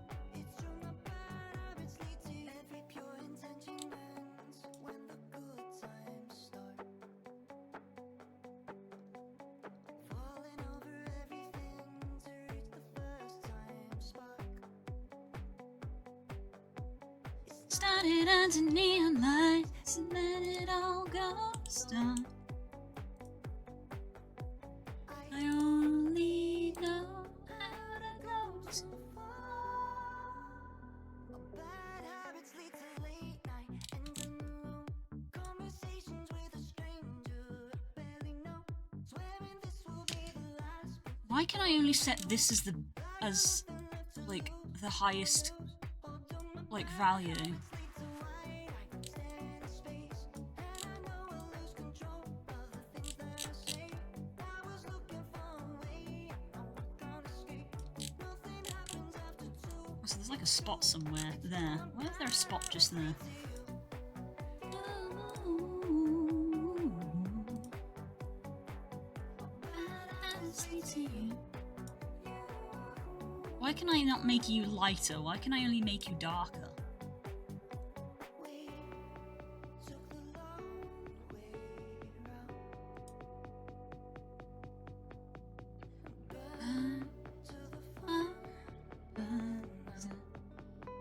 My bad habits lead to every pure intention ends when the good times start. Falling over everything to reach the first time spark. Started under neon lights and then it all goes down. I only know how to go so Bad habits lead to late night and alone. Conversations with a stranger I barely know. Swearing this will be the last. Why can I only set this as the like the highest like value? So there's like a spot somewhere there. Why is there a spot just there? Why can I not make you lighter? Why can I only make you darker?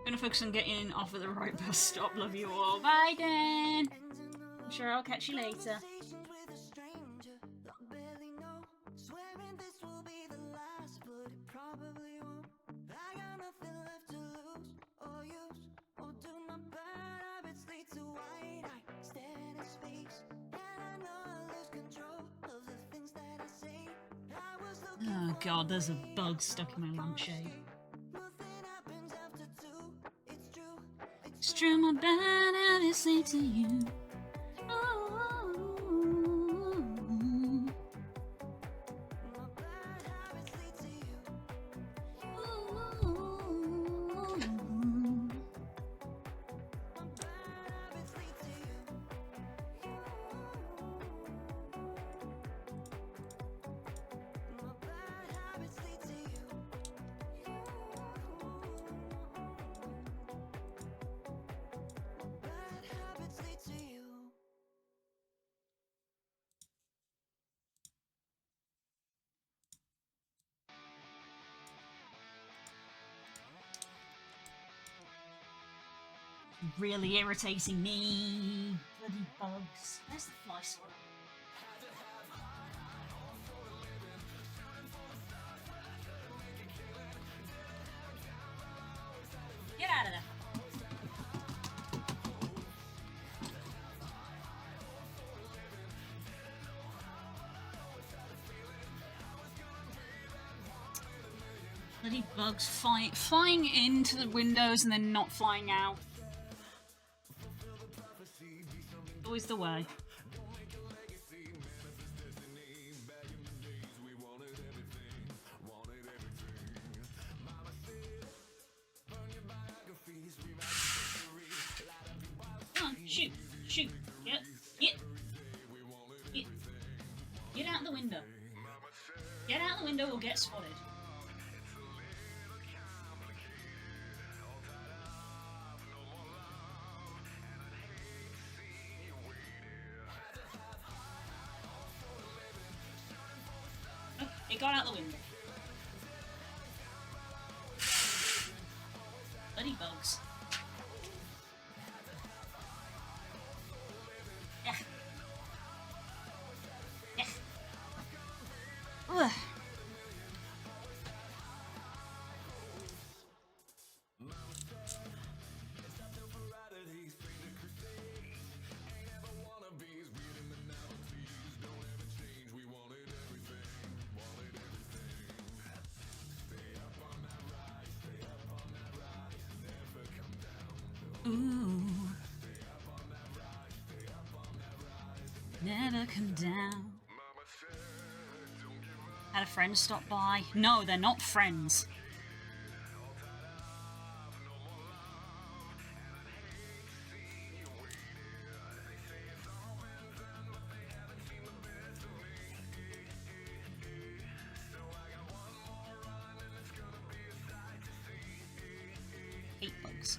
Gonna focus on getting off at the right bus stop. Love you all. Bye, Dan. I'm sure I'll catch you later. Oh god, there's a bug stuck in my lampshade. It's true, my bad habits lead to you. Bad habits lead to you. Really irritating me. Bloody bugs. Where's the fly swatter? Get out of there. Bloody bugs flying into the windows and then not flying out. Always the way. Come on, shoot. Get out the window. Get out the window or get spotted. Oh, it got out the window. Bloody bugs. Yeah. Yeah. Ugh. Ooh. Never come down. Had a friend stop by. No, they're not friends. Hate bugs.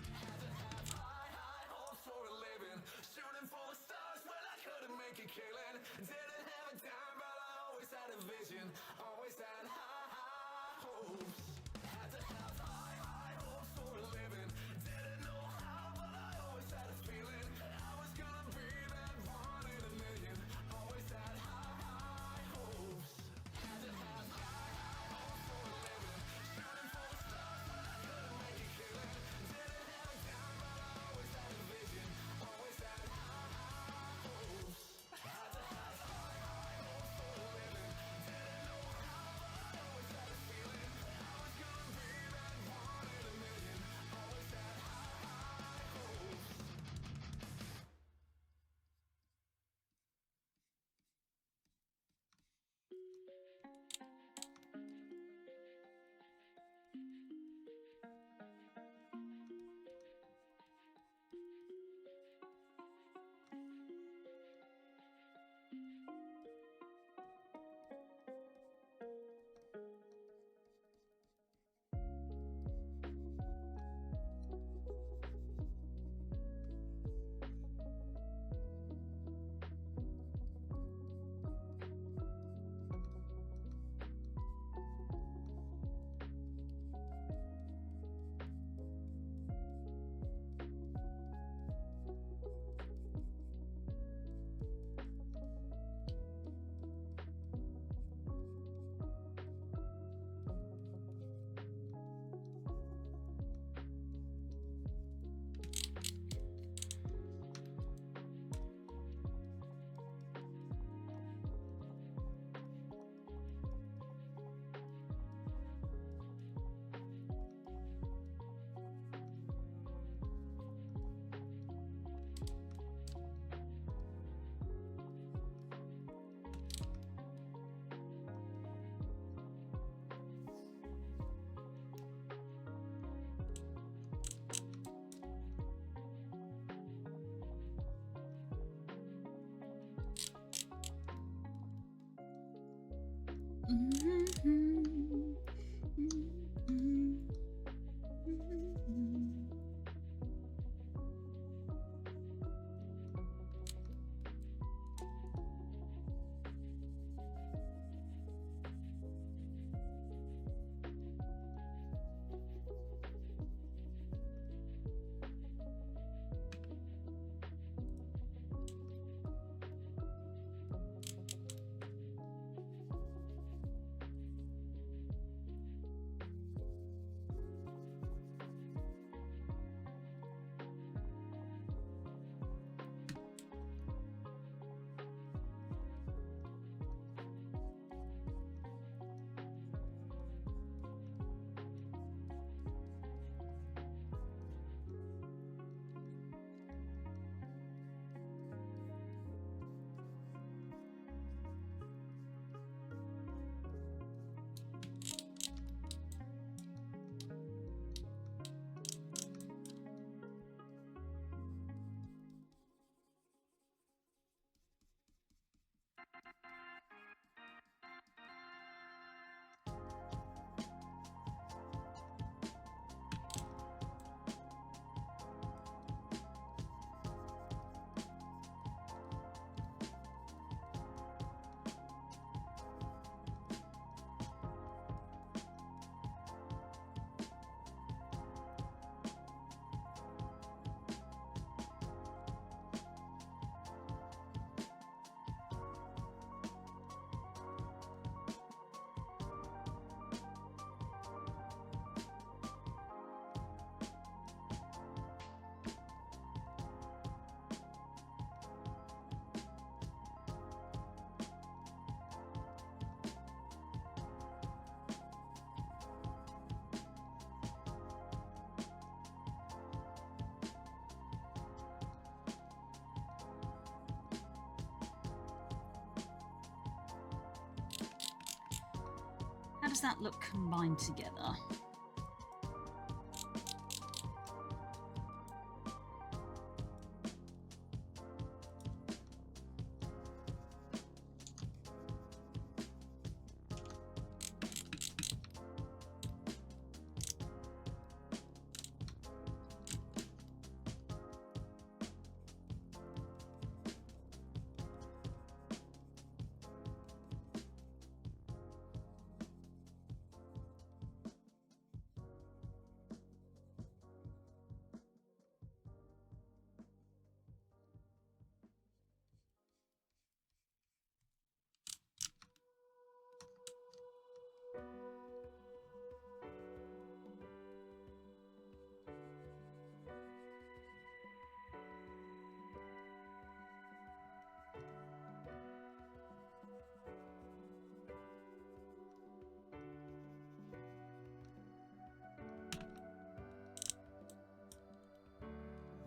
does that look combined together?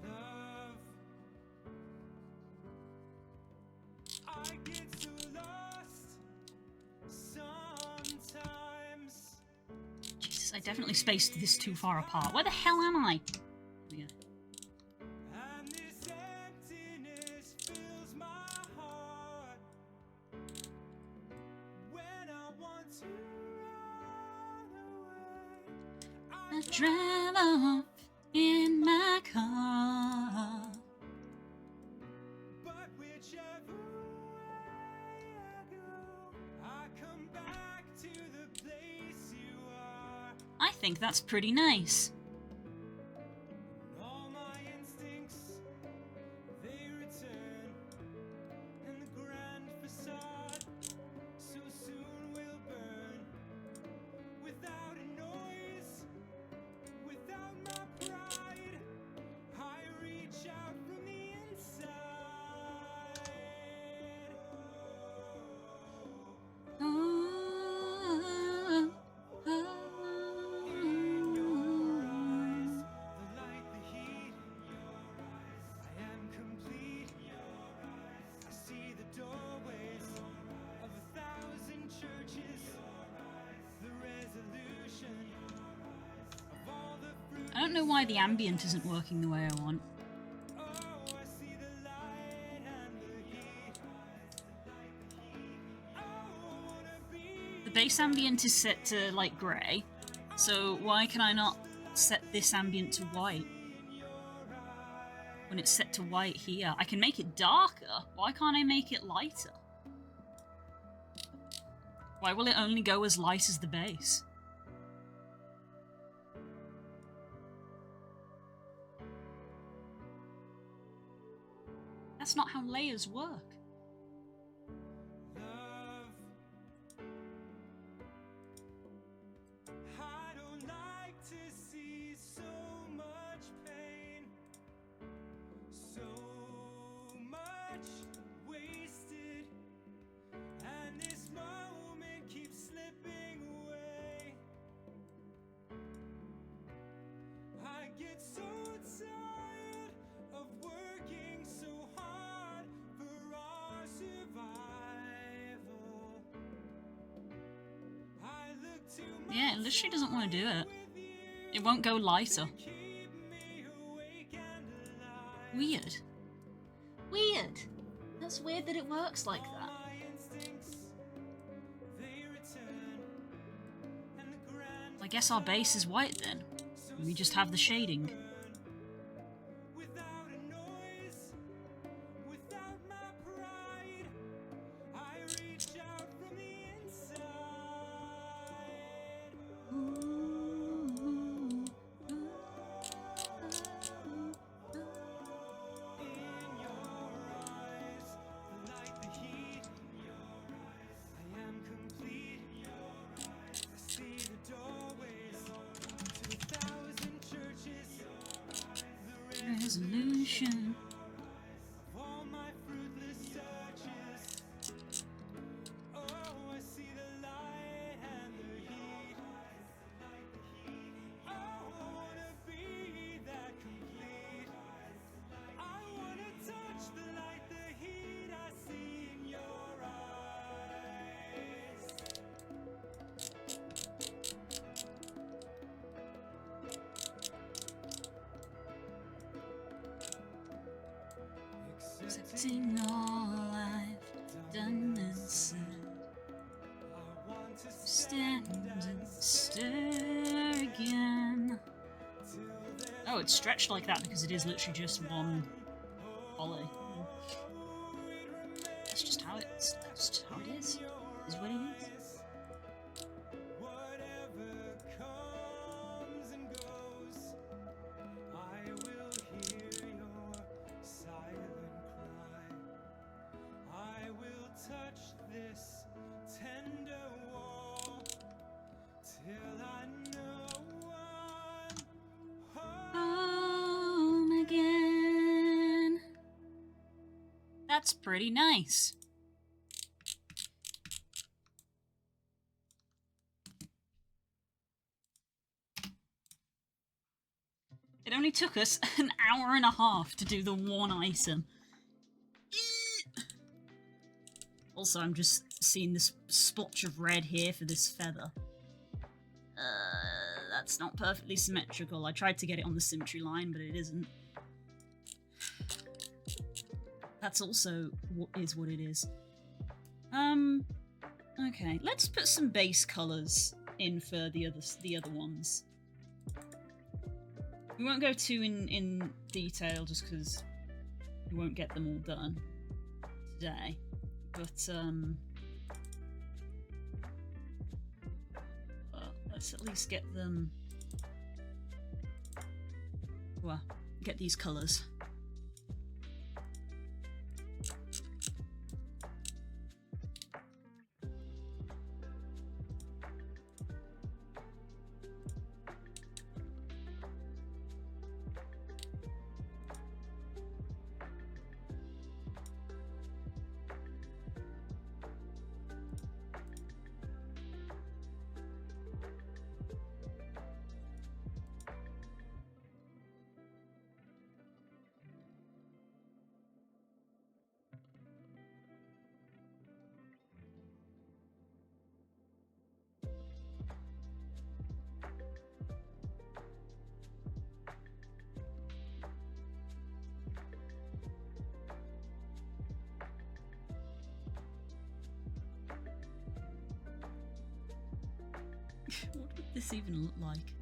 Love, I get so lost sometimes. Jesus, I definitely spaced this too far apart. Where the hell am I? Yeah. And this emptiness fills my heart when I want to run away. I drive off in my car. But whichever way I go, I come back to the place you are. I think that's pretty nice. All my instincts, they return, and the grand facade so soon will burn. Without a noise, without my pride, I reach out from the inside. Oh, In your eyes, the light, the heat. I am complete. I see the doorways of 1,000 churches. The resolution of all the fruit. I don't know why the ambient isn't working the way I want. Oh, I see the light and the heat. Oh, I wanna be The base ambient is set to light grey, so why can I not set this ambient to white? When it's set to white here, I can make it darker. Why can't I make it lighter? Why will it only go as light as the base? That's not how layers work. love. I don't like to see so much pain, so much wasted, and this moment keeps slipping away. I get so tired of working so hard for our survival. I look to my Yeah, it literally doesn't want to do it. It won't go lighter. keep me awake and alive. Weird. Weird. That's weird that it works like that. My instincts, they return, and the grand I guess our base is white then. We just have the shading. without a noise, without my pride, I reach out from the inside. In your eyes, the light, the heat. I am complete. I see the doorways to 1,000 churches. The Resolution. of all my fruitless searches. Oh, I see the light and the heat. Oh, I wanna be that complete. I wanna touch the light, the heat I see in your eyes. Reflecting all I've done and said. I want to Stand and stare again. Oh, it's stretched like that because it is literally just one volley. That's just how it's. That's just how it is. Is what it is. whatever comes and goes. I will hear your silent cry. I will touch this tender wall till I know I'm Home again. That's pretty nice. It only took us an hour and a half to do the one item. Also, I'm just seeing this splotch of red here for this feather. That's not perfectly symmetrical. I tried to get it on the symmetry line, but it isn't. That's also what it is. Okay, let's put some base colours in for the other ones. We won't go too in detail just because we won't get them all done today. But let's at least get them. Well, get these colours. What would this even look like?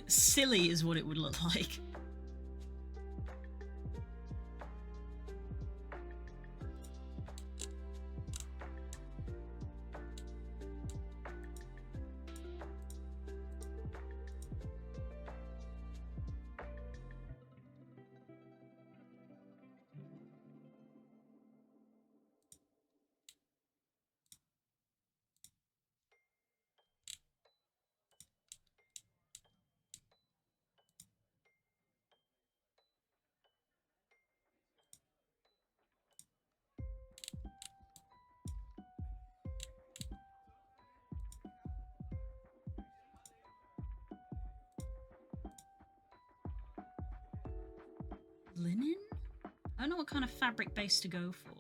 Silly is what it would look like. Linen? I don't know what kind of fabric base to go for.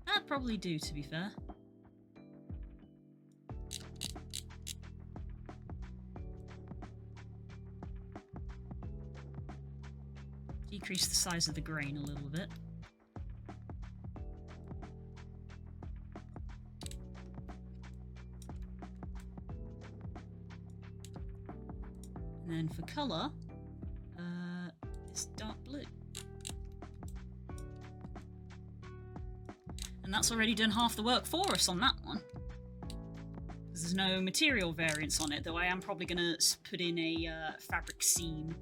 That'd probably do, to be fair. Decrease the size of the grain a little bit. And then for colour, it's dark blue. And that's already done half the work for us on that one. Because there's no material variance on it, though I am probably going to put in a fabric seam.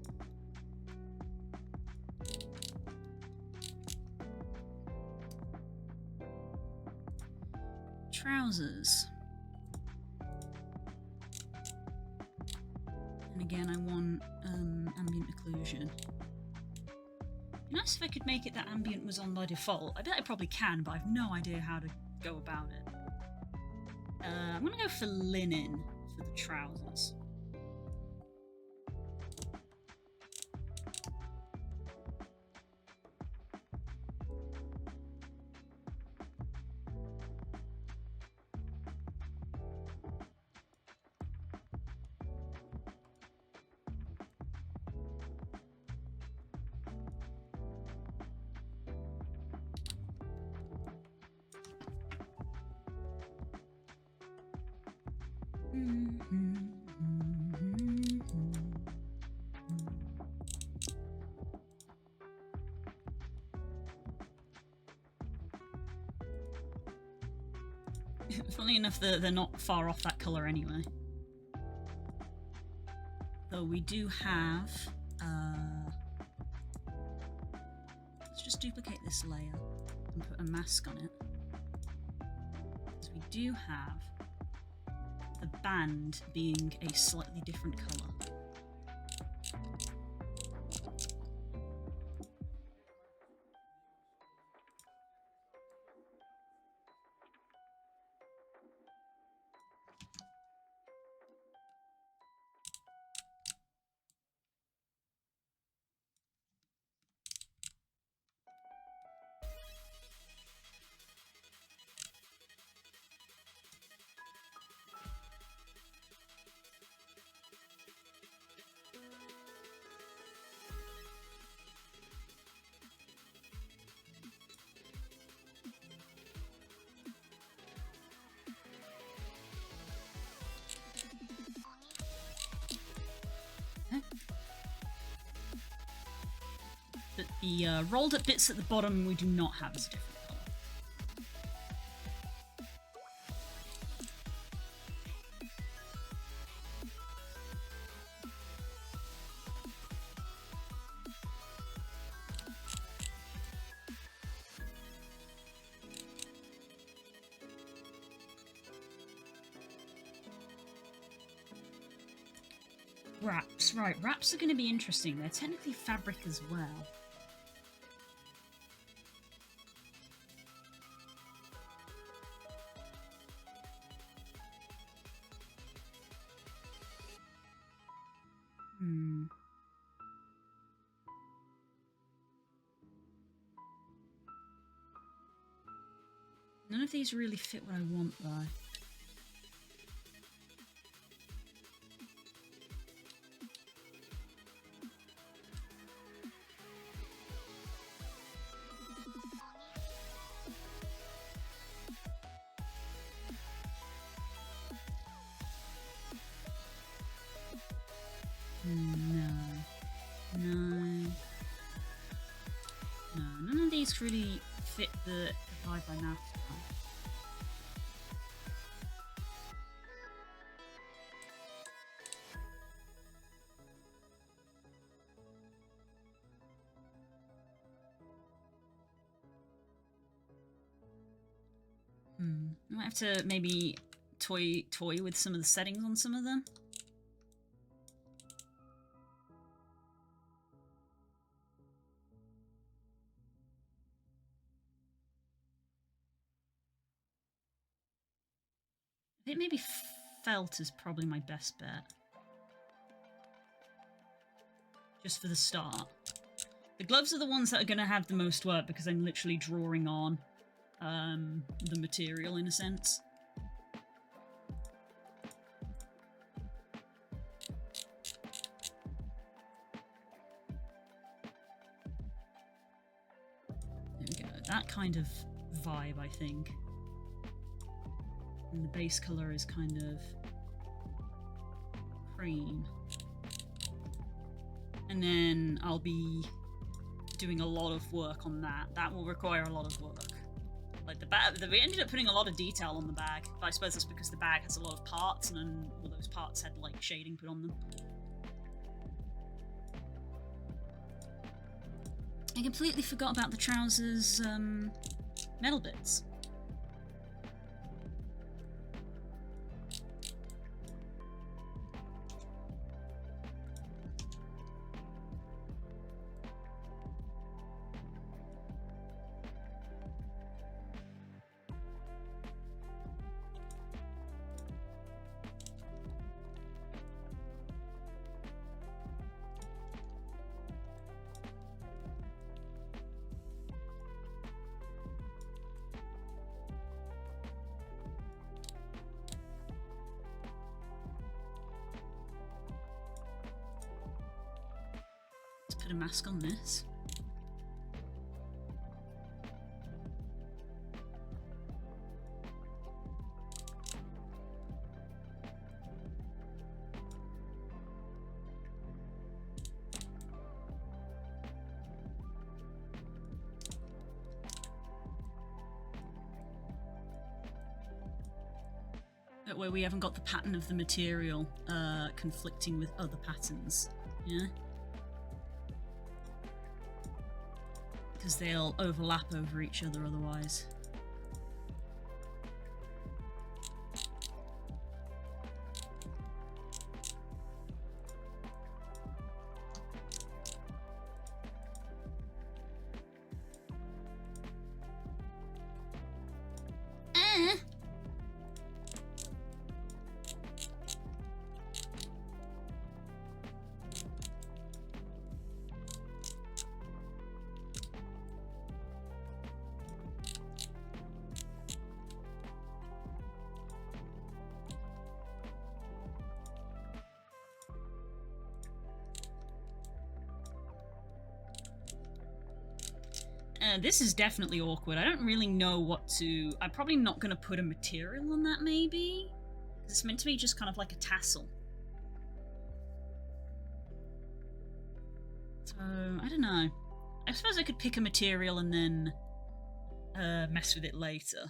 Trousers. And again, I want ambient occlusion. It'd be nice if I could make it that ambient was on by default. I bet I probably can, but I've no idea how to go about it. I'm gonna go for linen for the trousers. Funnily enough, they're not far off that colour anyway. Though we do have... let's just duplicate this layer and put a mask on it. Because we do have the band being a slightly different colour. But the rolled up bits at the bottom we do not have as a different colour. Wraps, right, wraps are going to be interesting. They're technically fabric as well. None of these really fit what I want, though. No, none of these really fit the vibe I'm after. I might have to maybe toy with some of the settings on some of them. I think maybe felt is probably my best bet. Just for the start. The gloves are the ones that are going to have the most work because I'm literally drawing on the material in a sense. There we go. That kind of vibe, I think. And the base colour is kind of cream. And then I'll be doing a lot of work on that. That will require a lot of work. Like the bag, we ended up putting a lot of detail on the bag, but I suppose that's because the bag has a lot of parts, and then all those parts had like shading put on them. I completely forgot about the trousers metal bits. Put a mask on this. That way we haven't got the pattern of the material conflicting with other patterns. Yeah? Because they'll overlap over each other otherwise. This is definitely awkward. I don't really know what to... I'm probably not going to put a material on that, maybe? It's meant to be just kind of like a tassel. So, I don't know. I suppose I could pick a material and then mess with it later.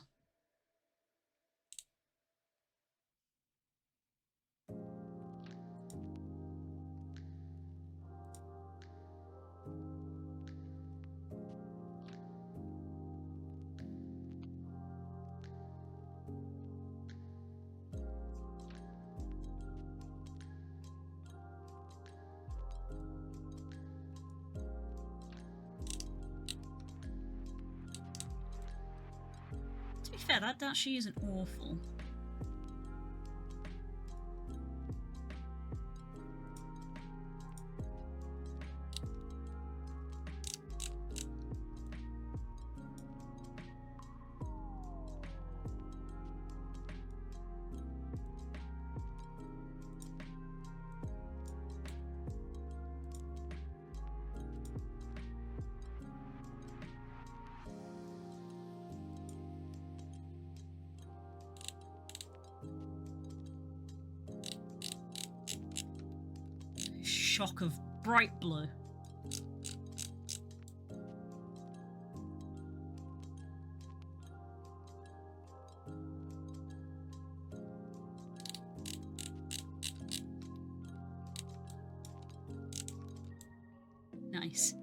To be fair, that actually isn't awful. Shock of bright blue. Nice.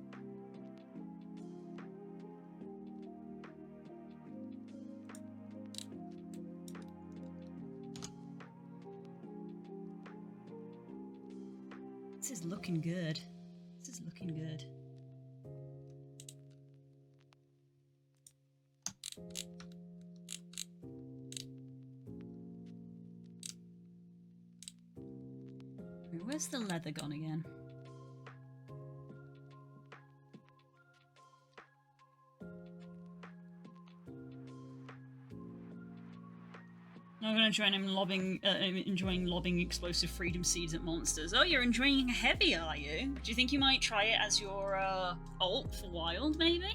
This is looking good. This is looking good. Where's the leather gone again? I'm going to join him enjoying lobbing explosive freedom seeds at monsters. Oh, you're enjoying heavy, are you? Do you think you might try it as your ult for wild, maybe?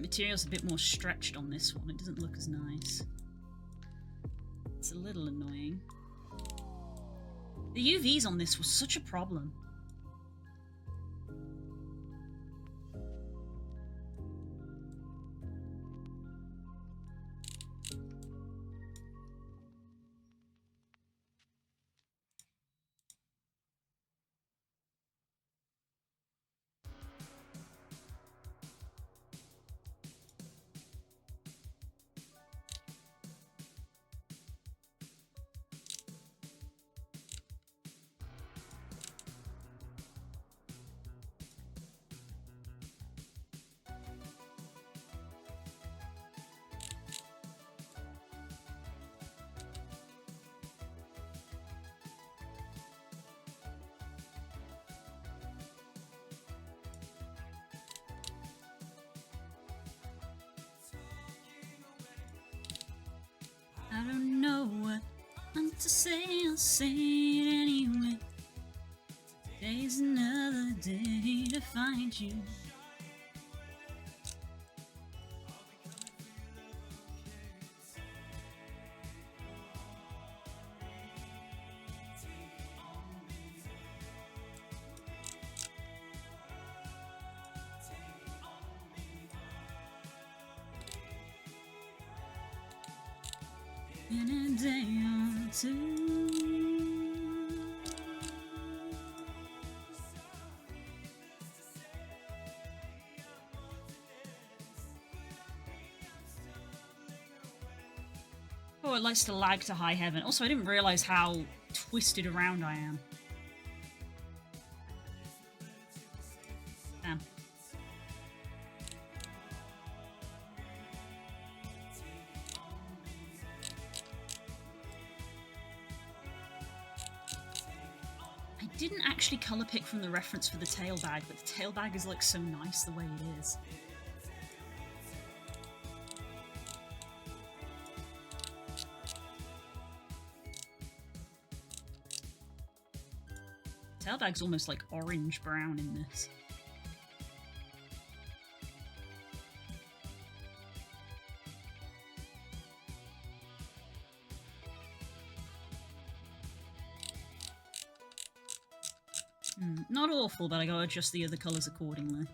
Material's a bit more stretched on this one. It doesn't look as nice. It's a little annoying. The UVs on this was such a problem. I don't know what to say, I'll say it anyway. Today Today's another day to find you. In a day or two. Oh, it likes to lag to high heaven. Also, I didn't realize how twisted around I am. Damn. I didn't actually colour pick from the reference for the tail bag, but the tail bag is like so nice the way it is. Tail bag's almost like orange brown in this. Not awful, but I gotta adjust the other colours accordingly.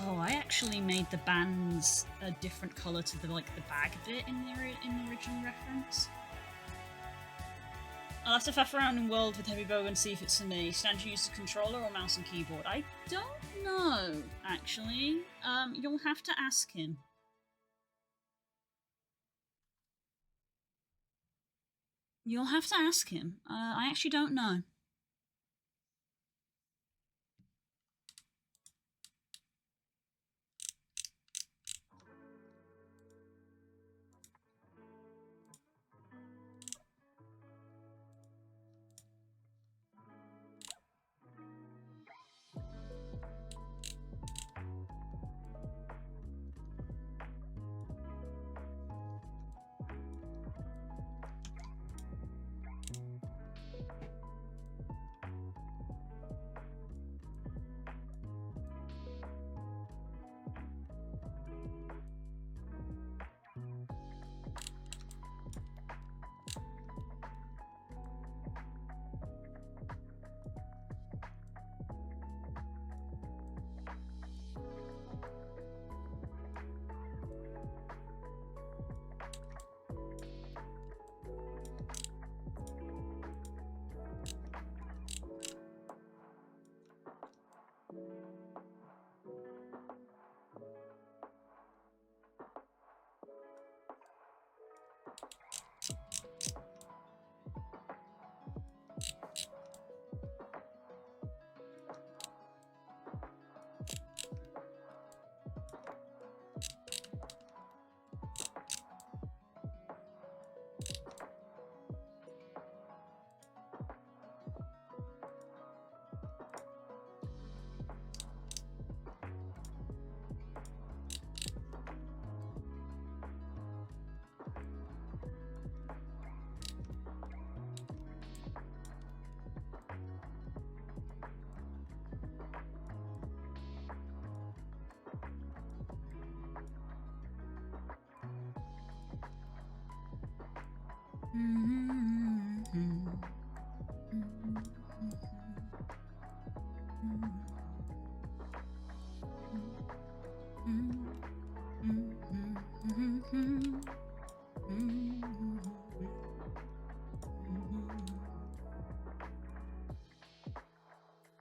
Oh, I actually made the bands a different colour to the the bag bit in the original reference. I'll have to faff around in World with Heavy Bow and see if it's for me. Stand to use a controller or mouse and keyboard? I don't know, actually. You'll have to ask him. You'll have to ask him. I actually don't know.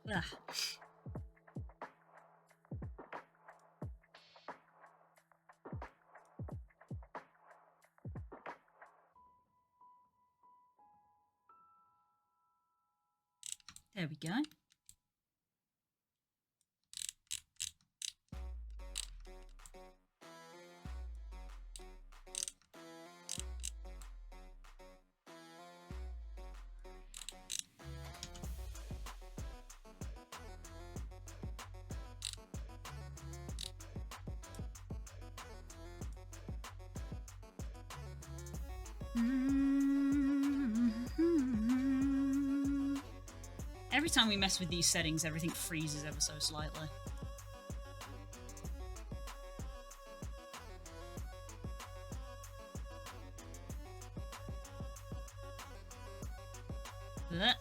Ugh. There we go. Every time we mess with these settings, everything freezes ever so slightly. Blech.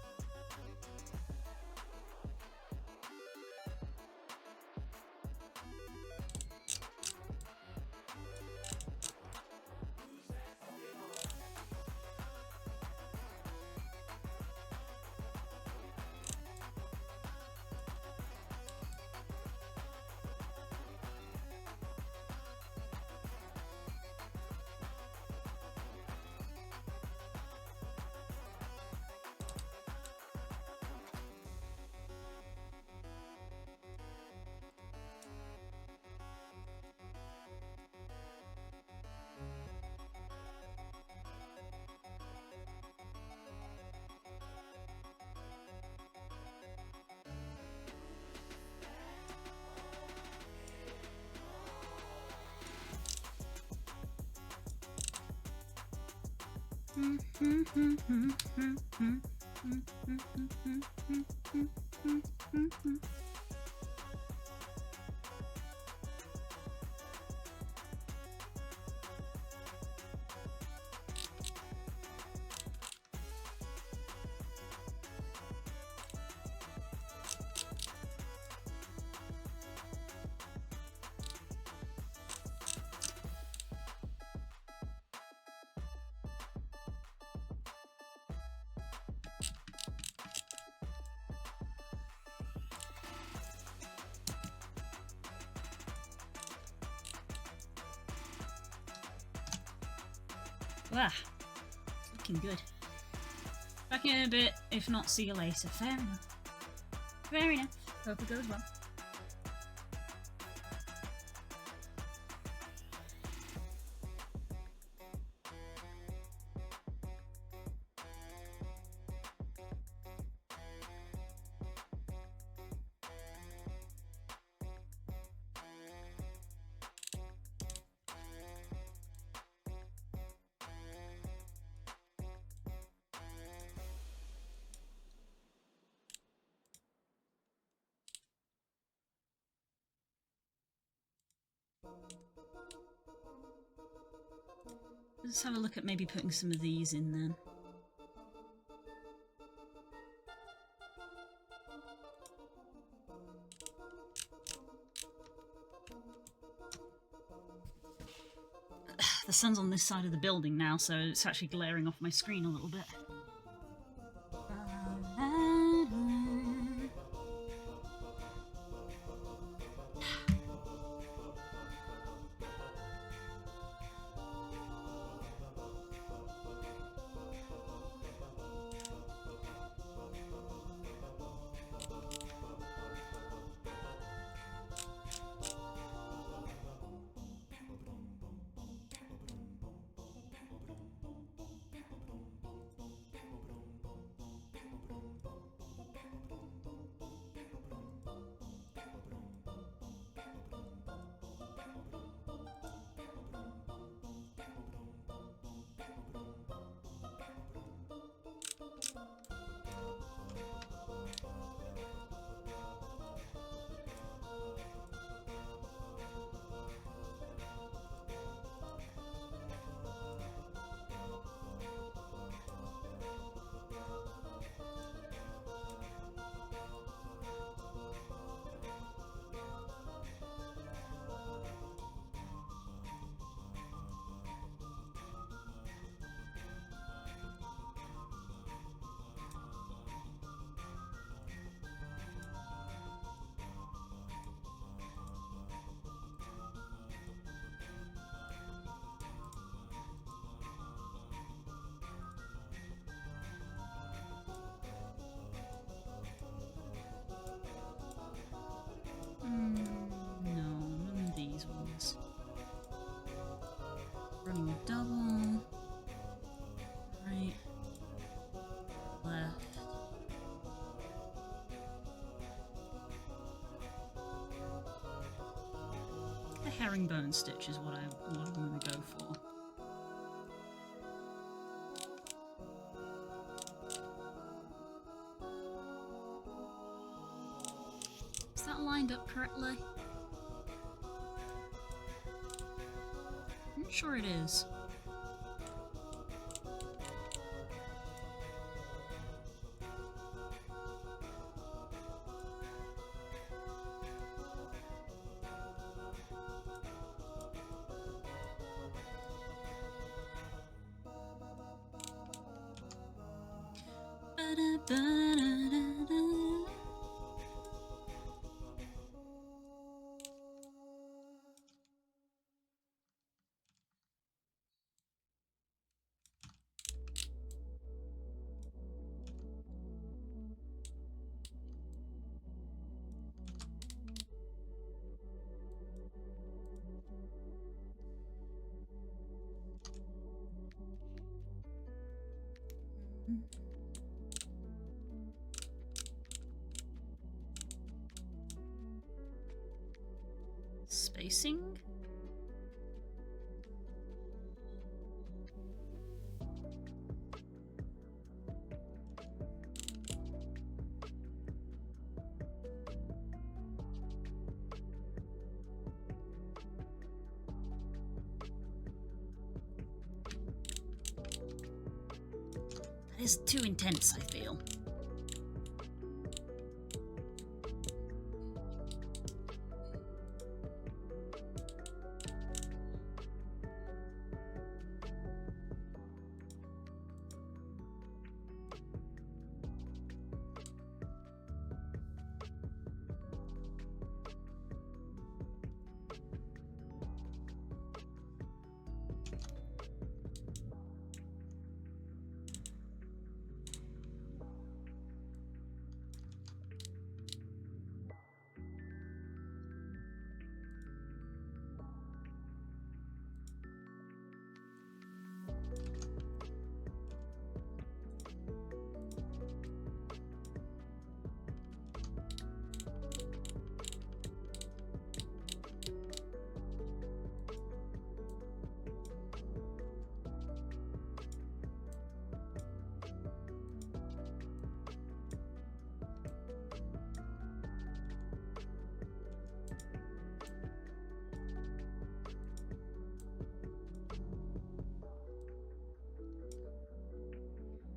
Wow, it's looking good. Back in a bit, if not, see you later. Fair enough. Fair enough. Hope it goes well. Let's have a look at maybe putting some of these in then. The sun's on this side of the building now, so it's actually glaring off my screen a little bit. Going double. Right. Left. The herringbone stitch is what I'm going to go for. Is that lined up correctly? I'm not sure it is. Ba-da-ba-da-da-da. Spacing? That is too intense, I feel.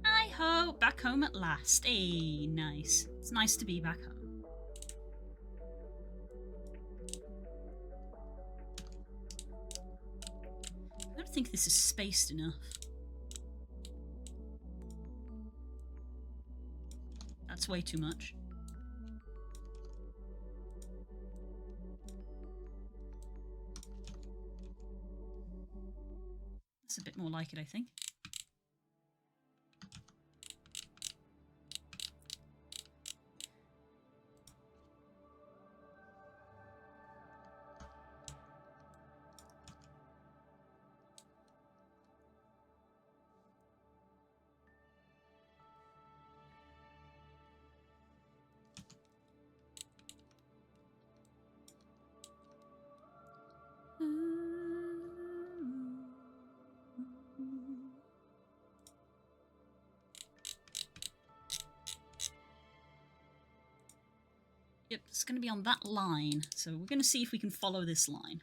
Hi-ho! Back home at last. Hey, nice. It's nice to be back home. I don't think this is spaced enough. That's way too much. That's a bit more like it, I think. Yep, it's going to be on that line. So we're going to see if we can follow this line.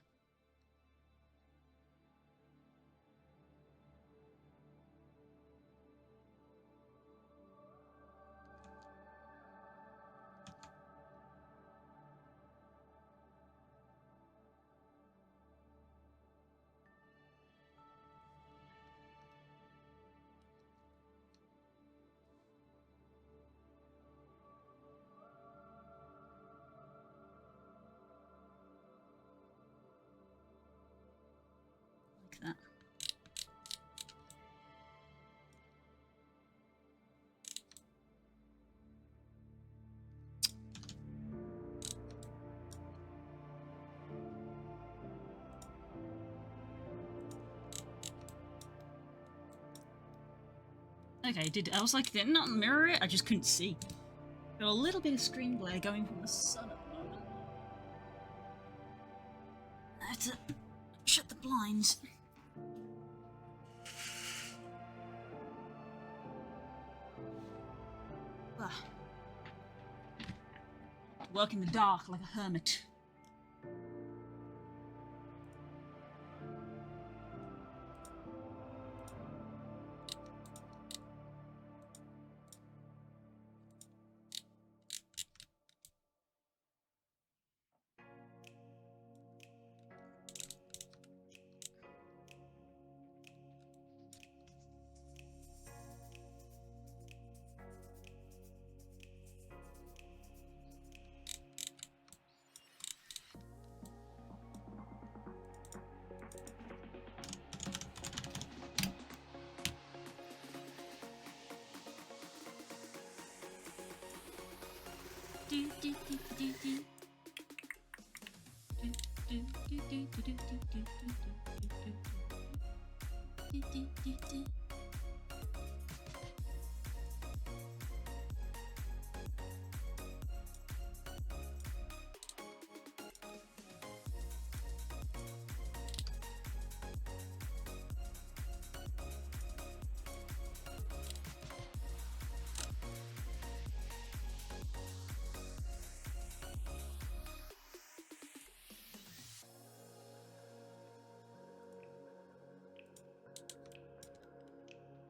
Okay, I was like, did it not mirror it? I just couldn't see. Got a little bit of screen glare going from the sun at the moment. I have to shut the blinds. Ugh. Work in the dark like a hermit.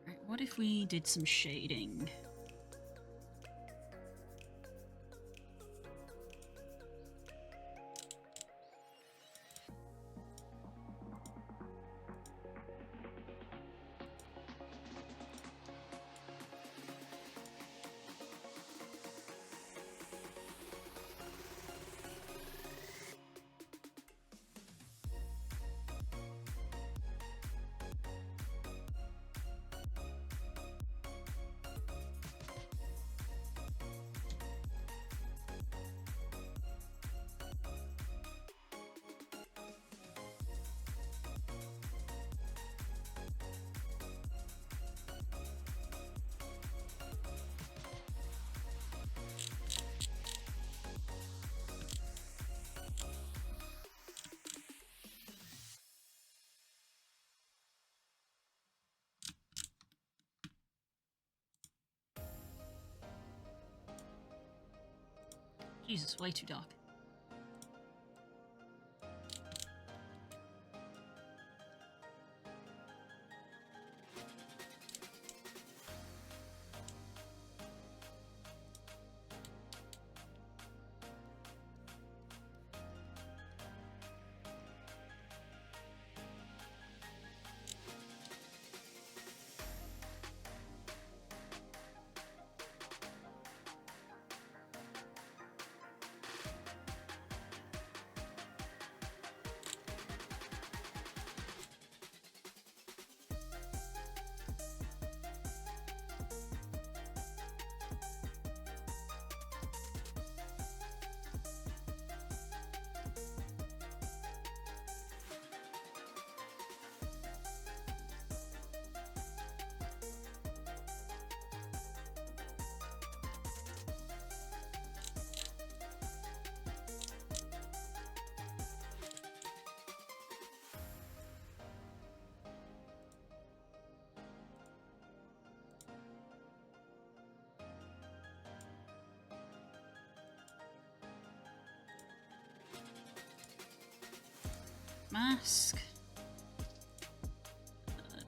Right, what if we did some shading? Jesus, way too dark. Mask.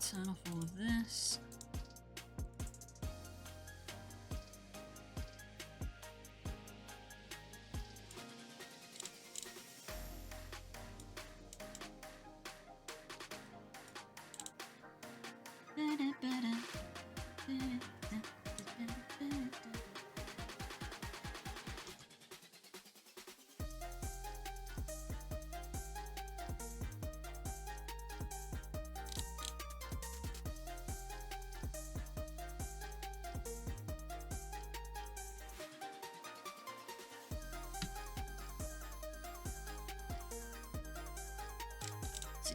Turn off all of this.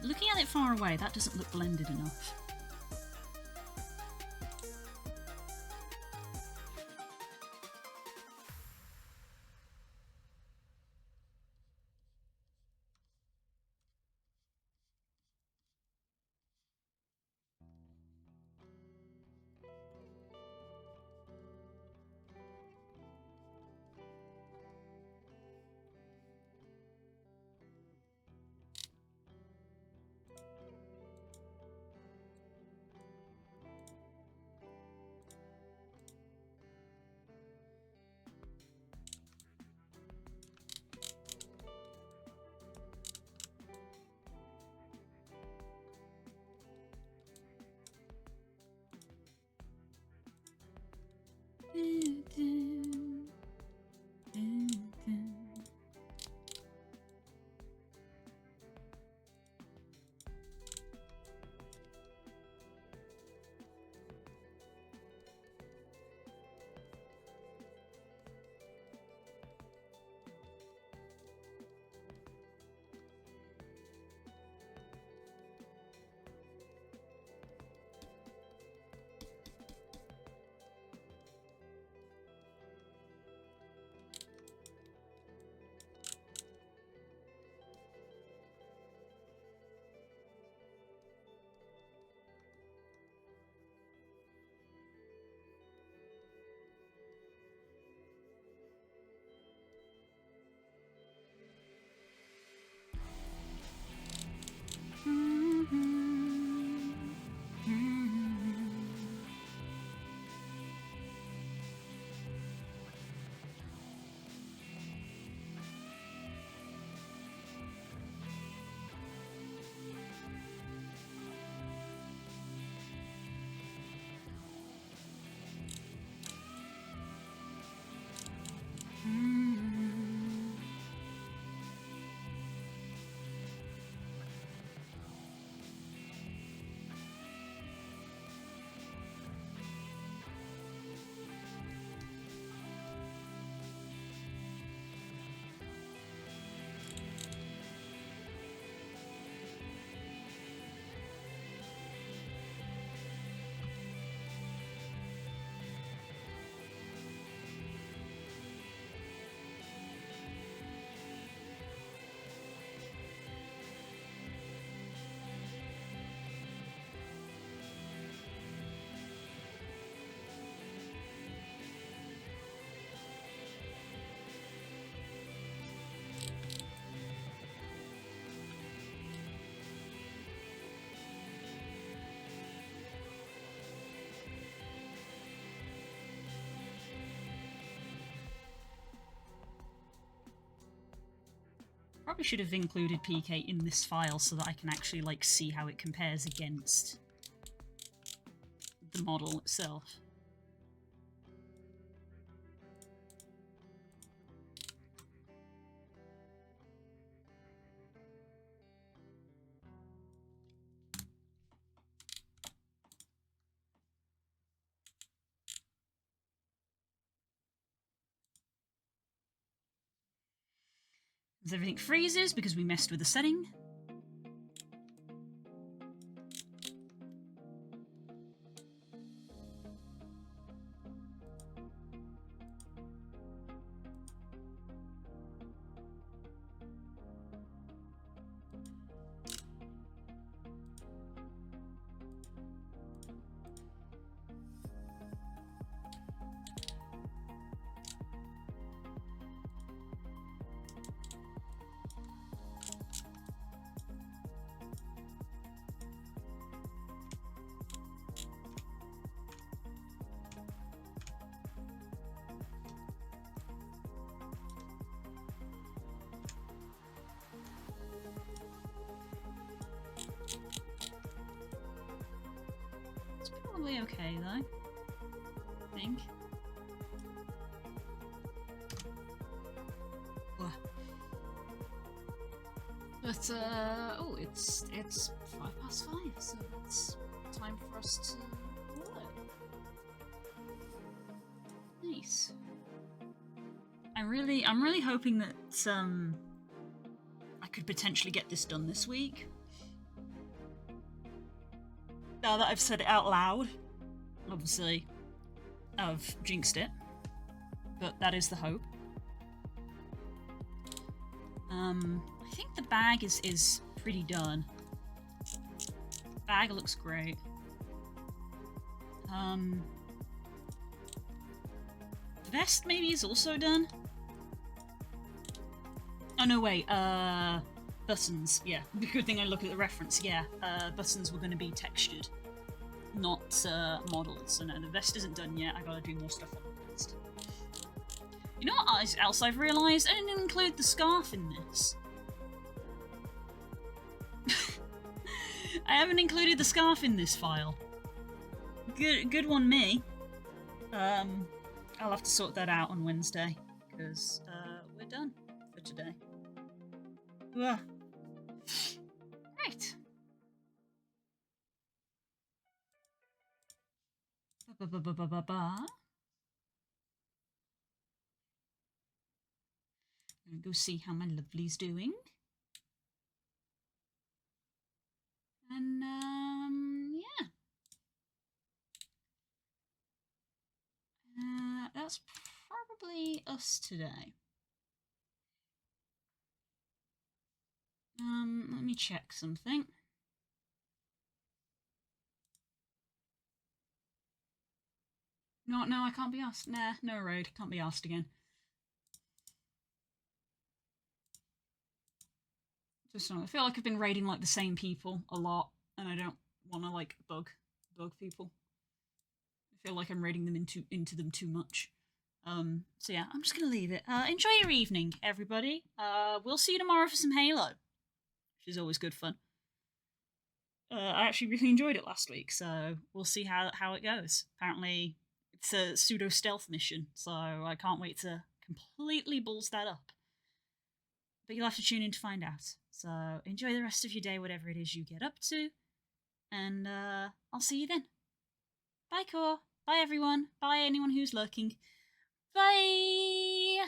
Looking at it far away, that doesn't look blended enough. Probably should have included PK in this file so that I can actually like see how it compares against the model itself. As everything freezes because we messed with the setting. It's probably okay though, I think. Ugh. But oh, it's 5:05, so it's time for us to work. Nice. I'm really hoping that I could potentially get this done this week. Now that I've said it out loud, obviously, I've jinxed it, but that is the hope. I think the bag is pretty done. Bag looks great. Vest maybe is also done. Oh no, wait, buttons, yeah. Good thing I look at the reference, yeah. Buttons were going to be textured, not models. So no, the vest isn't done yet. I gotta do more stuff on the vest. You know what else I've realised? I didn't include the scarf in this. I haven't included the scarf in this file. Good one, me. I'll have to sort that out on Wednesday, because we're done for today. Ugh. Right. Ba-ba-ba-ba-ba-ba. I'm gonna go see how my lovely's doing. And, yeah. That's probably us today. Let me check something. No, I can't be asked. Nah, no road. Can't be asked again. Just I feel like I've been raiding like the same people a lot, and I don't want to like bug people. I feel like I'm raiding them into them too much. So yeah, I'm just gonna leave it. Enjoy your evening, everybody. We'll see you tomorrow for some Halo, which is always good fun. I actually really enjoyed it last week, so we'll see how it goes. Apparently, it's a pseudo stealth mission, so I can't wait to completely balls that up. But you'll have to tune in to find out. So enjoy the rest of your day, whatever it is you get up to, and I'll see you then. Bye, Core. Bye, everyone. Bye, anyone who's lurking. Bye!